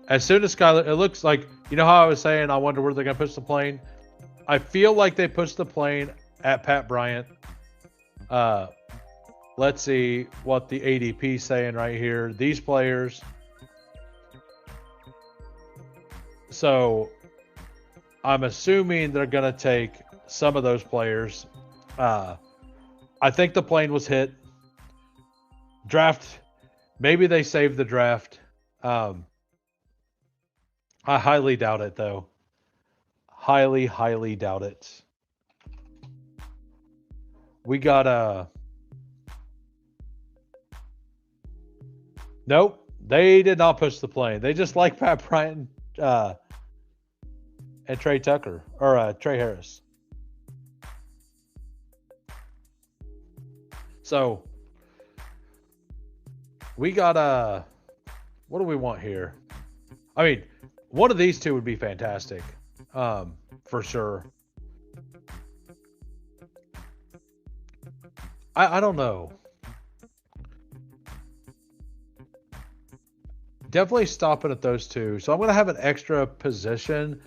As soon as Skyler, it looks like, you know how I was saying, I wonder where they're going to push the plane? I feel like they pushed the plane at Pat Bryant. Let's see what the ADP is saying right here. These players. So I'm assuming they're going to take some of those players. I think the plane was hit. Draft. Maybe they saved the draft. I highly doubt it, though. Highly, highly doubt it. We got Nope, they did not push the plane. They just like Pat Bryant and Trey Tucker or Trey Harris. So we got what do we want here? I mean, one of these two would be fantastic, for sure. I don't know. Definitely stopping at those two. So I'm going to have an extra position.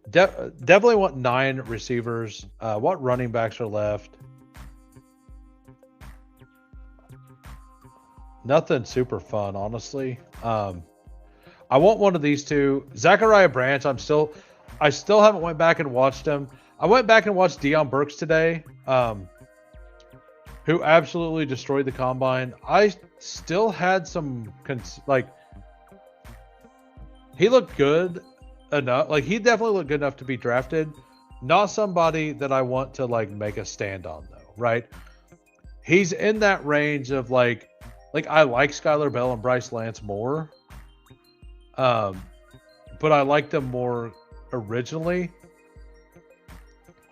Definitely want 9 receivers. What running backs are left? Nothing super fun, honestly. I want one of these two. Zachariah Branch. I still haven't went back and watched him. I went back and watched Deion Burks today, who absolutely destroyed the combine. I still had some he looked good enough. Like he definitely looked good enough to be drafted. Not somebody that I want to like make a stand on though, right? He's in that range of like I like Skylar Bell and Bryce Lance more. But I liked them more originally.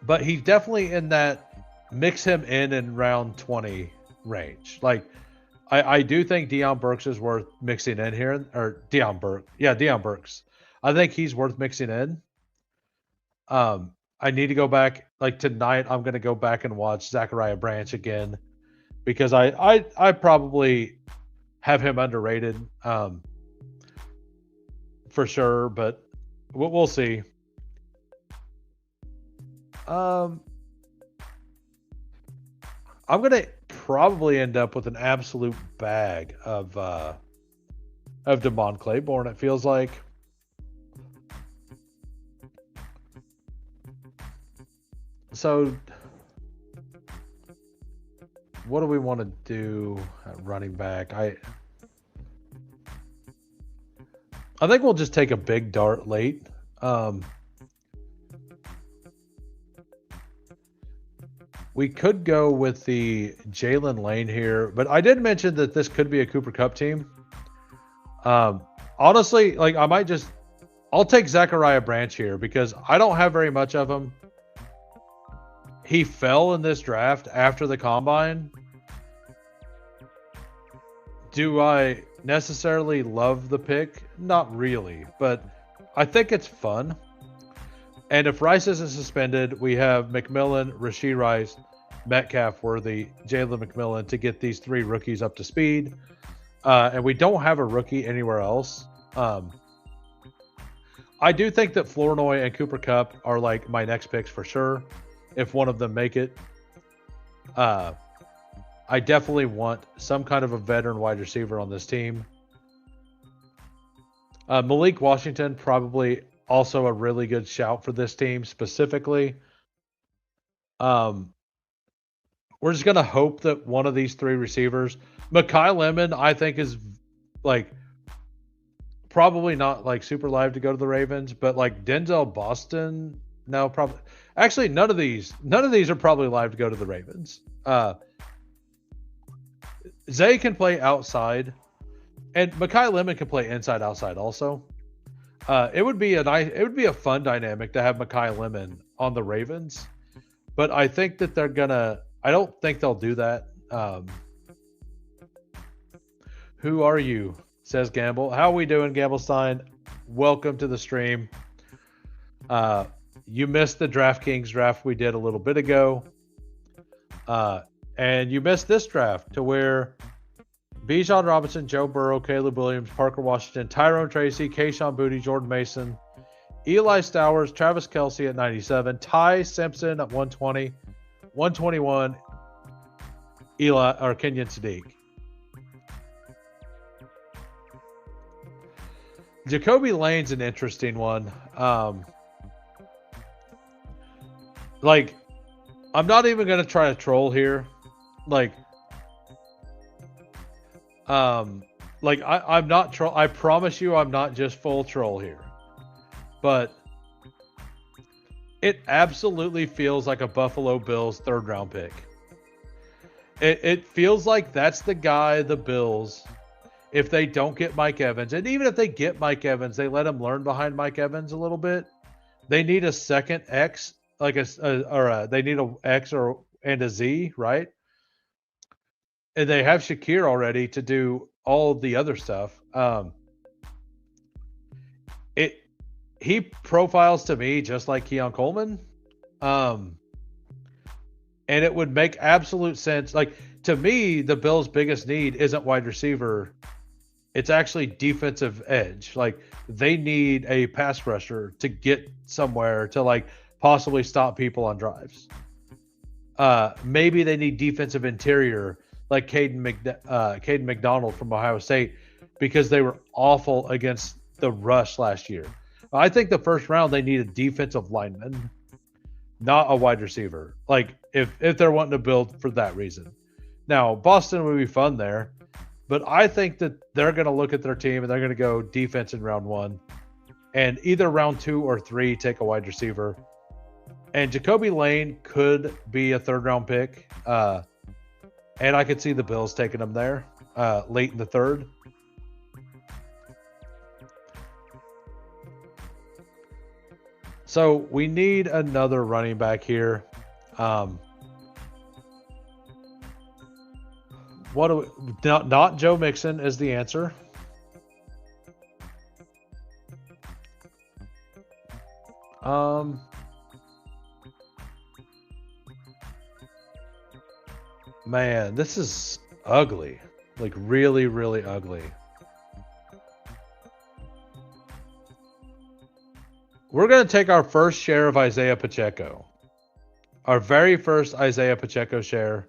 But he's definitely in that mix him in round 20 range. Like I do think Deion Burks is worth mixing in here, or Deion Burke. Yeah, Deion Burks. I think he's worth mixing in. I need to go back like tonight. I'm going to go back and watch Zachariah Branch again because I probably have him underrated for sure, but we'll see. I'm gonna probably end up with an absolute bag of Damon Claiborne. It feels like. So, what do we want to do at running back? I think we'll just take a big dart late. We could go with the Jalen Lane here, but I did mention that this could be a Cooper Cup team. Honestly, like I'll take Zachariah Branch here because I don't have very much of him. He fell in this draft after the combine. Do I necessarily love the pick? Not really, but I think it's fun. And if Rice isn't suspended, we have McMillan, Rashee Rice, Metcalf Worthy, Jalen McMillan to get these 3 rookies up to speed. And we don't have a rookie anywhere else. I do think that Flournoy and Cooper Cup are like my next picks for sure. If one of them make it, I definitely want some kind of a veteran wide receiver on this team. Malik Washington, probably also a really good shout for this team specifically. We're just going to hope that one of these 3 receivers, Mekhi Lemon, I think is like probably not like super live to go to the Ravens, but like Denzel Boston, no, probably. Actually, none of these are probably live to go to the Ravens. Zay can play outside, and Mekhi Lemon can play inside outside also. It would be a fun dynamic to have Mekhi Lemon on the Ravens, but I think that I don't think they'll do that. Who are you? Says Gamble. How are we doing, Gamblestein? Welcome to the stream. You missed the DraftKings draft we did a little bit ago. And you missed this draft to where Bijan Robinson, Joe Burrow, Caleb Williams, Parker Washington, Tyrone Tracy, Kayshon Boutte, Jordan Mason, Eli Stowers, Travis Kelce at 97, Ty Simpson at 120, 121, Kenyon Sadiq. Jacoby Lane's an interesting one. I'm not even going to try to troll here. I'm not troll. I promise you, I'm not just full troll here. But it absolutely feels like a Buffalo Bills 3rd round pick. It feels like that's the guy the Bills, if they don't get Mike Evans, and even if they get Mike Evans, they let him learn behind Mike Evans a little bit. They need a second X, they need an X and a Z, right? And they have Shakir already to do all of the other stuff. He profiles to me just like Keon Coleman. And it would make absolute sense. Like, to me, the Bills' biggest need isn't wide receiver. It's actually defensive edge. Like, they need a pass rusher to get somewhere to like possibly stop people on drives. Maybe they need defensive interior like Caden McDonald from Ohio State because they were awful against the rush last year. I think the first round they need a defensive lineman, not a wide receiver. Like if they're wanting to build for that reason. Now Boston would be fun there, but I think that they're going to look at their team and they're going to go defense in round 1, and either round 2 or 3 take a wide receiver. And Jacoby Lane could be a 3rd round pick, and I could see the Bills taking him there late in the 3rd. So we need another running back here. What do we, not Joe Mixon is the answer. Man, this is ugly. Like really, really ugly. We're going to take our first share of Isaiah Pacheco. Our very first Isaiah Pacheco share.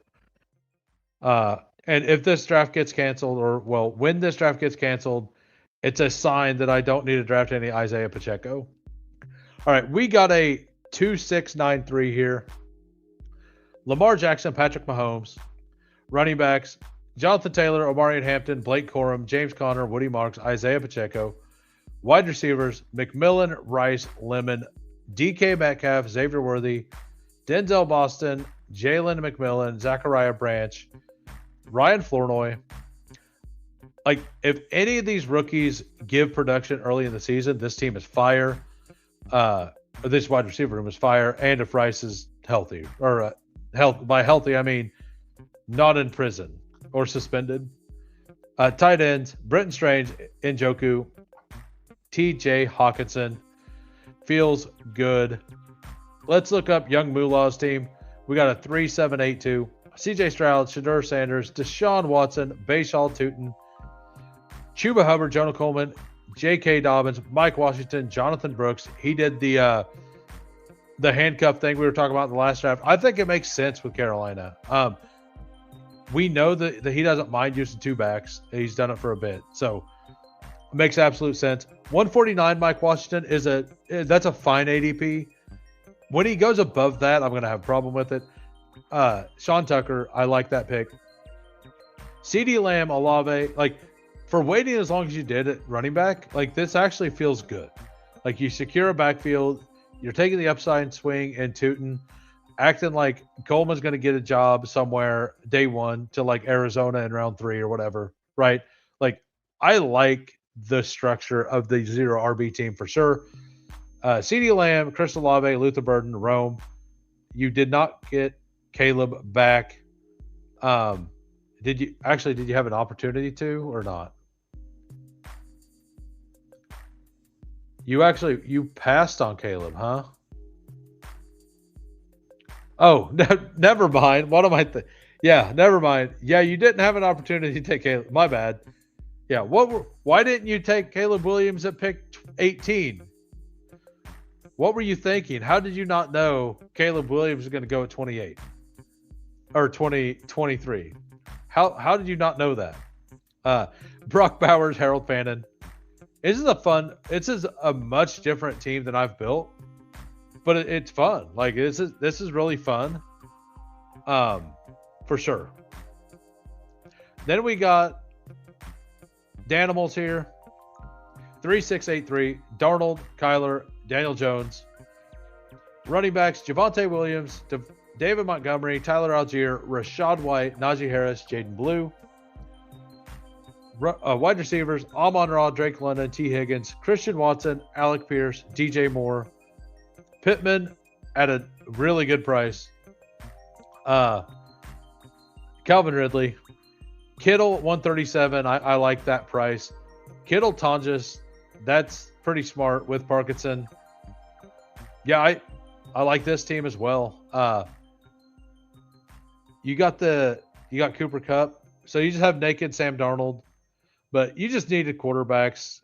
And if this draft gets canceled, or well, when this draft gets canceled, it's a sign that I don't need to draft any Isaiah Pacheco. All right, we got a 2-6-9-3 here. Lamar Jackson, Patrick Mahomes. Running backs, Jonathan Taylor, Omarion Hampton, Blake Corum, James Conner, Woody Marks, Isaiah Pacheco. Wide receivers, McMillan, Rice, Lemon, DK Metcalf, Xavier Worthy, Denzel Boston, Jalen McMillan, Zachariah Branch, Ryan Flournoy. Like, if any of these rookies give production early in the season, this team is fire. This wide receiver room is fire. And if Rice is healthy, or by healthy, I mean not in prison or suspended. Tight ends, Brenton Strange, Njoku, TJ Hawkinson. Feels good. Let's look up Young Moolah's team. We got a 3-7-8-2. CJ Stroud, Shadur Sanders, Deshaun Watson, Bayshal Tootin, Chuba Hubbard, Jonah Coleman, J.K. Dobbins, Mike Washington, Jonathan Brooks. He did the handcuff thing we were talking about in the last draft. I think it makes sense with Carolina. We know that he doesn't mind using 2 backs. He's done it for a bit. So it makes absolute sense. 149 Mike Washington that's a fine ADP. When he goes above that, I'm going to have a problem with it. Sean Tucker, I like that pick. CeeDee Lamb, Olave, like for waiting as long as you did at running back, like this actually feels good. Like you secure a backfield, you're taking the upside swing and Tootin, acting like Coleman's going to get a job somewhere day 1 to like Arizona in round 3 or whatever, right? Like I like the structure of the 0 RB team for sure. CeeDee Lamb, Chris Olave, Luther Burden, Rome. You did not get Caleb back. Did you have an opportunity to or not? You passed on Caleb, huh? Oh, never mind. What am I Yeah, never mind. Yeah, you didn't have an opportunity to take Caleb. My bad. Yeah, why didn't you take Caleb Williams at pick 18? What were you thinking? How did you not know Caleb Williams is going to go at 28 or 23? How did you not know that? Brock Bowers, Harold Fannin. This is a much different team than I've built, but it's fun. Like this is really fun. For sure. Then we got Danimals here. 3-6-8-3. Darnold, Kyler, Daniel Jones. Running backs, Javonte Williams, David Montgomery, Tyler Algier, Rashad White, Najee Harris, Jaden Blue. Wide receivers, Amon-Ra, Drake London, T. Higgins, Christian Watson, Alec Pierce, DJ Moore. Pittman at a really good price. Calvin Ridley. Kittle, 137. I like that price. Kittle, Tonjes. That's pretty smart with Parkinson. Yeah, I like this team as well. you got Cooper Cup, so you just have naked Sam Darnold, but you just needed quarterbacks.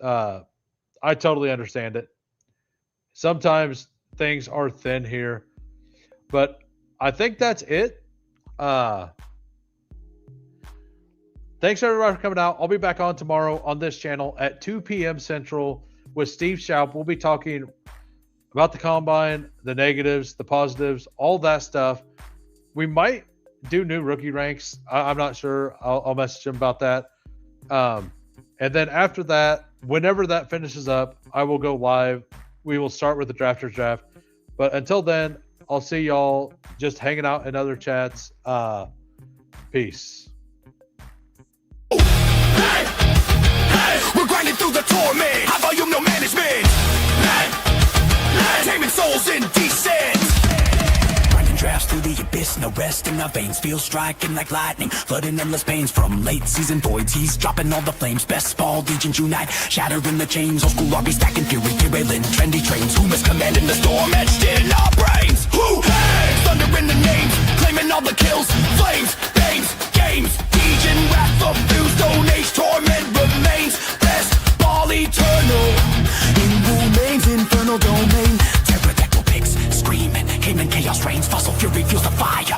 I totally understand it. Sometimes things are thin here, but I think that's it. Uh, Thanks everybody for coming out. I'll be back on tomorrow on this channel at 2 p.m. Central with Steve Schaup. We'll be talking about the combine, the negatives, the positives, all that stuff. We might do new rookie ranks. I'm not sure. I'll message him about that. And then after that, whenever that finishes up, I will go live. We will start with the drafters draft. But until then, I'll see y'all just hanging out in other chats. Peace. We're grinding through the torment. High volume, no management. Taming souls in descent. Grinding drafts through the abyss, no rest in our veins. Feel striking like lightning, flooding endless pains. From late season voids, he's dropping all the flames. Bestball Degens unite, shattering the chains. Old school RB stacking fury, derailing trendy trains. Who is commanding the storm etched in our brains? Who hangs? Thunder in the names, claiming all the kills. Flames, names, games. Degen wrath of fuse, stone age torment remains. Bestball eternal, in remains infernal domain. Pterodactyl pigs screaming, Cayman chaos reigns. Fossil fury fuels the fire.